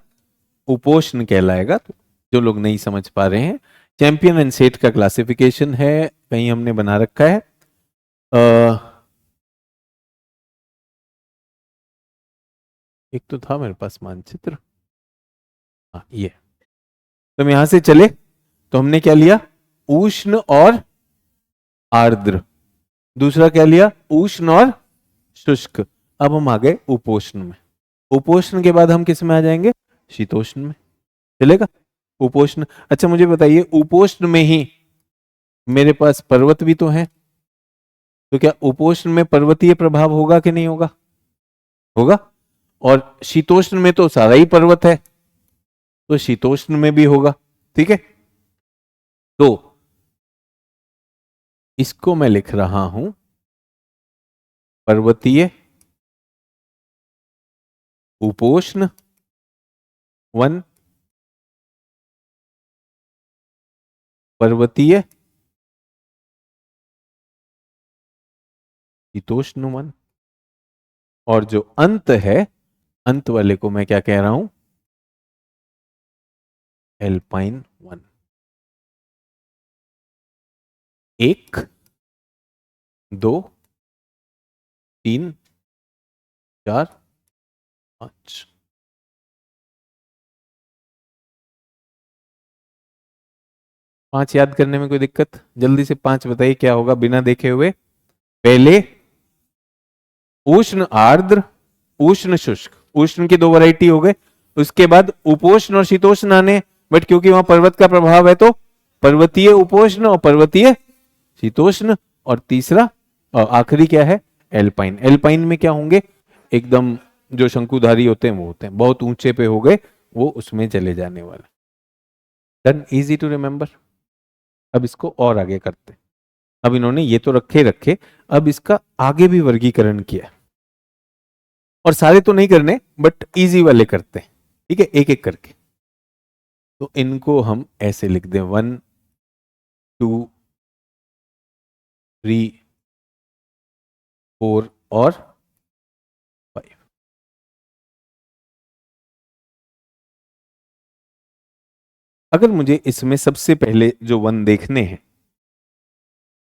उपोष्ण कहलाएगा। तो जो लोग नहीं समझ पा रहे हैं, चैंपियन एंड सेठ का क्लासिफिकेशन है, कहीं हमने बना रखा है। एक तो था मेरे पास मानचित्र, हाँ ये। तो हम यहां से चले तो हमने क्या लिया? उष्ण और आर्द्र। दूसरा क्या लिया? उष्ण और शुष्क। अब हम आ गए उपोष्ण में। उपोष्ण के बाद हम किस में आ जाएंगे? शीतोष्ण में। चलेगा? उपोष्ण। अच्छा मुझे बताइए, उपोष्ण में ही मेरे पास पर्वत भी तो है, तो क्या उपोष्ण में पर्वतीय प्रभाव होगा कि नहीं होगा? होगा। और शीतोष्ण में तो सारा ही पर्वत है, तो शीतोष्ण में भी होगा। ठीक है, तो इसको मैं लिख रहा हूं पर्वतीय उपोष्ण वन, पर्वतीय शीतोष्ण वन, और जो अंत है, अंत वाले को मैं क्या कह रहा हूं? Alpine one. 1 2 3 4 5। पांच याद करने में कोई दिक्कत? जल्दी से पांच बताइए क्या होगा बिना देखे हुए। पहले उष्ण आर्द्र, उष्ण शुष्क, उष्ण की दो वैरायटी हो गए। उसके बाद उपोष्ण और शीतोष्ण आने, बट क्योंकि वहां पर्वत का प्रभाव है तो पर्वतीय उपोष्ण और पर्वतीय शीतोष्ण। और तीसरा आखिरी क्या है? एल्पाइन। एल्पाइन में क्या होंगे? एकदम जो शंकुधारी होते हैं वो होते हैं, बहुत ऊंचे पे हो गए वो, उसमें चले जाने वाला। Done, easy to remember. अब इसको और आगे करते हैं। अब इन्होंने ये तो रखे रखे, अब इसका आगे भी वर्गीकरण किया, और सारे तो नहीं करने बट इजी वाले करते हैं। ठीक है, एक एक करके। तो इनको हम ऐसे लिख दें, 1 2 3 4 और 5। अगर मुझे इसमें सबसे पहले जो वन देखने हैं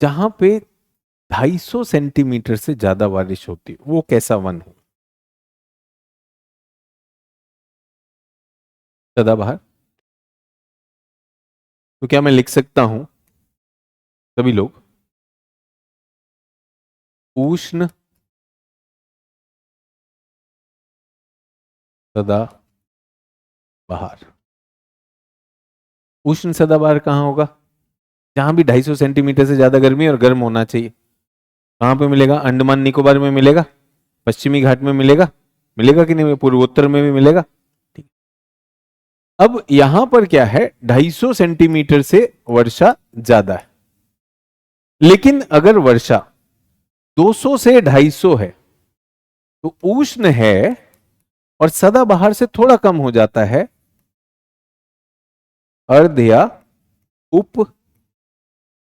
जहां पे 250 सेंटीमीटर से ज्यादा बारिश होती है, वो कैसा वन हो? सदाबहार। तो क्या मैं लिख सकता हूं सभी लोग, उष्ण सदाबहार? उष्ण सदाबहार कहां होगा? जहां भी 250 सेंटीमीटर से ज्यादा गर्मी और गर्म होना चाहिए। कहां पे मिलेगा? अंडमान निकोबार में मिलेगा, पश्चिमी घाट में मिलेगा, मिलेगा कि नहीं? पूर्वोत्तर में भी मिलेगा। ठीक। अब यहां पर क्या है, 250 सेंटीमीटर से वर्षा ज्यादा है, लेकिन अगर वर्षा 200 से 250 है तो उष्ण है, और सदाबहार से थोड़ा कम हो जाता है, अर्ध या उप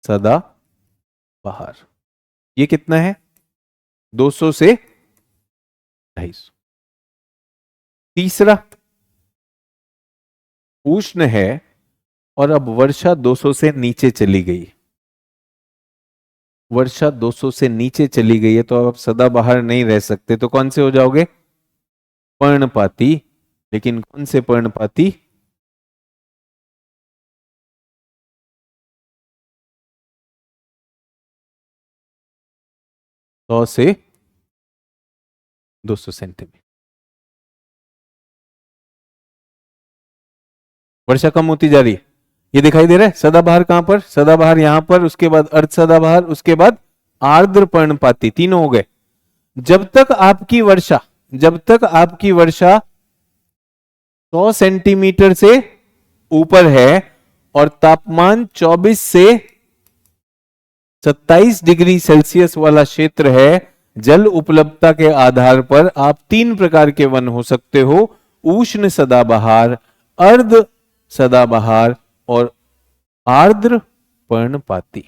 सदाबहार। ये कितना है? 200 से 250। तीसरा उष्ण है और अब वर्षा 200 से नीचे चली गई, वर्षा 200 से नीचे चली गई है, तो अब आप सदाबहार नहीं रह सकते, तो कौन से हो जाओगे? पर्णपाती। लेकिन कौन से पर्णपाती? 100 से 200 सेंटीमीटर। वर्षा कम होती जा रही है, ये दिखाई दे रहा है। सदाबहार कहां पर? सदाबहार यहां पर, उसके बाद अर्ध सदाबहार, उसके बाद आर्द्र पर्णपाती, तीनों हो गए। जब तक आपकी वर्षा, जब तक आपकी वर्षा 100 सेंटीमीटर से ऊपर है और तापमान 24 से 27 डिग्री सेल्सियस वाला क्षेत्र है, जल उपलब्धता के आधार पर आप तीन प्रकार के वन हो सकते हो: उष्ण सदाबहार, अर्ध सदाबहार और आर्द्र पर्णपाती।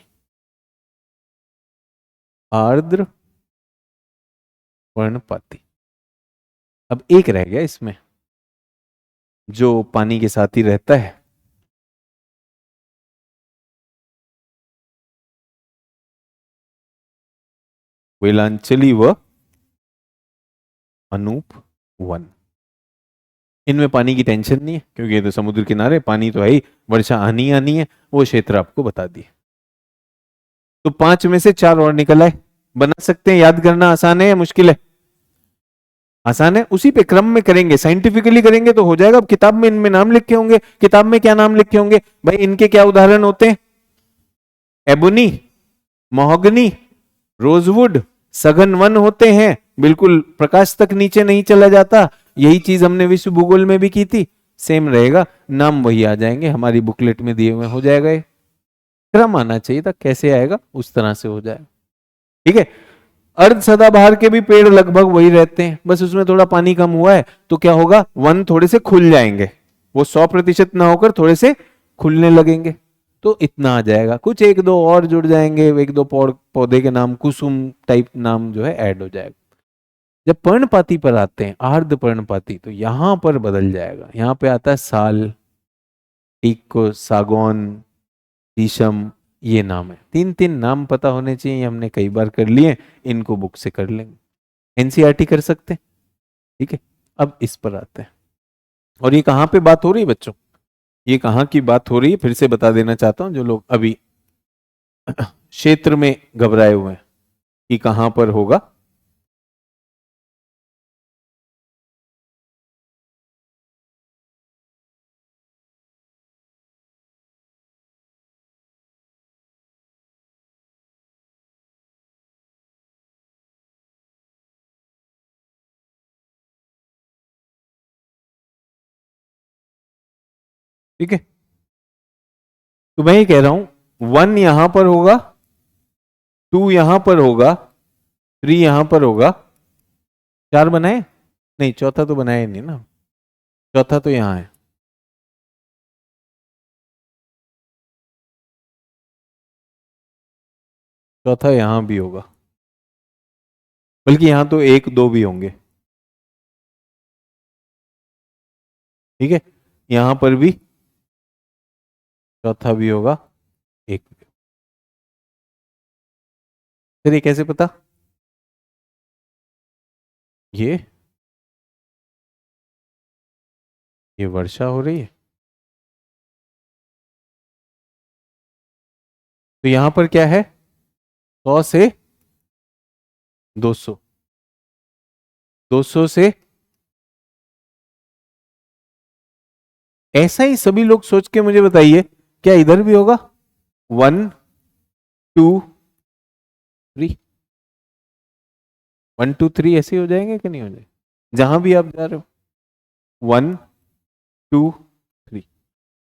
आर्द्र पर्णपाती। अब एक रह गया इसमें, जो पानी के साथ ही रहता है, वेलांचली व अनूप वन। इनमें पानी की टेंशन नहीं है, क्योंकि ये तो समुद्र किनारे, पानी तो है ही, वर्षा आनी आनी है, वो क्षेत्र आपको बता दिए। तो 5 में से 4 और निकल आए। बना सकते हैं? याद करना आसान है या मुश्किल है? आसान है, उसी पे क्रम में करेंगे, साइंटिफिकली करेंगे तो हो जाएगा। अब किताब में इनमें नाम लिखे होंगे, किताब में क्या नाम लिखे होंगे भाई, इनके क्या उदाहरण होते हैं? एबोनी, मोहगनी, रोजवुड, सघन वन होते हैं, बिल्कुल प्रकाश तक नीचे नहीं चला जाता। यही चीज हमने विश्व भूगोल में भी की थी, सेम रहेगा, नाम वही आ जाएंगे, हमारी बुकलेट में दिए हुए हो जाएगा। ये क्रम आना चाहिए था, कैसे आएगा उस तरह से हो जाएगा। ठीक है, अर्ध सदाबहार के भी पेड़ लगभग वही रहते हैं, बस उसमें थोड़ा पानी कम हुआ है तो क्या होगा, वन थोड़े से खुल जाएंगे, वो 100% ना होकर थोड़े से खुलने लगेंगे, तो इतना आ जाएगा। कुछ एक दो और जुड़ जाएंगे, एक दो पौधे के नाम, कुसुम टाइप नाम जो है ऐड हो जाएगा। जब पर्णपाती पर आते हैं, आर्ध पर्णपाती, तो यहां पर बदल जाएगा, यहां पे आता है साल, टीक, सागौन, शीशम, ये नाम है। तीन तीन नाम पता होने चाहिए, हमने कई बार कर लिए, इनको बुक से कर लेंगे, एनसीईआरटी कर सकते हैं। ठीक है, अब इस पर आते हैं, और ये कहां पे बात हो रही है बच्चों, ये कहां की बात हो रही है, फिर से बता देना चाहता हूं जो लोग अभी क्षेत्र में घबराए हुए हैं कि कहां पर होगा। ठीक है, तो मैं ये कह रहा हूं, 1 यहां पर होगा, 2 यहां पर होगा, 3 यहां पर होगा, 4 बनाए नहीं, चौथा तो बनाया नहीं ना, चौथा तो यहां है, चौथा यहां भी होगा, बल्कि यहां तो 1 2 भी होंगे। ठीक है, यहां पर भी चौथा भी होगा, एक भी। फिर ये कैसे पता, ये ये वर्षा हो रही है, तो यहां पर क्या है, 100 से 200, 200 से, ऐसा ही सभी लोग सोच के मुझे बताइए, क्या इधर भी होगा, 1 2 3, 1 2 3 ऐसे हो जाएंगे कि नहीं हो जाएंगे, जहां भी आप जा रहे हो, 1 2 3।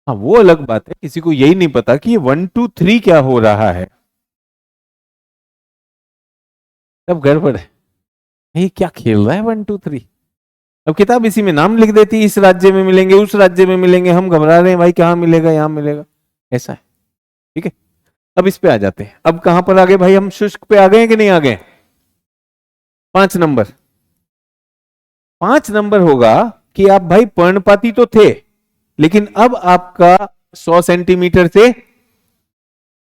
हाँ, वो अलग बात है, किसी को यही नहीं पता कि ये 1 2 3 क्या हो रहा है, तब गड़बड़ है, ये क्या खेल रहा है 1 2 3। अब किताब इसी में नाम लिख देती है, इस राज्य में मिलेंगे, उस राज्य में मिलेंगे, हम घबरा रहे हैं भाई कहां मिलेगा, यहां मिलेगा, ऐसा है। ठीक है, अब इस पे आ जाते हैं, अब कहां पर आ गए भाई, हम शुष्क पे आ गए कि नहीं आ गए, 5 नंबर। 5 नंबर होगा कि आप भाई पर्णपाती तो थे, लेकिन अब आपका 100 सेंटीमीटर से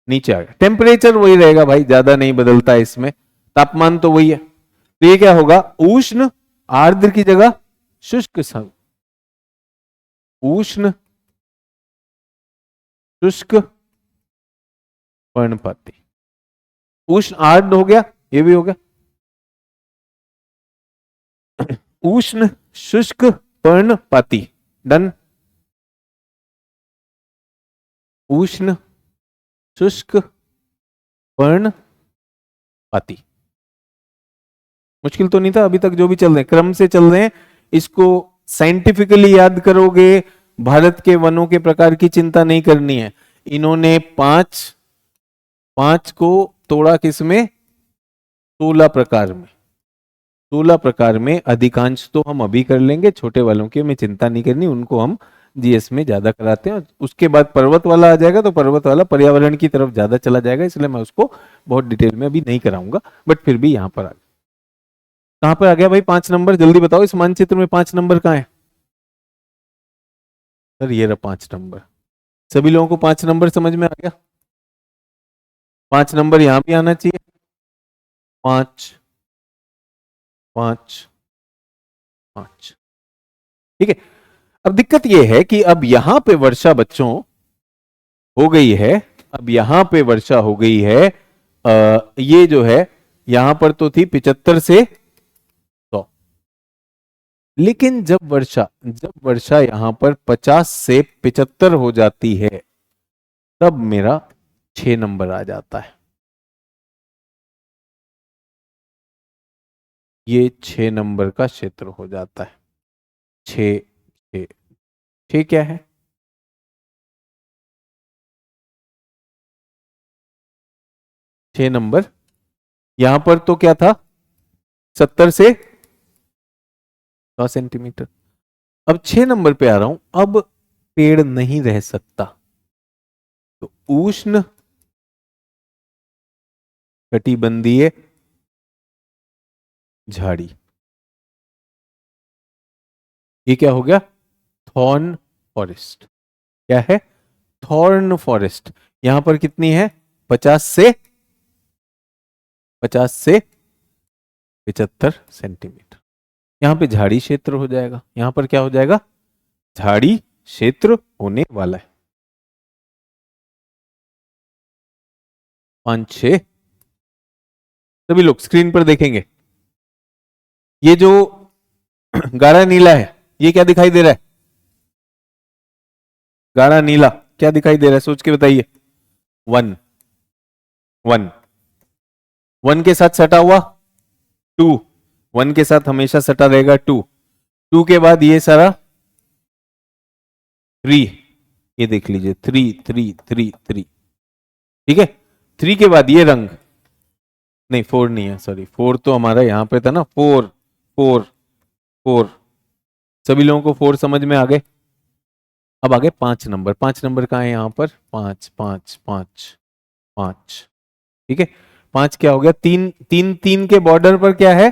नीचे आ गया, टेम्परेचर वही रहेगा भाई, ज्यादा नहीं बदलता है इसमें, तापमान तो वही है, तो ये क्या होगा, उष्ण आर्द्र की जगह शुष्क संग, उष्ण शुष्क पर्णपाती, उष्ण आर्द्र हो गया, ये भी हो गया, उष्ण शुष्क पर्णपाती, डन। उष्ण शुष्क पर्णपाती, मुश्किल तो नहीं था अभी तक, जो भी चल रहे हैं क्रम से चल रहे हैं, इसको साइंटिफिकली याद करोगे, भारत के वनों के प्रकार की चिंता नहीं करनी है। इन्होंने 5 को तोड़ा किसमें, 16 प्रकार में, 16 प्रकार में, अधिकांश तो हम अभी कर लेंगे, छोटे वालों की हमें चिंता नहीं करनी, उनको हम जीएस में ज्यादा कराते हैं, उसके बाद पर्वत वाला आ जाएगा, तो पर्वत वाला पर्यावरण की तरफ ज्यादा चला जाएगा, इसलिए मैं उसको बहुत डिटेल में अभी नहीं कराऊंगा, बट फिर भी यहां पर आ, कहां पर आ गया भाई 5 नंबर, जल्दी बताओ, इस मानचित्र में 5 नंबर कहां है, सर ये रहा 5 नंबर, सभी लोगों को 5 नंबर समझ में आ गया, 5 नंबर यहां भी आना चाहिए, 5 5 5। ठीक है, अब दिक्कत यह है कि अब यहां पे वर्षा बच्चों हो गई है, अब यहां पे वर्षा हो गई है, ये जो है यहां पर तो थी 75 से 100, लेकिन जब वर्षा यहां पर 50 से 75 हो जाती है, तब मेरा 6 नंबर आ जाता है। ये 6 नंबर का क्षेत्र हो जाता है। छ छ छ क्या है? 6 नंबर। यहां पर तो क्या था, 70 से 100 सेंटीमीटर। अब 6 नंबर पे आ रहा हूं। अब पेड़ नहीं रह सकता, तो उष्ण कटिबंधीय झाड़ी, ये क्या हो गया? Thorn forest. क्या है? Thorn forest. यहां पर कितनी है? 50 से 75 सेंटीमीटर। यहां पे झाड़ी क्षेत्र हो जाएगा। यहां पर क्या हो जाएगा? झाड़ी क्षेत्र होने वाला है। 5 6। सभी लोग स्क्रीन पर देखेंगे। ये जो गाढ़ा नीला है, ये क्या दिखाई दे रहा है? गाढ़ा नीला क्या दिखाई दे रहा है? सोच के बताइए। वन। वन। वन के साथ सटा हुआ 2। वन के साथ हमेशा सटा रहेगा 2। 2 के बाद ये सारा 3। ये देख लीजिए 3 3 3 3। ठीक है। 3 के बाद ये रंग, नहीं 4 नहीं है, सॉरी 4 तो हमारा यहां पे था ना। 4 4 4। सभी लोगों को 4 समझ में आ गए? अब आगे 5 नंबर। 5 नंबर कहाँ है? यहां पर 5 5 5 5। ठीक है। 5 क्या हो गया? 3 3 3 के बॉर्डर पर क्या है?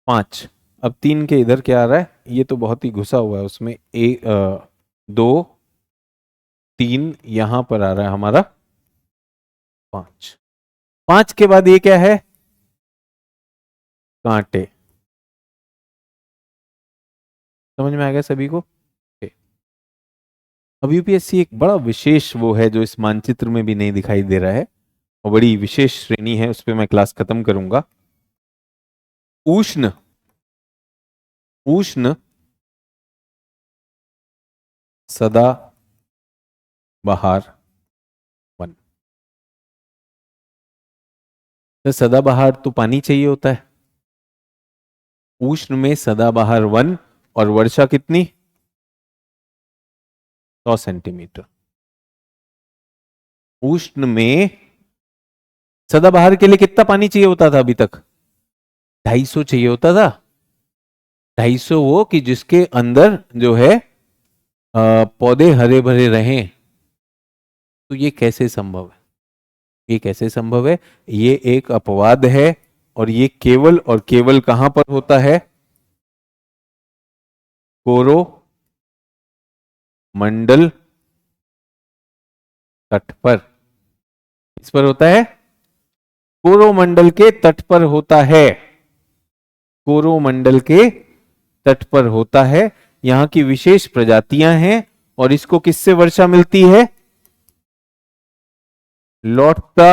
5। अब 3 के इधर क्या आ रहा है? ये तो बहुत ही घुसा हुआ है उसमें। 2 3 यहां पर आ रहा है हमारा 5। 5 के बाद ये क्या है? कांटे। समझ में आ गया सभी को? Okay. अब यूपीएससी एक बड़ा विशेष वो है जो इस मानचित्र में भी नहीं दिखाई दे रहा है, और बड़ी विशेष श्रेणी है, उस पर मैं क्लास खत्म करूंगा। उष्ण उष्ण सदा बहार वन। तो सदाबहार तो पानी चाहिए होता है। उष्ण में सदाबहार वन, और वर्षा कितनी? 100 सेंटीमीटर। उष्ण में सदाबहार के लिए कितना पानी चाहिए होता था अभी तक? 250 चाहिए होता था। 250 वो कि जिसके अंदर जो है पौधे हरे भरे रहें। तो ये कैसे संभव है? ये कैसे संभव है? ये एक अपवाद है, और ये केवल और केवल कहां पर होता है? कोरो मंडल तट पर। इस पर होता है? कोरोमंडल के तट पर होता है। कोरोमंडल के तट पर होता है। यहां की विशेष प्रजातियां हैं, और इसको किससे वर्षा मिलती है? लौटता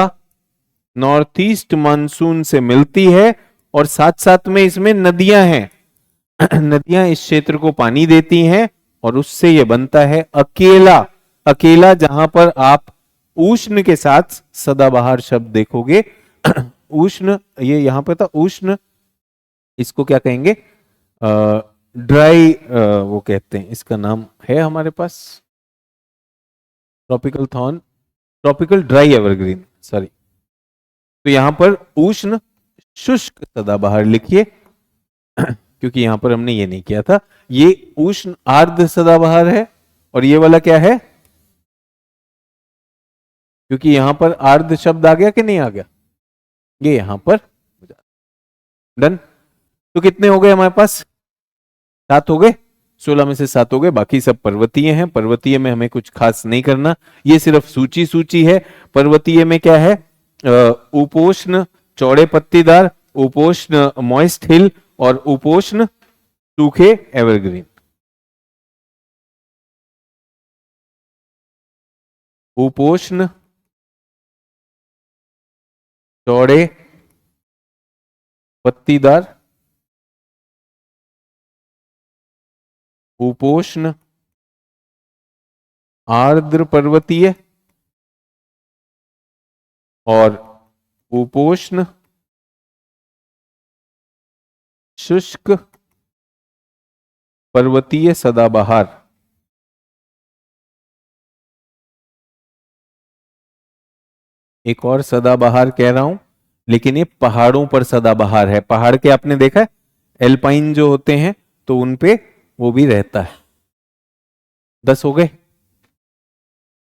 नॉर्थ ईस्ट मानसून से मिलती है, और साथ साथ में इसमें नदियां हैं। नदियां इस क्षेत्र को पानी देती हैं, और उससे यह बनता है अकेला। अकेला जहां पर आप उष्ण के साथ सदाबहार शब्द देखोगे। उष्ण, ये यहां पर था उष्ण, इसको क्या कहेंगे? ड्राई, वो कहते हैं, इसका नाम है हमारे पास tropical thorn, tropical dry evergreen, sorry. तो यहां पर उष्ण शुष्क सदाबहार लिखिए, क्योंकि यहां पर हमने ये नहीं किया था। ये उष्ण आर्द्र सदाबहार है, और ये वाला क्या है? क्योंकि यहां पर आर्द्र शब्द आ गया कि नहीं आ गया? ये यहां पर डन। तो कितने हो गए हमारे पास? 7 हो गए। 16 में से 7 हो गए, बाकी सब पर्वतीय हैं। पर्वतीय में हमें कुछ खास नहीं करना, ये सिर्फ सूची सूची है। पर्वतीय में क्या है? उपोष्ण चौड़े पत्तीदार, उपोष्ण मॉइस्ट हिल, और उपोष्ण सूखे एवरग्रीन। उपोष्ण चौड़े पत्तीदार उपोष्ण आर्द्र पर्वतीय और उपोष्ण शुष्क पर्वतीय सदाबहार। एक और सदाबहार कह रहा हूं, लेकिन ये पहाड़ों पर सदाबहार है। पहाड़ के आपने देखा है एल्पाइन जो होते हैं तो उनपे वो भी रहता है। 10 हो गए।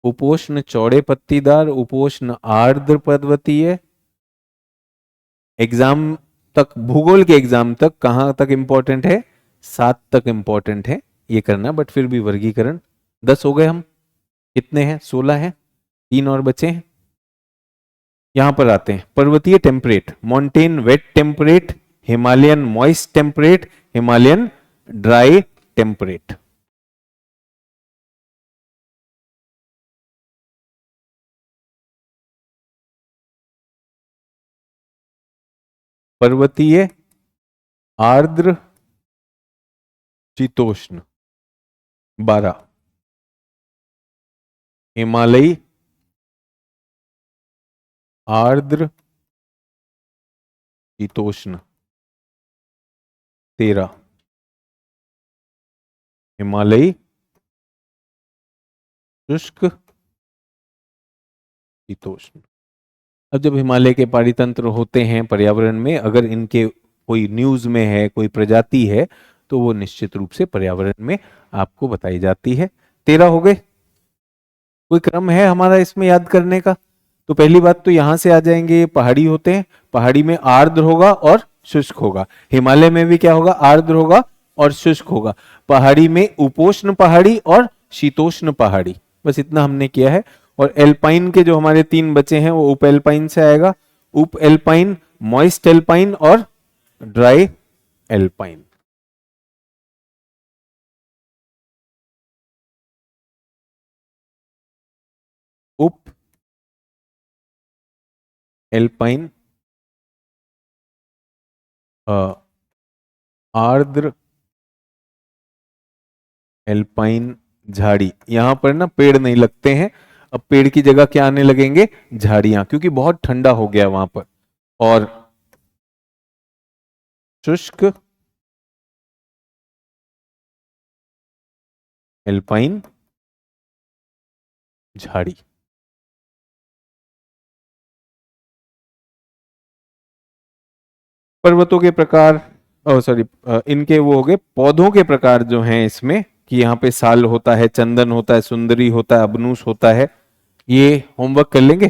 उपोष्ण चौड़े पत्तीदार, उपोष्ण आर्द्र पर्वतीय। एग्जाम तक, भूगोल के एग्जाम तक कहां तक इंपॉर्टेंट है? 7 तक इंपॉर्टेंट है ये करना, बट फिर भी वर्गीकरण। 10 हो गए हम। कितने हैं? 16 हैं। 3 और बचे हैं। यहां पर आते हैं। पर्वतीय temperate, mountain wet temperate, Himalayan moist temperate, Himalayan dry temperate. पर्वतीय आर्द्र शीतोष्ण 12, हिमालयी आर्द्र शीतोष्ण 13, हिमालयी शुष्क शीतोष्ण। अब जब हिमालय के पारितंत्र होते हैं पर्यावरण में, अगर इनके कोई न्यूज में है, कोई प्रजाति है, तो वो निश्चित रूप से पर्यावरण में आपको बताई जाती है। 13 हो गए। कोई क्रम है हमारा इसमें याद करने का? तो पहली बात तो यहां से आ जाएंगे, ये पहाड़ी होते हैं, पहाड़ी में आर्द्र होगा और शुष्क होगा। हिमालय में भी क्या होगा? आर्द्र होगा और शुष्क होगा। पहाड़ी में उपोष्ण पहाड़ी और शीतोष्ण पहाड़ी, बस इतना हमने किया है। और एल्पाइन के जो हमारे 3 बचे हैं वो उप एल्पाइन से आएगा। उप एल्पाइन, मॉइस्ट एल्पाइन और ड्राई एल्पाइन। उप एल्पाइन, आर्द्र एल्पाइन झाड़ी। यहां पर ना पेड़ नहीं लगते हैं, अब पेड़ की जगह क्या आने लगेंगे? झाड़ियां, क्योंकि बहुत ठंडा हो गया वहां पर। और शुष्क एल्पाइन झाड़ी। पर्वतों के प्रकार, सॉरी, इनके वो हो गए। पौधों के प्रकार जो हैं इसमें, कि यहाँ पे साल होता है, चंदन होता है, सुंदरी होता है, अबनूस होता है। ये होमवर्क कर लेंगे,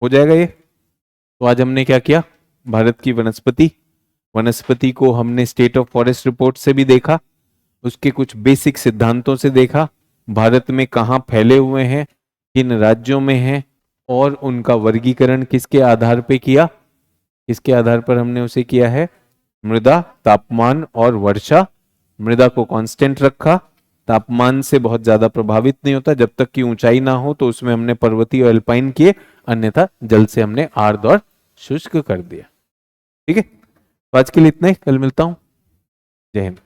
हो जाएगा ये। तो आज हमने क्या किया? भारत की वनस्पति, वनस्पति को हमने स्टेट ऑफ फॉरेस्ट रिपोर्ट से भी देखा, उसके कुछ बेसिक सिद्धांतों से देखा, भारत में कहाँ फैले हुए हैं, किन राज्यों में हैं, और उनका वर्गीकरण किसके आधार पे किया? इसके आधार पर हमने उसे किया है मृदा, तापमान और वर्षा। मृदा को कांस्टेंट रखा, तापमान से बहुत ज्यादा प्रभावित नहीं होता जब तक कि ऊंचाई ना हो, तो उसमें हमने पर्वतीय और अल्पाइन किए, अन्यथा जल से हमने आर्द्र और शुष्क कर दिया। ठीक है, तो आज के लिए इतना ही, कल मिलता हूं। जय हिंद।